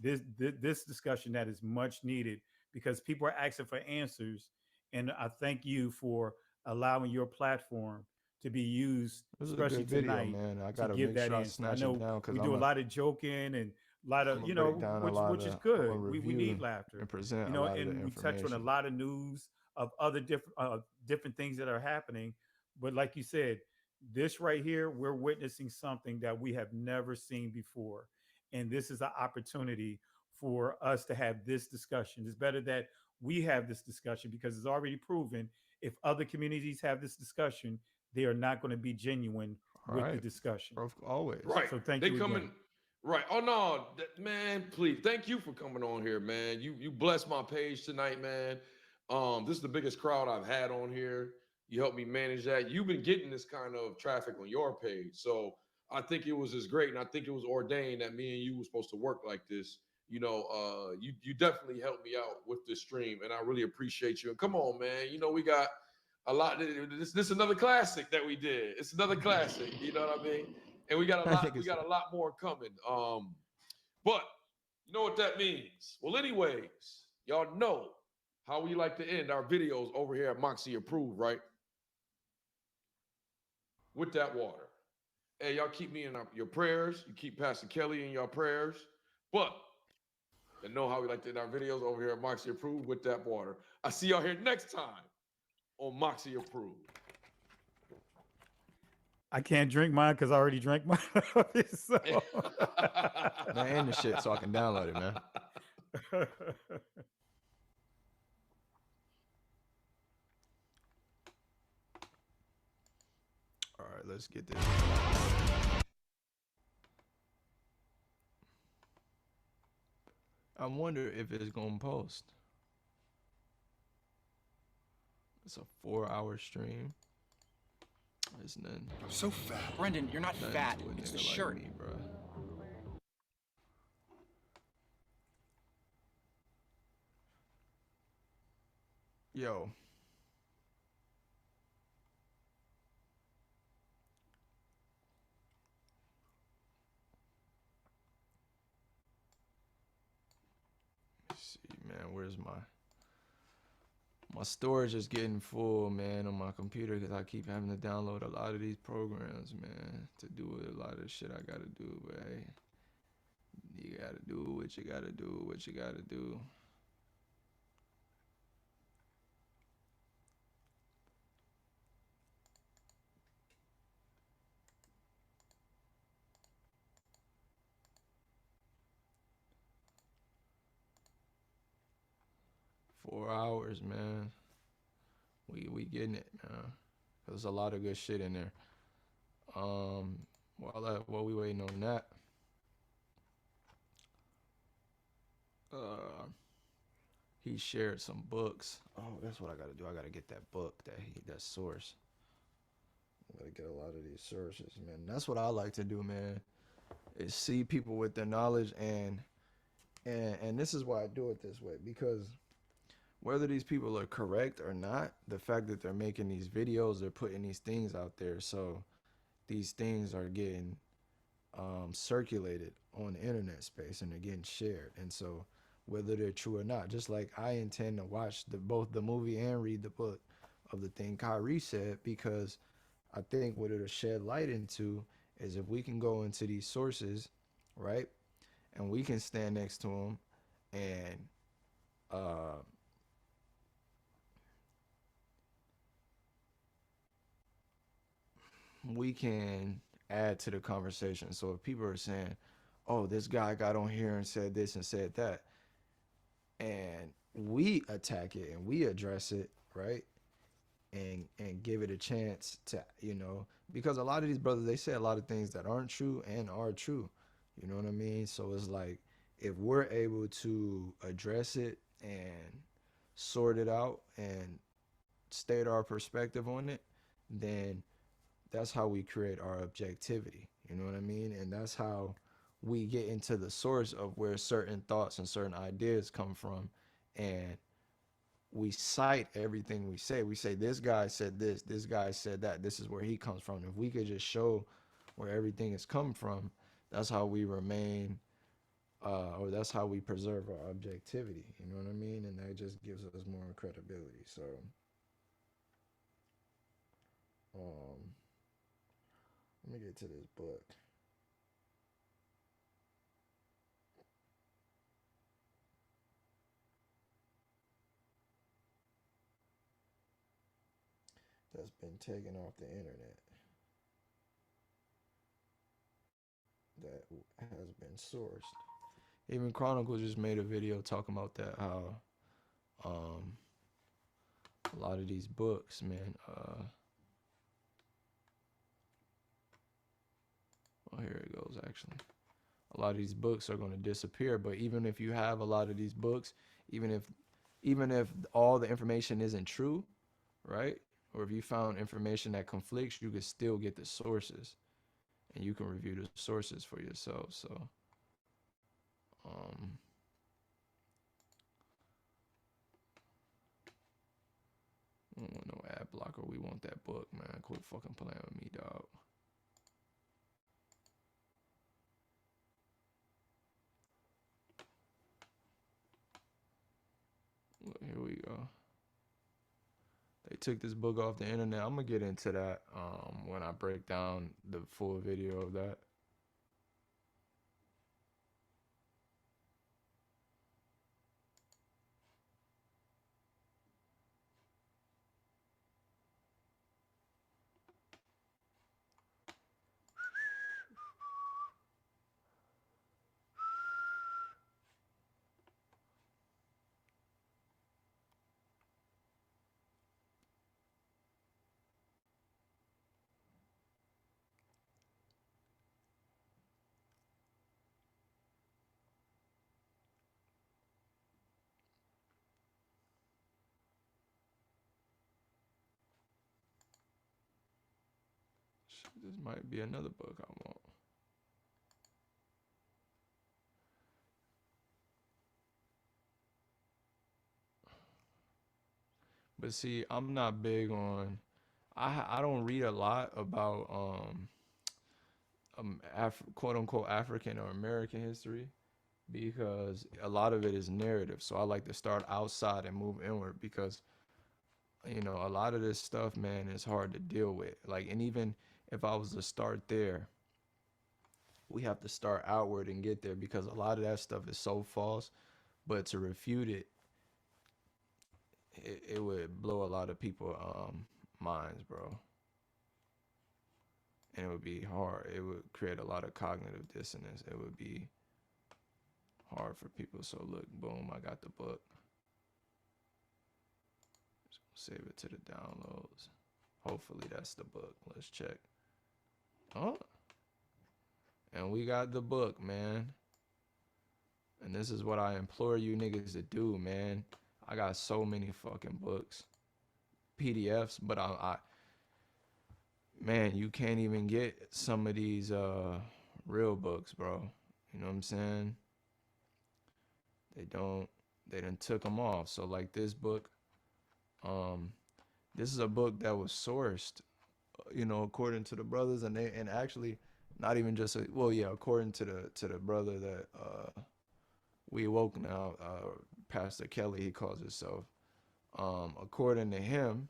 [SPEAKER 2] This discussion that is much needed because people are asking for answers, and I thank you for allowing your platform to be used,
[SPEAKER 3] This is a
[SPEAKER 2] especially
[SPEAKER 3] good video,
[SPEAKER 2] tonight,
[SPEAKER 3] man. I
[SPEAKER 2] to
[SPEAKER 3] gotta
[SPEAKER 2] give
[SPEAKER 3] make
[SPEAKER 2] that
[SPEAKER 3] sure I
[SPEAKER 2] answer. I
[SPEAKER 3] snatch it
[SPEAKER 2] know
[SPEAKER 3] down because
[SPEAKER 2] we
[SPEAKER 3] I'm
[SPEAKER 2] do a
[SPEAKER 3] a
[SPEAKER 2] lot of joking and a lot of,
[SPEAKER 3] break down a lot
[SPEAKER 2] which is
[SPEAKER 3] of,
[SPEAKER 2] good. We
[SPEAKER 3] review
[SPEAKER 2] need laughter,
[SPEAKER 3] and present a lot of the
[SPEAKER 2] and we touch on a
[SPEAKER 3] information.
[SPEAKER 2] lot of news of other different things that are happening. But like you said, this right here, we're witnessing something that we have never seen before. And this is an opportunity for us to have this discussion. It's better that we have this discussion because it's already proven if other communities have this discussion, they are not going to be genuine
[SPEAKER 3] All
[SPEAKER 2] with the
[SPEAKER 3] right,
[SPEAKER 2] discussion.
[SPEAKER 3] always.
[SPEAKER 1] Right.
[SPEAKER 2] So thank
[SPEAKER 1] They
[SPEAKER 2] you
[SPEAKER 1] coming.
[SPEAKER 2] again.
[SPEAKER 1] Right. Oh no, man, please. Thank you for coming on here, man. You blessed my page tonight, man. This is the biggest crowd I've had on here. You helped me manage that. You've been getting this kind of traffic on your page. So I think it was just great. And I think it was ordained that me and you were supposed to work like this. You definitely helped me out with this stream, and I really appreciate you. And come on, man. We got a lot. This is another classic that we did. It's another classic. You know what I mean? And we got a
[SPEAKER 3] I think
[SPEAKER 1] lot. We
[SPEAKER 3] it's
[SPEAKER 1] got a lot more coming. But you know what that means. Well, anyways, y'all know how we like to end our videos over here at Moxie Approved, right? With that water. Hey, y'all keep me in your prayers. You keep Pastor Kelly in your prayers. But you know how we like to end our videos over here at Moxie Approved with that water. I see y'all here next time on Moxie Approved.
[SPEAKER 2] I can't drink mine because I already drank mine. So.
[SPEAKER 3] man, end the shit so I can download it, man. All right, let's get this. I wonder if it's gonna post. It's a 4-hour stream. It's nothing.
[SPEAKER 8] I'm so fat.
[SPEAKER 9] Brendan, you're not
[SPEAKER 3] Nothing
[SPEAKER 9] fat.
[SPEAKER 3] to a
[SPEAKER 9] It's the
[SPEAKER 3] nigga like
[SPEAKER 9] shirt.
[SPEAKER 3] me, bro. Yo. Let's see, man, where's my storage is getting full, man, on my computer because I keep having to download a lot of these programs, man, to do a lot of the shit I gotta do. But hey, you gotta do what you gotta do, what you gotta do. Four hours, man. We getting it, man. There's a lot of good shit in there. While we waiting on that, he shared some books. Oh, that's what I gotta do. I gotta get that book, that source. I gotta get a lot of these sources, man. That's what I like to do, man. Is see people with the knowledge, and this is why I do it this way, because whether these people are correct or not, the fact that they're making these videos, they're putting these things out there, so these things are getting circulated on the internet space and they're getting shared. And so whether they're true or not, just like I intend to watch both the movie and read the book of the thing Kyrie said, because I think what it'll shed light into is if we can go into these sources, right, and we can stand next to them and we can add to the conversation. So if people are saying, oh, this guy got on here and said this and said that, and we attack it and we address it, right, and give it a chance to, because a lot of these brothers, they say a lot of things that aren't true and are true, you know what I mean? So it's like, if we're able to address it and sort it out and state our perspective on it, then that's how we create our objectivity, you know what I mean? And that's how we get into the source of where certain thoughts and certain ideas come from, and we cite everything we say. We say, this guy said this guy said that, this is where he comes from. If we could just show where everything is come from, that's how we remain, or that's how we preserve our objectivity, you know what I mean? And that just gives us more credibility. So let me get to this book. That's been taken off the internet, that has been sourced. Even Chronicle just made a video talking about that, how a lot of these books, man, Oh, here it goes, actually. A lot of these books are going to disappear, but even if you have a lot of these books, even if all the information isn't true, right? Or if you found information that conflicts, you could still get the sources and you can review the sources for yourself. So, um, I don't want no ad blocker. We want that book, man. Quit fucking playing with me, dog. Look, here we go. They took this book off the internet. I'm gonna get into that when I break down the full video of that. This might be another book I want. But see, I'm not big on. I don't read a lot about quote unquote African or American history because a lot of it is narrative. So I like to start outside and move inward because a lot of this stuff, man, is hard to deal with. Like, and even if I was to start there, we have to start outward and get there because a lot of that stuff is so false. But to refute it, it would blow a lot of people minds, bro. And it would be hard. It would create a lot of cognitive dissonance. It would be hard for people. So look, boom, I got the book. Just save it to the downloads. Hopefully that's the book. Let's check. Oh, and we got the book, man. And this is what I implore you niggas to do, man. I got so many fucking books, PDFs, but man, you can't even get some of these real books, bro. You know what I'm saying? They done took them off. So like this book, this is a book that was sourced, according to the brothers, and actually not even just according to the brother that we awoke now, Pastor Kelly, he calls himself. According to him,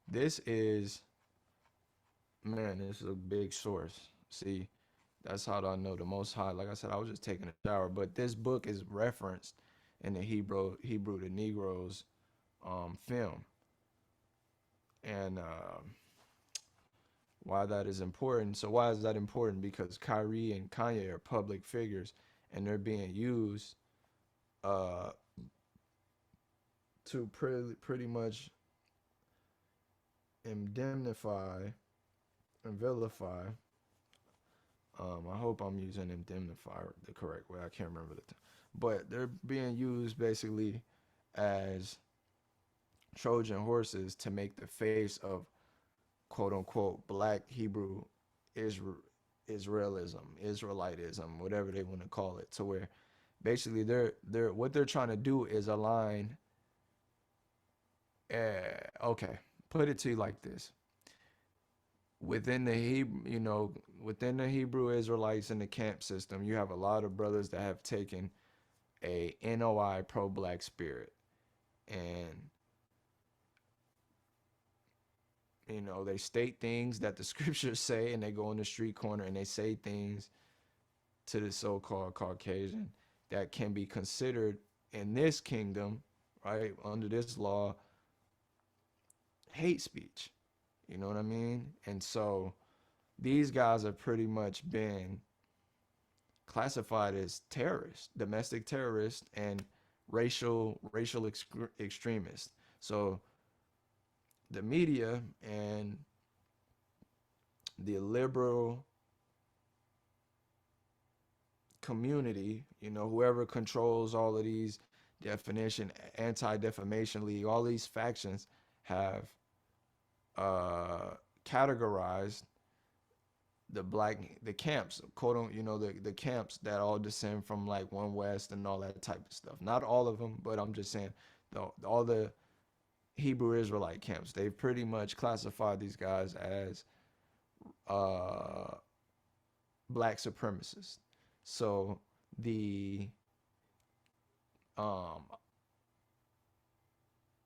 [SPEAKER 3] this is a big source. See, that's how I know the Most High. Like I said, I was just taking a shower, but this book is referenced in the Hebrew to Negroes film. And why that is important. So why is that important? Because Kyrie and Kanye are public figures, and they're being used to pretty much indemnify and vilify. I hope I'm using indemnify the correct way. I can't remember the time. But they're being used basically as Trojan horses to make the face of quote unquote black Hebrew Israelitism, whatever they want to call it, to where basically they're what they're trying to do is align. Okay, put it to you like this: within the Hebrew Israelites in the camp system, you have a lot of brothers that have taken a NOI pro-black spirit, and they state things that the scriptures say, and they go in the street corner and they say things to the so-called Caucasian that can be considered in this kingdom, right, under this law, hate speech. You know what I mean? And so these guys have pretty much been classified as terrorists, domestic terrorists, and racial extremists. So the media and the liberal community, whoever controls all of these definition, anti-defamation league, all these factions have uh, categorized the camps, quote on, the camps that all descend from like One West and all that type of stuff. Not all of them, but I'm just saying all the Hebrew Israelite camps. They've pretty much classified these guys as uh, black supremacists. So the um,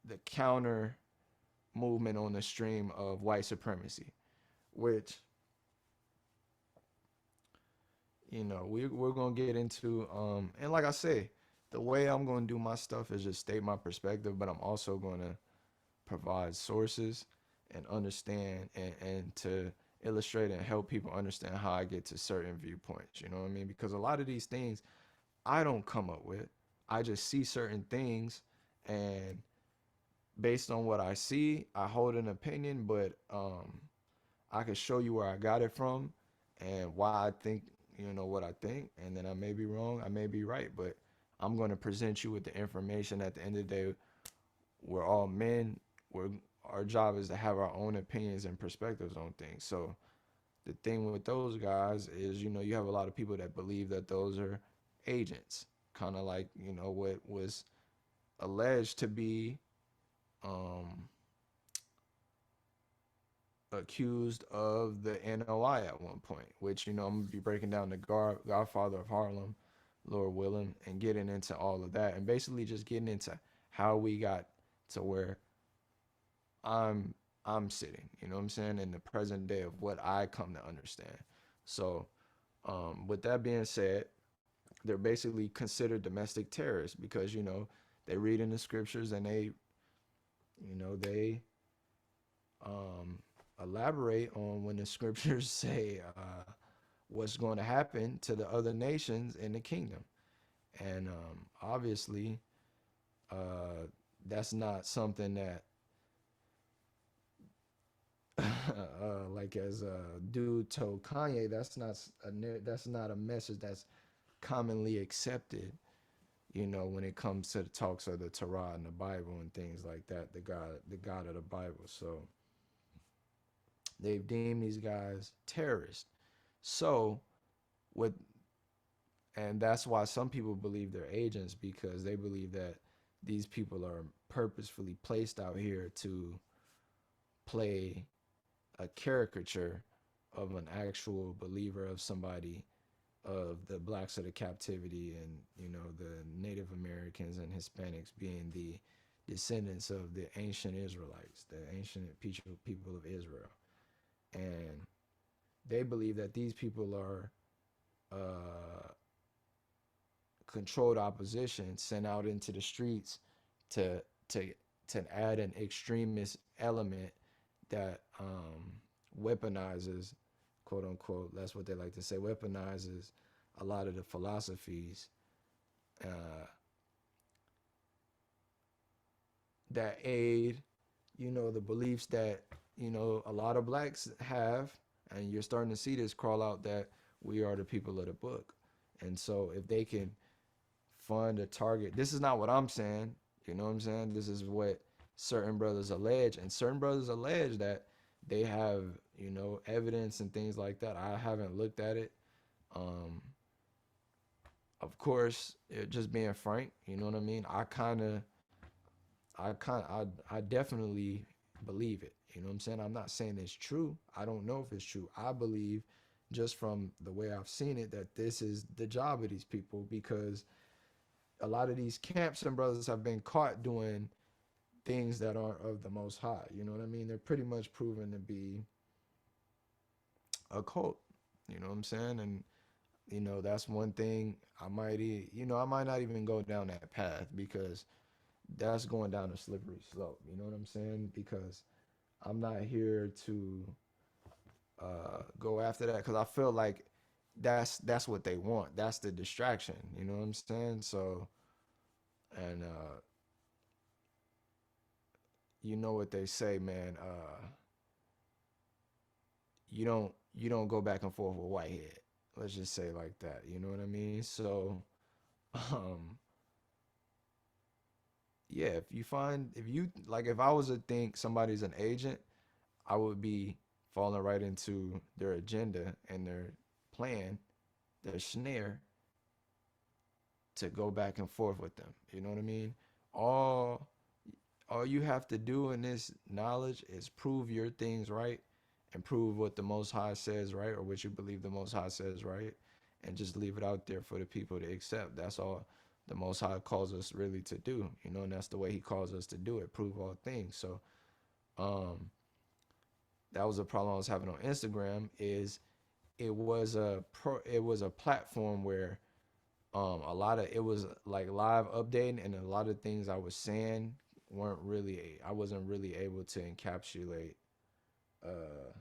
[SPEAKER 3] the counter movement on the stream of white supremacy, which we're gonna get into. And like I say, the way I'm gonna do my stuff is just state my perspective, but I'm also gonna provide sources and understand and to illustrate and help people understand how I get to certain viewpoints. You know what I mean? Because a lot of these things I don't come up with. I just see certain things, and based on what I see, I hold an opinion, but I can show you where I got it from and why I think, what I think, and then I may be wrong, I may be right, but I'm going to present you with the information. At the end of the day, we're all men. Our job is to have our own opinions and perspectives on things. So the thing with those guys is, you have a lot of people that believe that those are agents, kind of like, what was alleged to be accused of the NOI at one point, which, I'm going to be breaking down the Godfather of Harlem, Lord willing, and getting into all of that, and basically just getting into how we got to where I'm sitting, what I'm saying, in the present day of what I come to understand. So with that being said, they're basically considered domestic terrorists because, they read in the scriptures and they elaborate on when the scriptures say what's going to happen to the other nations in the kingdom. And obviously, that's not something that, like as a dude told Kanye, that's not a message that's commonly accepted. When it comes to the talks of the Torah and the Bible and things like that, the God of the Bible. So they've deemed these guys terrorists. So what, and that's why some people believe they're agents, because they believe that these people are purposefully placed out here to play a caricature of an actual believer, of somebody, of the blacks of the captivity, and the Native Americans and Hispanics being the descendants of the ancient Israelites, the ancient people of Israel. And they believe that these people are controlled opposition sent out into the streets to to to add an extremist element that weaponizes, quote unquote, that's what they like to say, weaponizes a lot of the philosophies that aid, the beliefs that, a lot of blacks have. And you're starting to see this crawl out, that we are the people of the book. And so if they can fund a target, this is not what I'm saying, you know what I'm saying? This is what certain brothers allege, and certain brothers allege that they have, evidence and things like that. I haven't looked at it. Of course, just being frank, you know what I mean? I definitely believe it. You know what I'm saying? I'm not saying it's true. I don't know if it's true. I believe, just from the way I've seen it, that this is the job of these people, because a lot of these camps and brothers have been caught doing things that aren't of the Most High. You know what I mean? They're pretty much proven to be a cult. You know what I'm saying? And that's one thing I might not even go down that path, because that's going down a slippery slope. You know what I'm saying? Because I'm not here to go after that, because I feel like that's what they want. That's the distraction. You know what I'm saying? So, and you know what they say, man. You don't go back and forth with Whitehead. Let's just say like that. You know what I mean? So, um, yeah. If I was to think somebody's an agent, I would be falling right into their agenda and their plan, their snare to go back and forth with them. You know what I mean? All all you have to do in this knowledge is prove your things right and prove what the Most High says right or what you believe the Most High says right and just leave it out there for the people to accept. That's all the Most High calls us really to do, and that's the way he calls us to do it, prove all things. So um that was a problem I was having on Instagram is it was a platform where a lot of it was like live updating and a lot of things I was saying I wasn't really able to encapsulate uh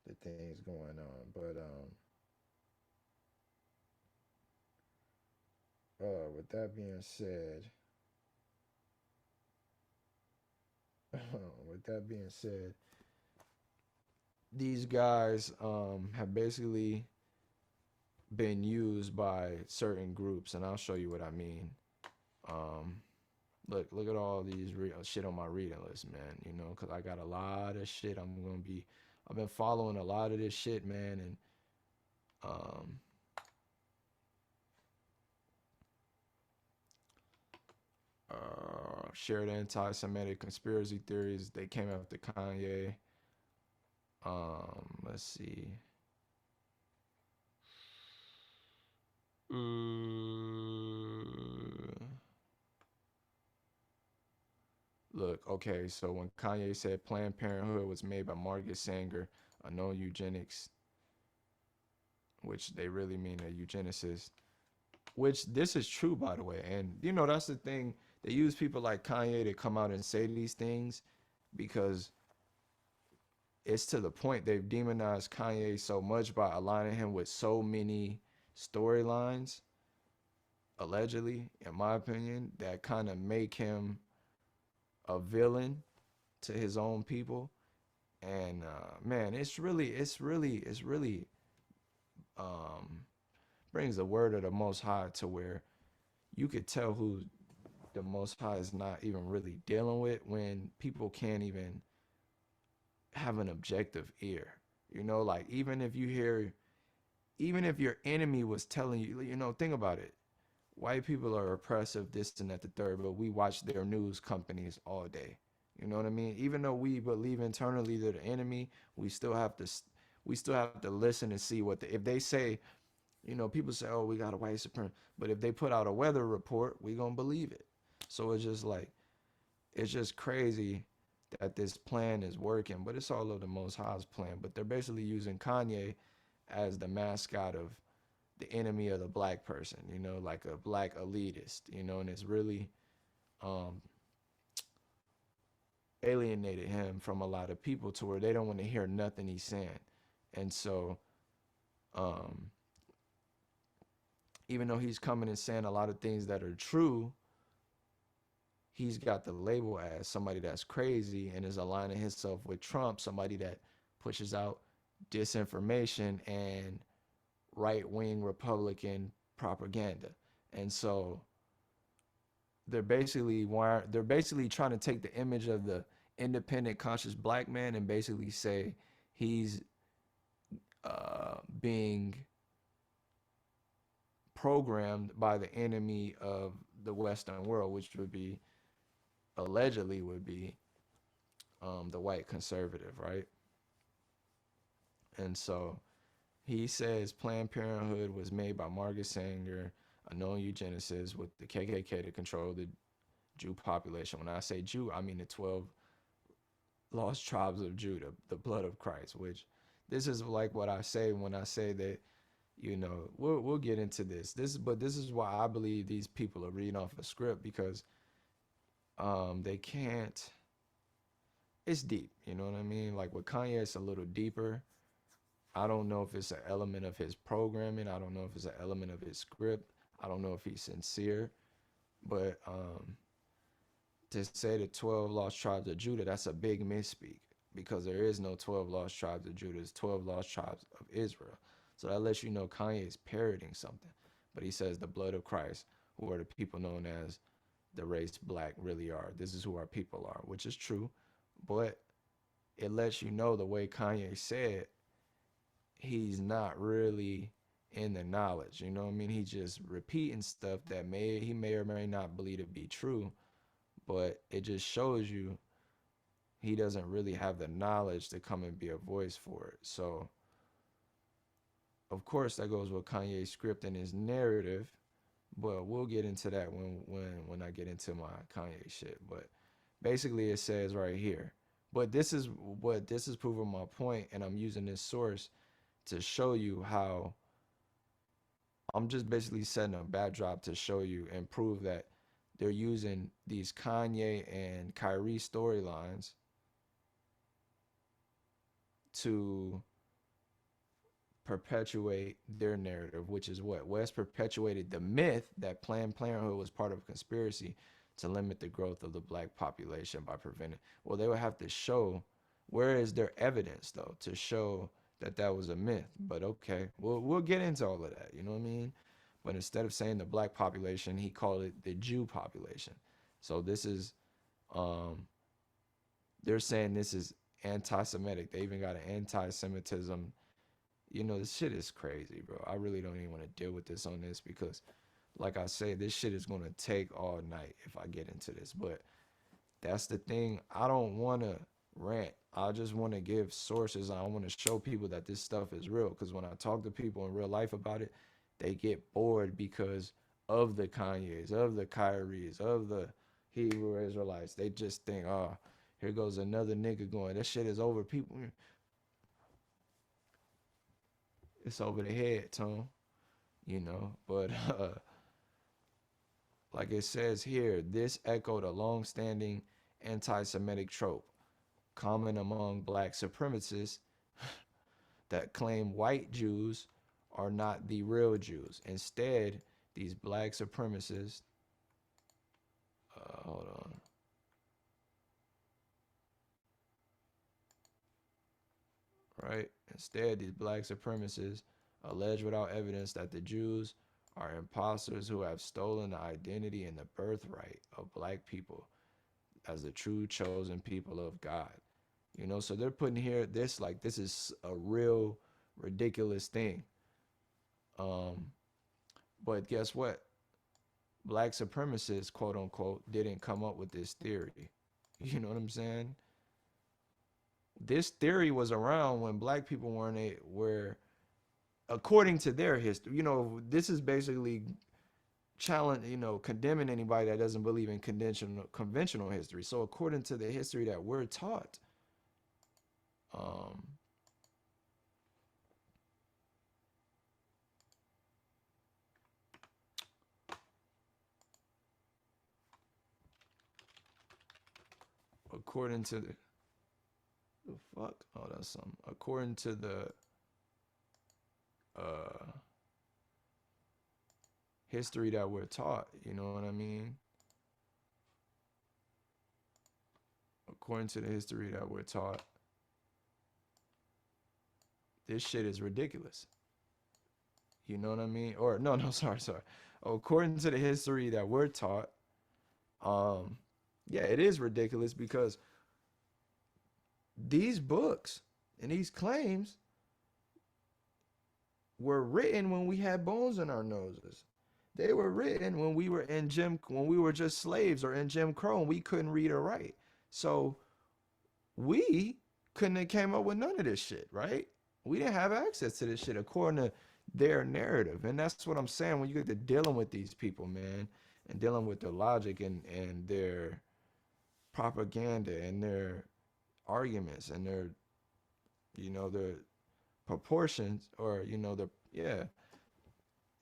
[SPEAKER 3] the things going on. But with that being said, with that being said, these guys have basically been used by certain groups, and I'll show you what I mean. Um, look at all these shit on my reading list, man. Because I got a lot of shit. I've been following a lot of this shit, man, and um, shared anti-Semitic conspiracy theories. They came after Kanye. Let's see. Look, okay, so when Kanye said Planned Parenthood was made by Margaret Sanger, a known eugenics, which they really mean a eugenicist, which this is true, by the way. And, that's the thing. They use people like Kanye to come out and say these things because it's to the point they've demonized Kanye so much by aligning him with so many storylines, allegedly, in my opinion, that kind of make him a villain to his own people. And man, it's really um brings the word of the Most High to where you could tell who the Most High is not even really dealing with when people can't even have an objective ear. Like even if your enemy was telling you, think about it. White people are oppressive, this and that, the third, but we watch their news companies all day. You know what I mean? Even though we believe internally they're the enemy, we still have to listen and see if they say, people say, oh, we got a white supremacy, but if they put out a weather report, we gonna believe it. So it's just crazy that this plan is working, but it's all of the Most High's plan. But they're basically using Kanye as the mascot of the enemy of the black person, like a black elitist, and it's really um, alienated him from a lot of people to where they don't want to hear nothing he's saying. And so, um, even though he's coming and saying a lot of things that are true, he's got the label as somebody that's crazy and is aligning himself with Trump, somebody that pushes out disinformation and right-wing Republican propaganda. And so they're basically trying to take the image of the independent conscious black man and basically say he's being programmed by the enemy of the Western world, which allegedly would be the white conservative, right? And so he says Planned Parenthood was made by Margaret Sanger, a known eugenicist, with the KKK to control the Jew population. When I say Jew, I mean the 12 lost tribes of Judah, the blood of Christ, which this is like what I say when I say that, we'll get into this. But this is why I believe these people are reading off a script because they can't, it's deep, you know what I mean? Like with Kanye, it's a little deeper. I don't know if it's an element of his programming. I don't know if it's an element of his script. I don't know if he's sincere. But to say the 12 lost tribes of Judah, that's a big misspeak because there is no 12 lost tribes of Judah. It's 12 lost tribes of Israel. So that lets you know Kanye is parroting something. But he says the blood of Christ, who are the people known as the race black really are. This is who our people are, which is true. But it lets you know the way Kanye said, he's not really in the knowledge. You know what I mean? He's just repeating stuff that he may or may not believe to be true, but it just shows you he doesn't really have the knowledge to come and be a voice for it. So of course that goes with Kanye's script and his narrative, but we'll get into that when I get into my Kanye shit. But basically it says right here, but this is proving my point, and I'm using this source to show you how I'm just basically setting a backdrop to show you and prove that they're using these Kanye and Kyrie storylines to perpetuate their narrative, which is what West perpetuated the myth that Planned Parenthood was part of a conspiracy to limit the growth of the black population by preventing. Well, they would have to show, where is their evidence though to show that that was a myth? But okay, we'll get into all of that. You know what I mean? But instead of saying the black population, he called it the Jew population. So this is, they're saying this is anti-Semitic. They even got an anti-Semitism. You know, this shit is crazy, bro. I really don't even want to deal with this on this because, like I say, this shit is going to take all night if I get into this. But that's the thing. I don't want to rant. I just want to give sources. I want to show people that this stuff is real, because when I talk to people in real life about it, they get bored because of the Kanyes, of the Kyries, of the Hebrew Israelites. They just think, oh, here goes another nigga going, that shit is over. People, it's over the head, Tone, you know. But like it says here, this echoed a long-standing anti-Semitic trope common among black supremacists that claim white Jews are not the real Jews. Instead, these black supremacists, hold on. Right? Instead, these black supremacists allege without evidence that the Jews are imposters who have stolen the identity and the birthright of black people as the true chosen people of God. You know, so they're putting here this like this is a real ridiculous thing. But guess what? Black supremacists, quote unquote, didn't come up with this theory. You know what I'm saying? This theory was around when black people were, according to their history. You know, this is basically challenge, you know, condemning anybody that doesn't believe in conventional history. So according to the history that we're taught, according to the fuck, oh, that's something. According to the history that we're taught, you know what I mean? According to the history that we're taught, this shit is ridiculous. You know what I mean? Or no, sorry. According to the history that we're taught, yeah, it is ridiculous because these books and these claims were written when we had bones in our noses. They were written when we were when we were just slaves or in Jim Crow and we couldn't read or write. So we couldn't have came up with none of this shit, right? We didn't have access to this shit according to their narrative. And that's what I'm saying when you get to dealing with these people, man, and dealing with their logic and their propaganda and their arguments and their, you know, their proportions, or, you know,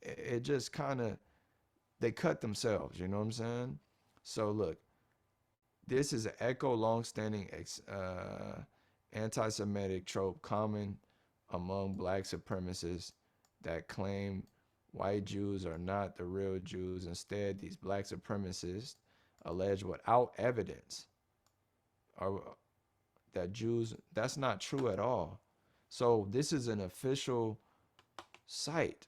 [SPEAKER 3] it just kind of, they cut themselves, you know what I'm saying? So look, this is an echo long-standing anti-Semitic trope common among black supremacists that claim white Jews are not the real Jews. Instead, these black supremacists alleged without evidence, or that Jews, that's not true at all. So this is an official site,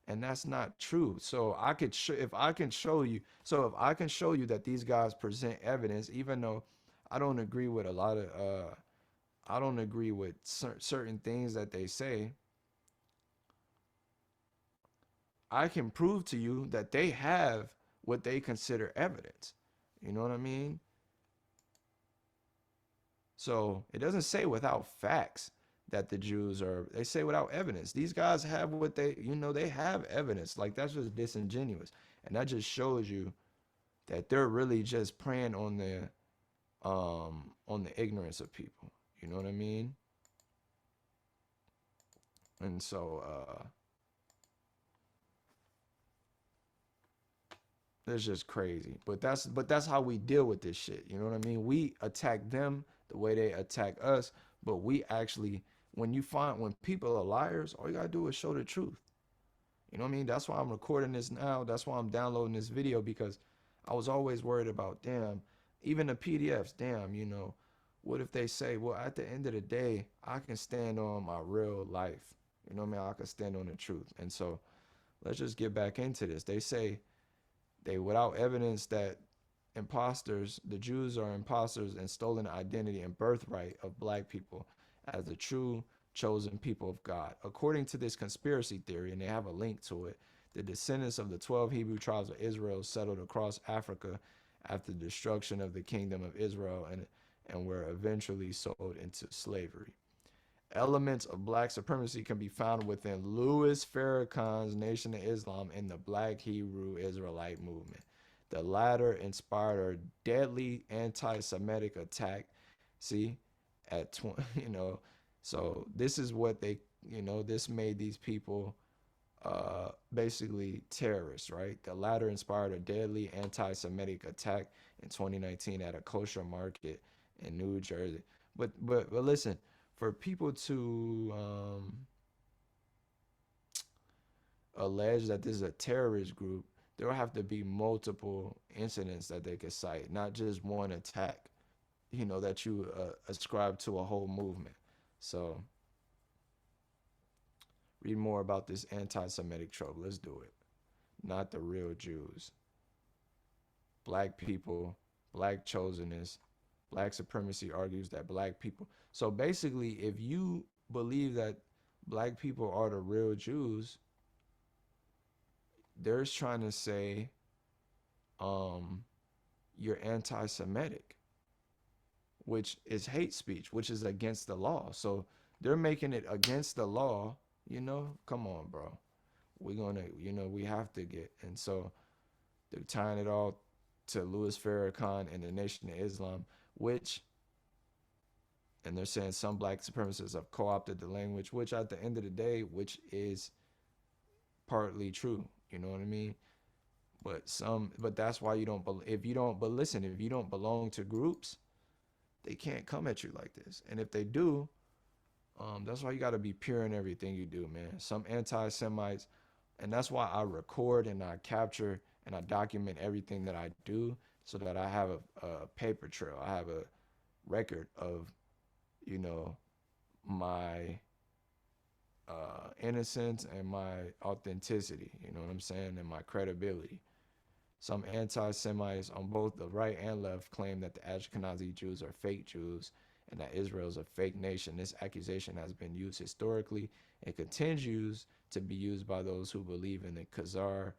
[SPEAKER 3] and that's not true. So I could if I can show you, so if I can show you that these guys present evidence, even though I don't agree with a lot of I don't agree with certain things that they say, I can prove to you that they have what they consider evidence. You know what I mean? So it doesn't say without facts that the Jews are, they say without evidence. These guys have what they, they have evidence. Like, that's just disingenuous. And that just shows you that they're really just preying on the ignorance of people. You know what I mean? And so it's just crazy. But that's how we deal with this shit. You know what I mean? We attack them the way they attack us, but we actually, when people are liars, all you gotta do is show the truth. You know what I mean? That's why I'm recording this now. That's why I'm downloading this video, because I was always worried about, damn, even the PDFs, damn, what if they say, well, at the end of the day, I can stand on my real life. You know what I mean? I can stand on the truth. And so let's just get back into this. They say without evidence that the Jews are imposters and stolen the identity and birthright of black people as the true chosen people of God. According to this conspiracy theory, and they have a link to it, the descendants of the 12 Hebrew tribes of Israel settled across Africa after the destruction of the kingdom of Israel and were eventually sold into slavery. Elements of black supremacy can be found within Louis Farrakhan's Nation of Islam and the Black Hebrew Israelite movement. The latter inspired a deadly anti-Semitic attack. See, so this is what they, this made these people basically terrorists, right? The latter inspired a deadly anti-Semitic attack in 2019 at a kosher market in New Jersey. But listen, for people to allege that this is a terrorist group, there will have to be multiple incidents that they could cite, not just one attack, that you ascribe to a whole movement. So read more about this anti-Semitic trope. Let's do it. Not the real Jews. Black people, black chosenness, black supremacy argues that black people. So basically, if you believe that black people are the real Jews, they're trying to say you're anti-Semitic, which is hate speech, which is against the law. So they're making it against the law. Come on, bro. We're gonna, we have to get. And so they're tying it all to Louis Farrakhan and the Nation of Islam, and they're saying some black supremacists have co-opted the language, which at the end of the day, which is partly true. You know what I mean? But that's why you don't, if you don't belong to groups, they can't come at you like this. And if they do, that's why you got to be pure in everything you do, man. Some anti-Semites, and that's why I record and I capture and I document everything that I do, so that I have a paper trail. I have a record of, my innocence and my authenticity, you know what I'm saying, and my credibility. Some anti-Semites on both the right and left claim that the Ashkenazi Jews are fake Jews and that Israel is a fake nation. This accusation has been used historically and continues to be used by those who believe in the Khazar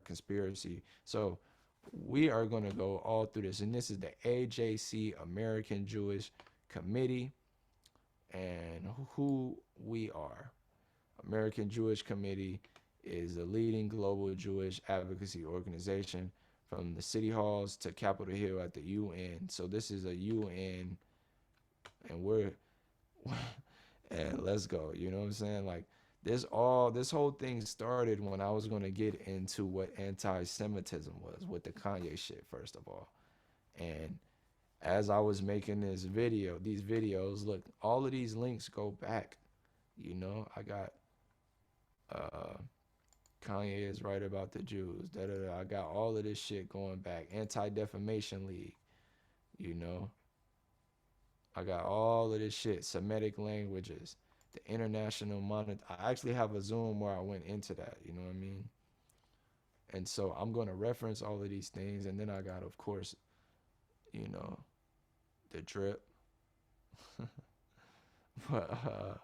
[SPEAKER 3] conspiracy. So we are going to go all through this, and this is the AJC, American Jewish Committee, and who we are. American Jewish Committee is a leading global Jewish advocacy organization from the city halls to Capitol Hill at the UN. So this is a UN, and and let's go. You know what I'm saying? Like this whole thing started when I was going to get into what anti-Semitism was with the Kanye shit, first of all. And as I was making these videos, look, all of these links go back. I got Kanye is right about the Jews. Da, da, da. I got all of this shit going back. Anti-Defamation League, you know. I got all of this shit. Semitic languages, the international monitor. I actually have a Zoom where I went into that, you know what I mean? And so I'm going to reference all of these things. And then I got, of course, you know, the drip. But,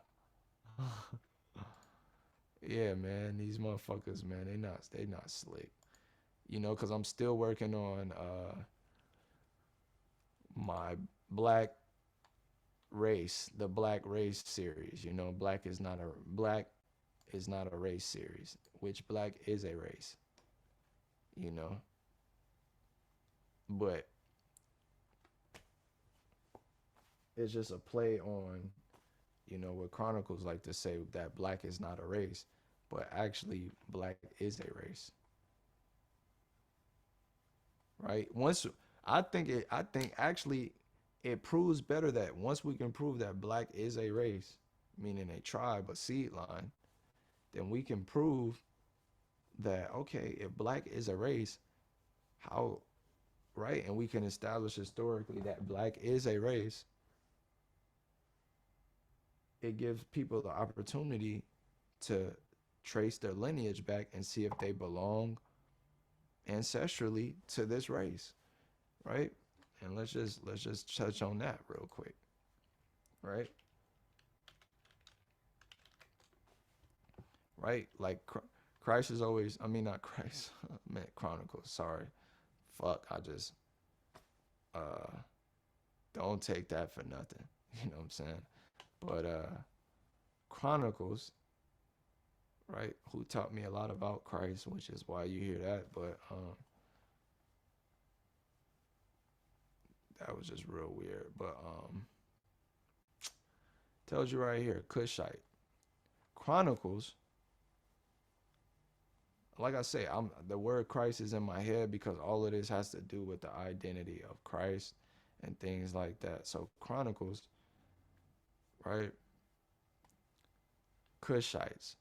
[SPEAKER 3] yeah, man, these motherfuckers, man, they not slick. You know, because I'm still working on my black race, the black race series. You know, black is not a race series, which black is a race, you know. But it's just a play on, you know, what Chronicles like to say, that black is not a race, but actually black is a race. Right? Once I think actually it proves better that once we can prove that black is a race, meaning a tribe, a seed line, then we can prove that, okay, if black is a race, how, right? And we can establish historically that black is a race. It gives people the opportunity to trace their lineage back and see if they belong ancestrally to this race, right? And let's just touch on that real quick, right? Right? Like Christ is always, I mean, not Christ, I meant Chronicles, sorry. Fuck, I just, don't take that for nothing. You know what I'm saying? But Chronicles, right, who taught me a lot about Christ, which is why you hear that. But that was just real weird. But tells you right here, Cushite. Chronicles, like I say, the word Christ is in my head because all of this has to do with the identity of Christ and things like that. So Chronicles, right? Cushites,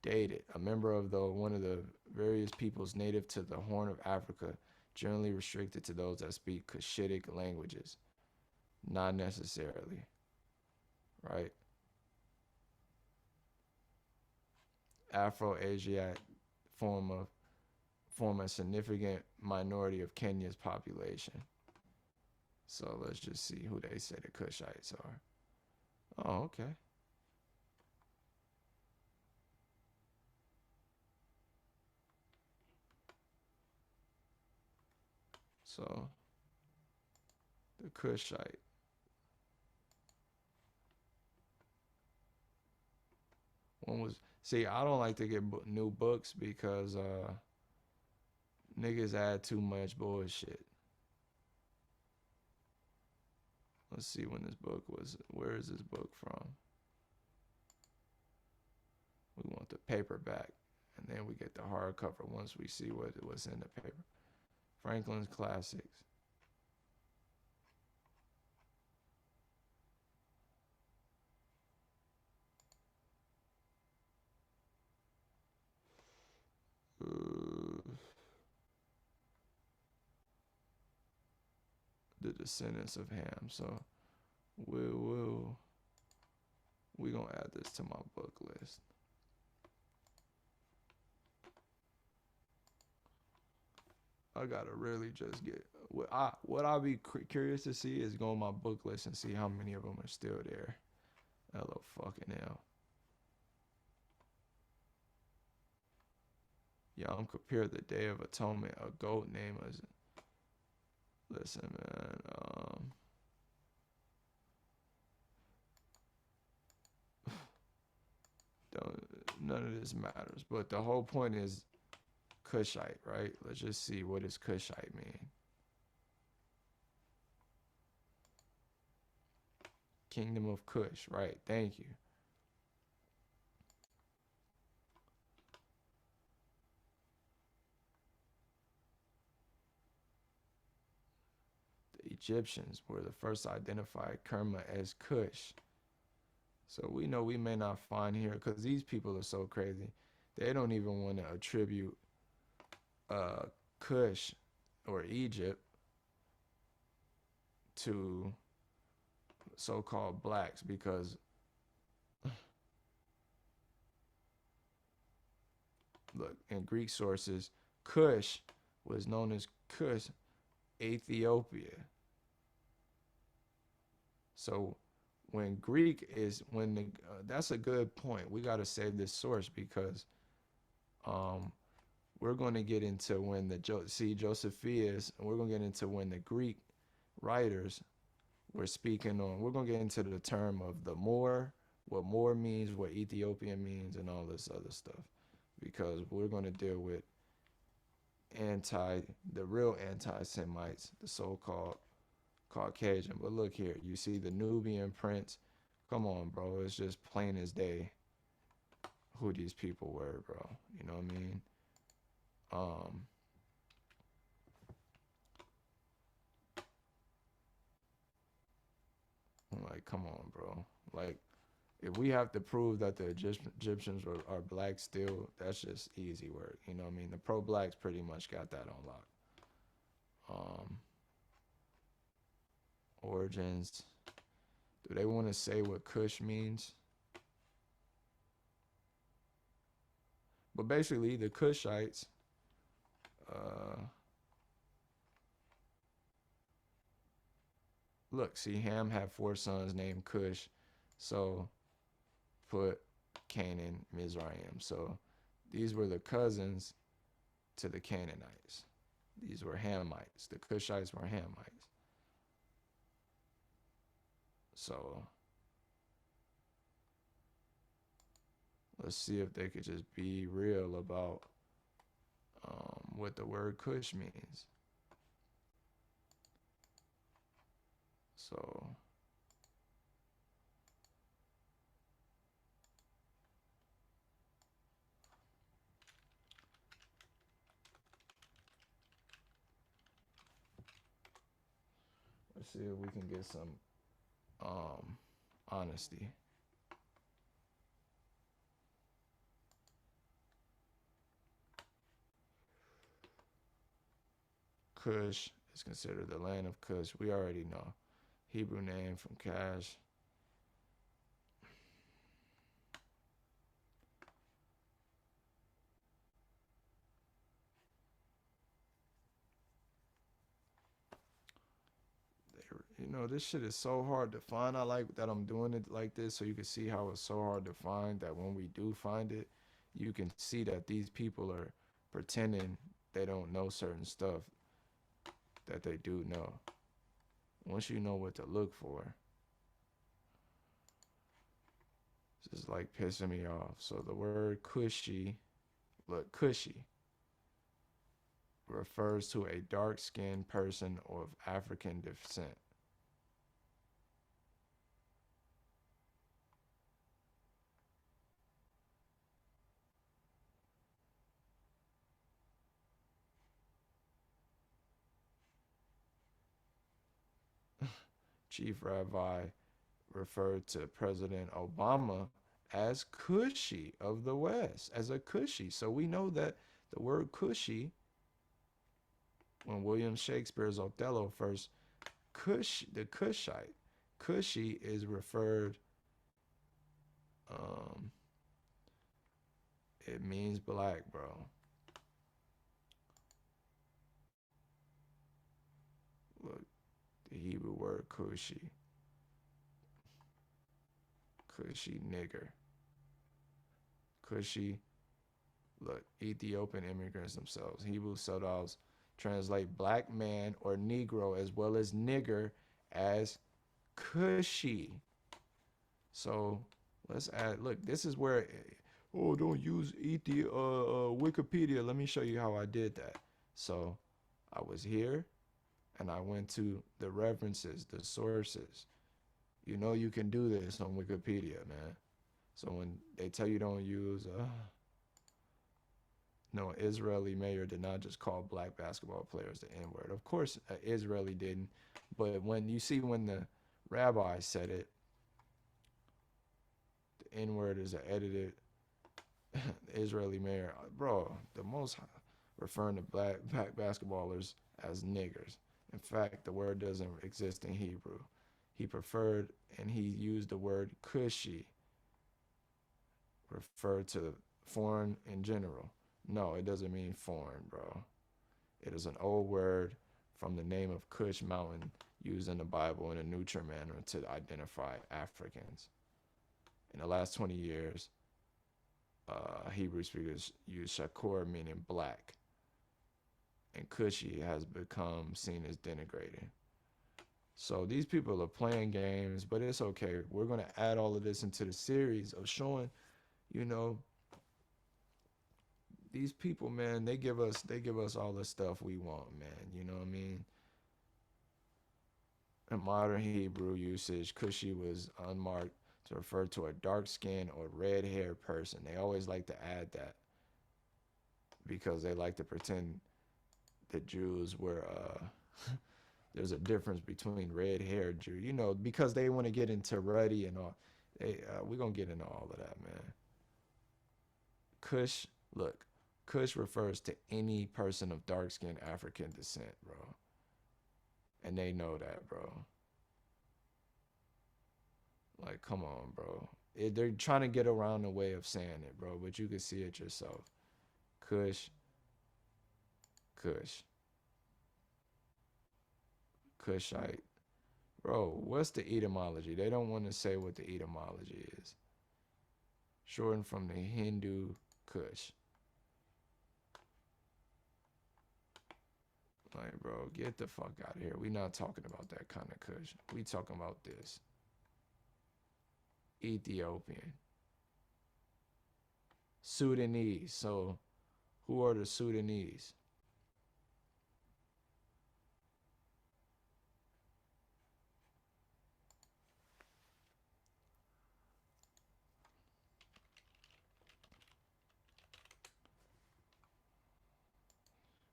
[SPEAKER 3] dated, a member of one of the various peoples native to the Horn of Africa, generally restricted to those that speak Cushitic languages. Not necessarily, right? Afro-Asiatic form a significant minority of Kenya's population. So let's just see who they say the Cushites are. Oh, okay. So the Cushite. One was, see, I don't like to get new books because niggas add too much bullshit. Let's see when this book was. Where is this book from? We want the paperback, and then we get the hardcover once we see what's in the paper. Franklin's Classics. The Descendants of Ham. So we gonna add this to my book list. I gotta really just get what I'll be curious to see is go on my book list and see how many of them are still there. Hello fucking hell. Yom Kippur, the Day of Atonement, a goat name is. Listen, man. None of this matters. But the whole point is Cushite, right? Let's just see, what does Cushite mean? Kingdom of Cush, right? Thank you. The Egyptians were the first to identify Kerma as Cush. So we know we may not find here, because these people are so crazy. They don't even want to attribute Kush or Egypt to so-called blacks because look, in Greek sources, Kush was known as Kush, Ethiopia. So when Greek is when the that's a good point. We got to save this source because we're going to get into when the Josephias, and we're going to get into when the Greek writers were speaking on. We're going to get into the term of the Moor, what Moor means, what Ethiopian means, and all this other stuff, because we're going to deal with the real anti-Semites, the so-called Caucasian. But look here, you see the Nubian prince. Come on, bro. It's just plain as day who these people were, bro. You know what I mean? Like, come on, bro. Like, if we have to prove that the Egyptians are black still, that's just easy work. You know what I mean? The pro-blacks pretty much got that on lock. Origins. Do they want to say what Kush means? But basically, the Kushites, look, see, Ham had 4 sons named Cush, so put Canaan, Mizraim. So these were the cousins to the Canaanites. These were Hamites. The Cushites were Hamites. So let's see if they could just be real about what the word Cush means. So let's see if we can get some honesty. Cush is considered the land of Cush. We already know. Hebrew name from Cash. You know, this shit is so hard to find. I like that I'm doing it like this so you can see how it's so hard to find, that when we do find it, you can see that these people are pretending they don't know certain stuff that they do know. Once you know what to look for, it's just like pissing me off. So the word cushy, look, cushy refers to a dark-skinned person of African descent. Chief Rabbi referred to President Obama as Cushy of the West, as a Cushy. So we know that the word Cushy, when William Shakespeare's Othello first, the Cushite, Cushy is referred, it means black, bro. Look, the Hebrew word Cushy. Cushy nigger. Cushy, look, Ethiopian immigrants themselves. Hebrew Sodas translate black man or Negro as well as nigger as Cushy. So let's add, look, this is where, oh, don't use Wikipedia. Let me show you how I did that. So I was here and I went to the references, the sources. You know you can do this on Wikipedia, man. So when they tell you don't use, no, an Israeli mayor did not just call black basketball players the N-word. Of course, Israeli didn't. But when you see when the rabbi said it, the N-word is an edited Israeli mayor, bro, the most referring to black basketballers as niggers. In fact, the word doesn't exist in Hebrew. He preferred and he used the word cushy, referred to foreign in general. No, it doesn't mean foreign, bro. It is an old word from the name of Cush Mountain used in the Bible in a neutral manner to identify Africans. In the last 20 years, Hebrew speakers use Shakur, meaning black, and Cushy has become seen as denigrating. So these people are playing games, but it's okay. We're going to add all of this into the series of showing, you know, these people, man, they give us all the stuff we want, man. You know what I mean? In modern Hebrew usage, Cushi was unmarked to refer to a dark-skinned or red-haired person. They always like to add that because they like to pretend the Jews were there's a difference between red-haired Jew, you know, because they want to get into ruddy and all. We're gonna get into all of that, man. Cush, look, Cush refers to any person of dark-skinned African descent, bro. And they know that, bro. Like, come on, bro. They're trying to get around the way of saying it, bro, but you can see it yourself. Cush, Cush, Cushite. Bro, what's the etymology? They don't want to say what the etymology is. Shortened from the Hindu Kush. Like, bro, get the fuck out of here. We not talking about that kind of Kush. We talking about this. Ethiopian. Sudanese. So, who are the Sudanese?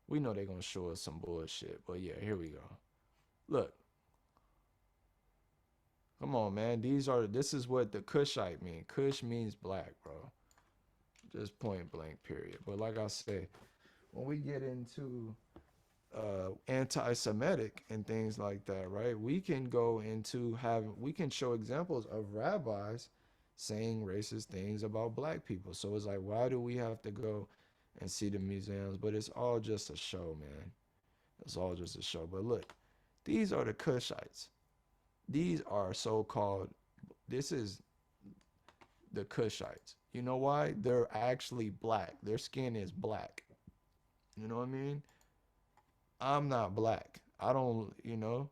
[SPEAKER 3] We know they're gonna show us some bullshit, but yeah, here we go. Look. Come on, man. This is what the Kushite mean. Kush means black, bro. Just point blank, period. But like I said, when we get into anti-Semitic and things like that, right? We can go into we can show examples of rabbis saying racist things about black people. So it's like, why do we have to go and see the museums? But it's all just a show, man. It's all just a show. But look, these are the Kushites. These are so-called, this is the Kushites. You know why? They're actually black. Their skin is black. You know what I mean? I'm not black. I don't, you know,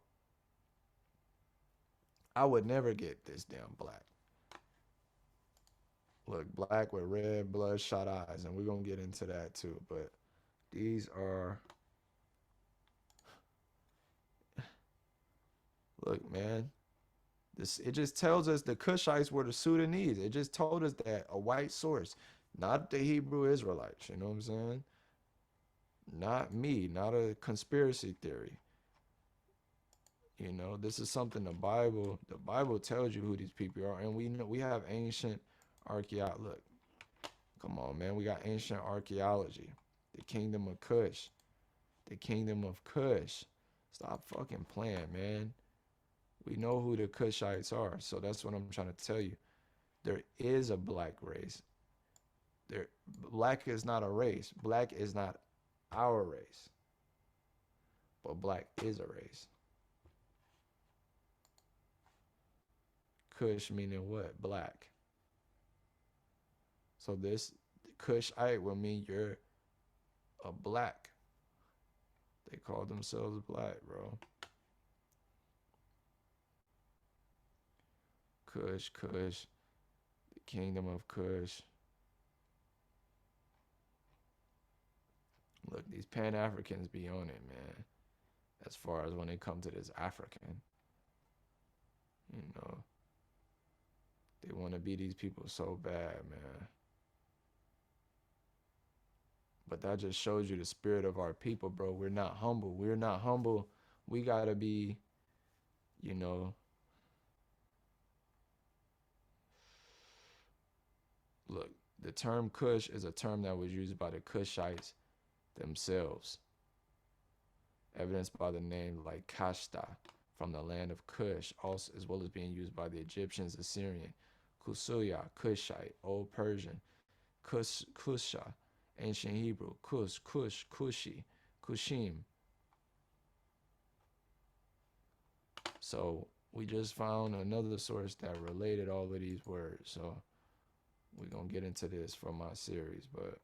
[SPEAKER 3] I would never get this damn black. Look, black with red bloodshot eyes, and we're going to get into that too. But these are, look, man, it just tells us the Kushites were the Sudanese. It just told us that, a white source, not the Hebrew Israelites. You know what I'm saying? Not me, not a conspiracy theory. You know, this is something the Bible tells you who these people are. And we know we have ancient archaeology. Look, come on, man. We got ancient archaeology. The kingdom of Cush. The kingdom of Cush. Stop fucking playing, man. We know who the Kushites are. So that's what I'm trying to tell you. There is a black race. Black is not a race. Black is not our race. But black is a race. Kush meaning what? Black. So this Kushite will mean you're a black. They call themselves black, bro. Kush, Kush, the kingdom of Kush. Look, these Pan-Africans be on it, man. As far as when it comes to this African. You know. They want to be these people so bad, man. But that just shows you the spirit of our people, bro. We're not humble. We're not humble. We got to be, you know. Look, The term Cush is a term that was used by the Cushites themselves, evidenced by the name like Kashta from the land of Cush, also as well as being used by the Egyptians, Assyrian, Kusuya, Cushite, Old Persian, Kusha, Ancient Hebrew, Kush, Kushi, Kushim. So we just found another source that related all of these words. So we're gonna get into this from my series, but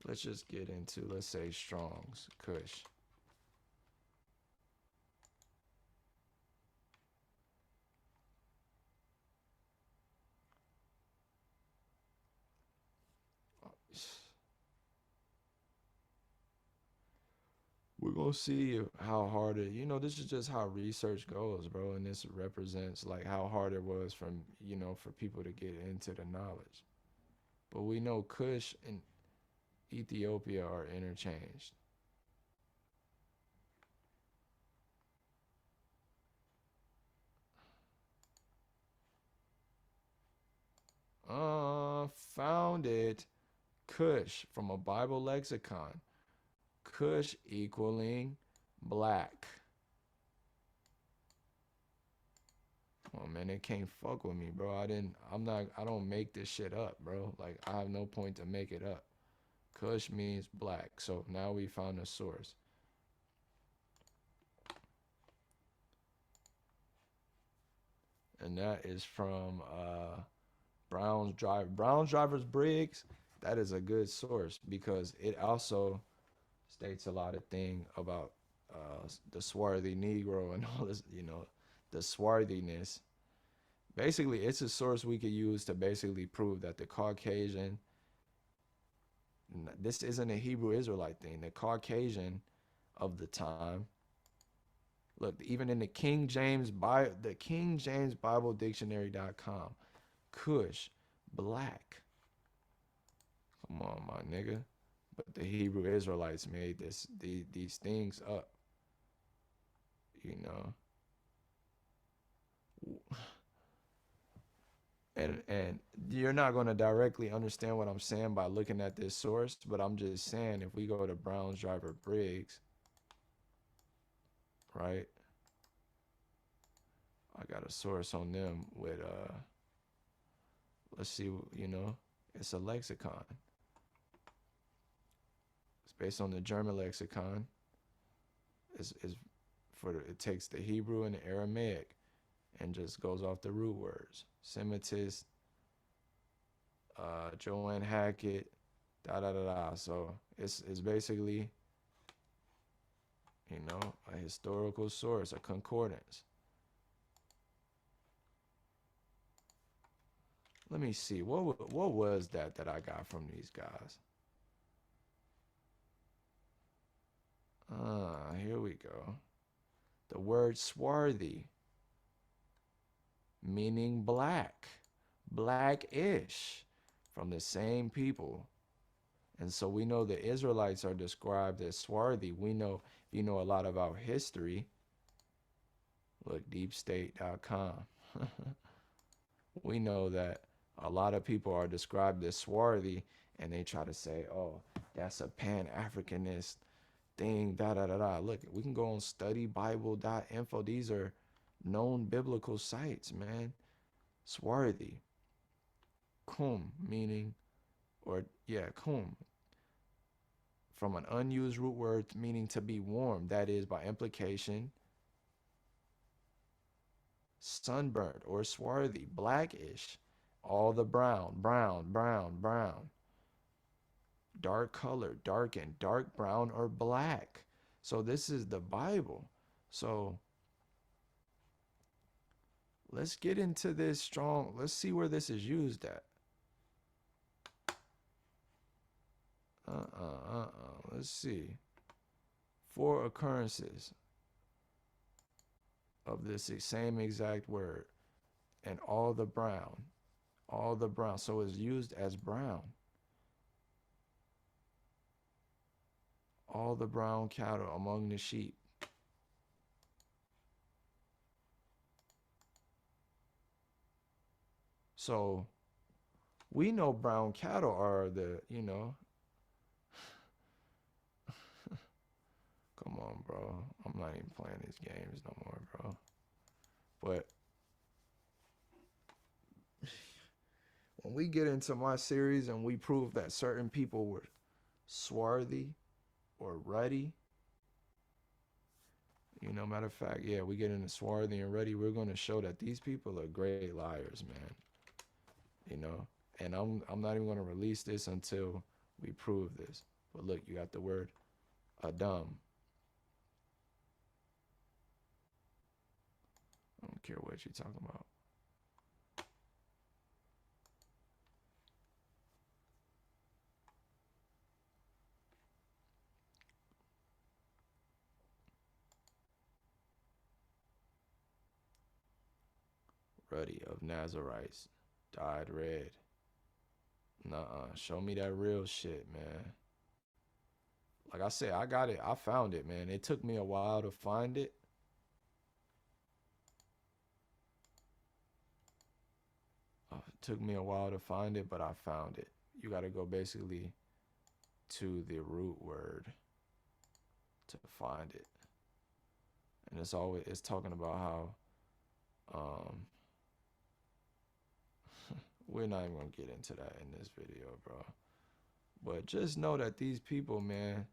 [SPEAKER 3] let's just get into, let's say, Strong's Kush. We're gonna see how hard it, this is just how research goes, bro. And this represents like how hard it was from, for people to get into the knowledge. But we know Kush and Ethiopia are interchanged. Found it. Kush from a Bible lexicon. Kush equaling black. Oh man, they can't fuck with me, bro. I don't make this shit up, bro. Like, I have no point to make it up. Kush means black. So now we found a source. And that is from Brown's Drivers Briggs. That is a good source because it also states a lot of things about the swarthy Negro and all this, the swarthiness. Basically, it's a source we could use to basically prove that the Caucasian, this isn't a Hebrew Israelite thing, the Caucasian of the time. Look, even in the King James Bible Dictionary.com, Kush, black. Come on, my nigga. But the Hebrew Israelites made these things up. And you're not going to directly understand what I'm saying by looking at this source, but I'm just saying if we go to Brown's Driver Briggs, right? I got a source on them with let's see, it's a lexicon. It's based on the German lexicon. It takes the Hebrew and the Aramaic and just goes off the root words. Semitist, Joanne Hackett, So it's basically, a historical source, a concordance. Let me see. What was that I got from these guys? Here we go. The word swarthy, meaning black, blackish, from the same people. And so we know the Israelites are described as swarthy. We know, if you know a lot about history, look, deepstate.com. We know that a lot of people are described as swarthy, and they try to say, oh, that's a pan-Africanist thing, Look, we can go on studybible.info. These are known biblical sites, man. Swarthy. Kum, meaning, kum. From an unused root word meaning to be warm. That is, by implication, sunburnt or swarthy, blackish. All the brown. Dark color, darkened, dark brown or black. So this is the Bible. So let's get into this strong. Let's see where this is used at. Let's see. 4 occurrences of this same exact word. And all the brown. So it's used as brown. All the brown cattle among the sheep. So we know brown cattle are the, you know, come on, bro. I'm not even playing these games no more, bro. But when we get into my series and we prove that certain people were swarthy or ruddy, you know, matter of fact, yeah, we get into swarthy and ruddy, we're going to show that these people are great liars, man. You know, and I'm not even going to release this until we prove this. But look, you got the word Adam. I don't care what you're talking about. Ruddy of Nazarites, dyed red. Nuh-uh, show me that real shit, man. Like I said, I got it. I found it, man. It took me a while to find it. It took me a while to find it, but I found it. You got to go basically to the root word to find it. And it's talking about how we're not even gonna get into that in this video, bro. But just know that these people, man,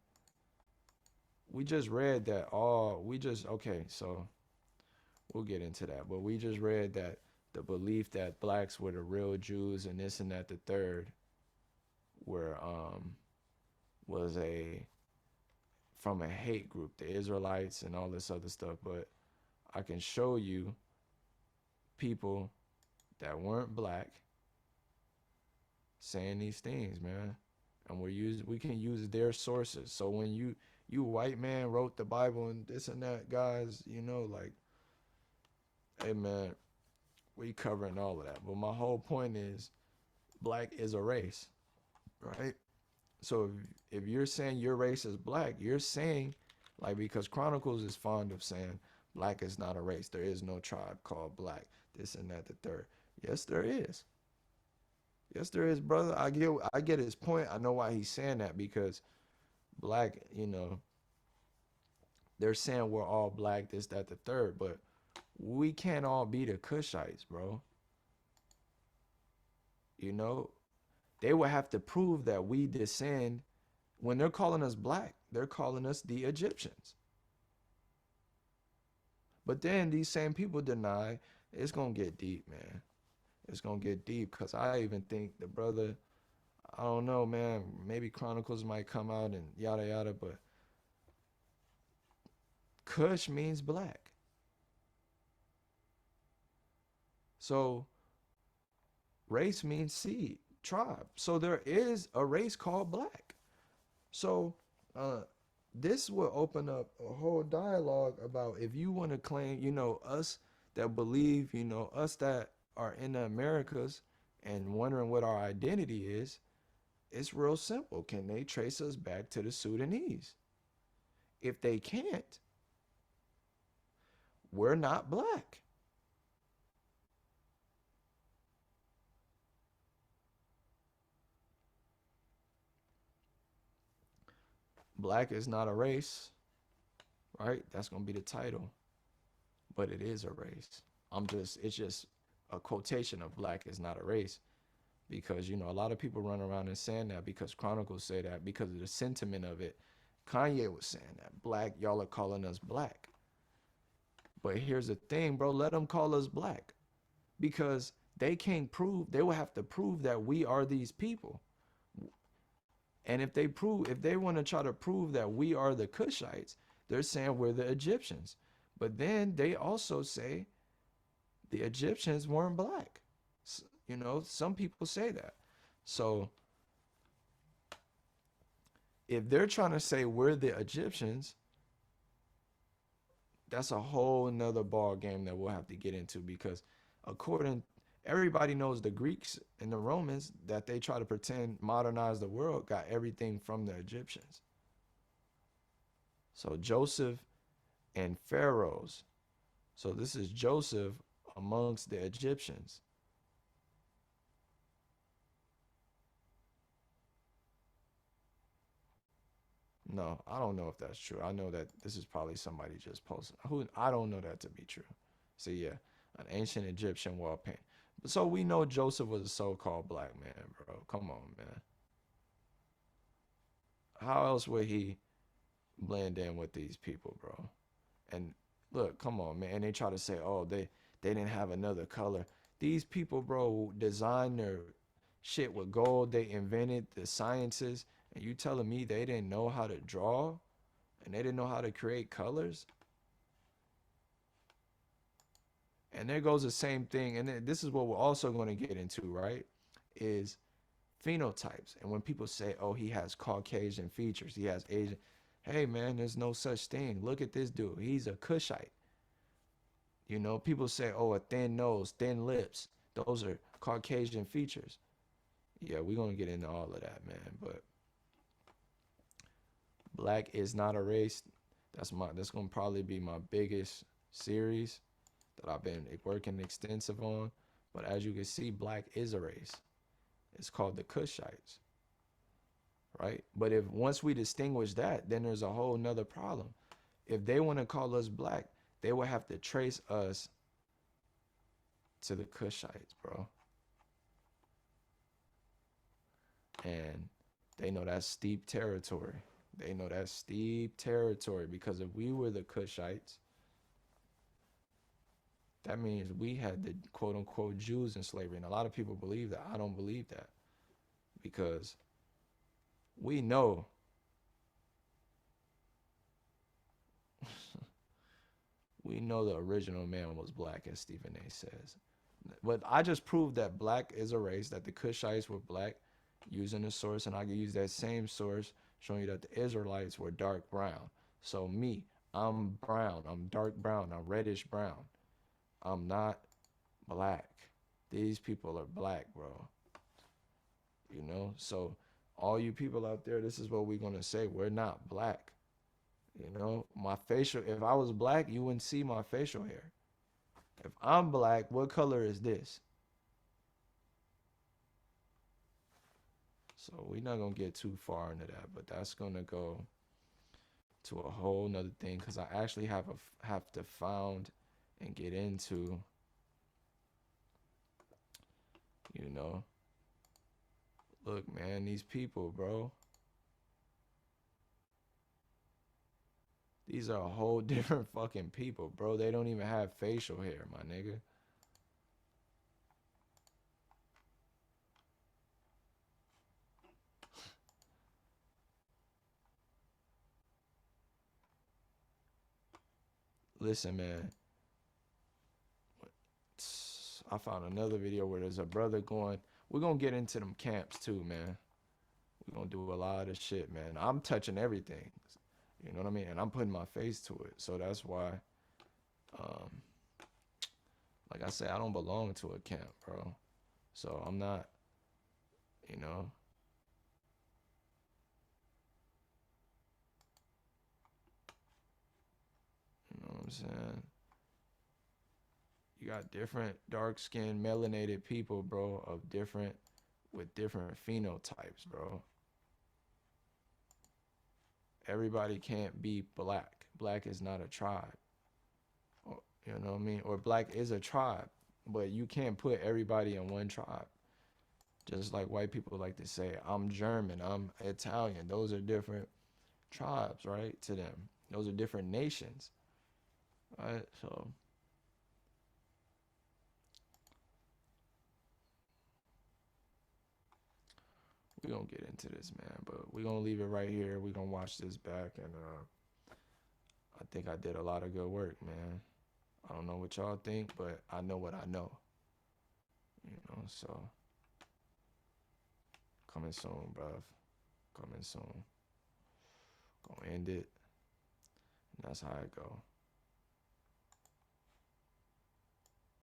[SPEAKER 3] we just read that okay, so we'll get into that. But we just read that the belief that blacks were the real Jews and this and that the third were was from a hate group, the Israelites and all this other stuff. But I can show you people that weren't black saying these things, man. And we can use their sources. So when you white man wrote the Bible and this and that, guys, you know, like, hey man, we covering all of that. But my whole point is black is a race, right? So if you're saying your race is black, you're saying, like, because Chronicles is fond of saying black is not a race. There is no tribe called black, this and that, the third. Yes, there is. Yes, there is, brother. I get his point. I know why he's saying that, because black, you know, they're saying we're all black, this, that, the third, but we can't all be the Cushites, bro. You know, they would have to prove that we descend. When they're calling us black, they're calling us the Egyptians. But then these same people deny. It's going to get deep, man. It's going to get deep, because I even think the brother, I don't know, man, maybe Chronicles might come out and yada yada, but Cush means black. So race means seed, tribe. So there is a race called black. So this will open up a whole dialogue about, if you want to claim, you know, us that believe, you know, us that are in the Americas and wondering what our identity is, it's real simple. Can they trace us back to the Sudanese? If they can't, we're not black. Black is not a race, right? That's going to be the title, but it is a race. It's just a quotation of black is not a race, because, you know, a lot of people run around and saying that because Chronicles say that, because of the sentiment of it. Kanye was saying that black, y'all are calling us black. But here's the thing, bro, let them call us black, because they can't prove, they will have to prove that we are these people. And if they want to try to prove that we are the Cushites, they're saying we're the Egyptians. But then they also say the Egyptians weren't black. You know, some people say that. So if they're trying to say we're the Egyptians, that's a whole nother ball game that we'll have to get into, because everybody knows the Greeks and the Romans, that they try to pretend modernize the world, got everything from the Egyptians. So Joseph and Pharaohs. So this is Joseph amongst the Egyptians. No, I don't know if that's true. I know that this is probably somebody just posted. Who I don't know that to be true. So yeah, an ancient Egyptian wall paint. So we know Joseph was a so-called black man, bro. Come on, man. How else would he blend in with these people, bro? And look, come on, man. And they try to say, oh, they didn't have another color. These people, bro, designed their shit with gold. They invented the sciences, and you telling me they didn't know how to draw, and they didn't know how to create colors? And there goes the same thing. And this is what we're also going to get into, right? Is phenotypes. And when people say, oh, he has Caucasian features, he has Asian. Hey, man, there's no such thing. Look at this dude. He's a Kushite. You know, people say, oh, a thin nose, thin lips. Those are Caucasian features. Yeah, we're going to get into all of that, man. But black is not a race. That's going to probably be my biggest series that I've been working extensive on. But as you can see, black is a race. It's called the Kushites, right? But if once we distinguish that, then there's a whole nother problem. If they want to call us black, they would have to trace us to the Kushites, bro. And they know that's steep territory. They know that's steep territory, because if we were the Kushites, that means we had the quote unquote Jews in slavery. And a lot of people believe that. I don't believe that, because we know we know the original man was black, as Stephen A says. But I just proved that black is a race, that the Kushites were black, using the source, and I can use that same source showing you that the Israelites were dark brown. So me, I'm brown, I'm dark brown, I'm reddish brown. I'm not black. These people are black, bro. You know, so all you people out there, this is what we're gonna say. We're not black. You know, my facial, if I was black, you wouldn't see my facial hair. If I'm black, what color is this? So we're not gonna get too far into that, but that's gonna go to a whole nother thing, because I actually have to found and get into, you know, look, man, these people, bro, these are a whole different fucking people, bro. They don't even have facial hair, my nigga. Listen, man, I found another video where there's a brother going, we're gonna get into them camps too, man. We're gonna do a lot of shit, man. I'm touching everything, you know what I mean? And I'm putting my face to it. So that's why, like I said, I don't belong to a camp, bro. So I'm not, you know. You know what I'm saying? You got different dark-skinned, melanated people, bro, with different phenotypes, bro. Everybody can't be black. Black is not a tribe. Or, you know what I mean? Or black is a tribe, but you can't put everybody in one tribe. Just like white people like to say, I'm German, I'm Italian. Those are different tribes, right, to them. Those are different nations, right? So we're going to get into this, man, but we're going to leave it right here. We're going to watch this back, and I think I did a lot of good work, man. I don't know what y'all think, but I know what I know. You know, so coming soon, bruv. Coming soon. Gonna end it. And that's how it go.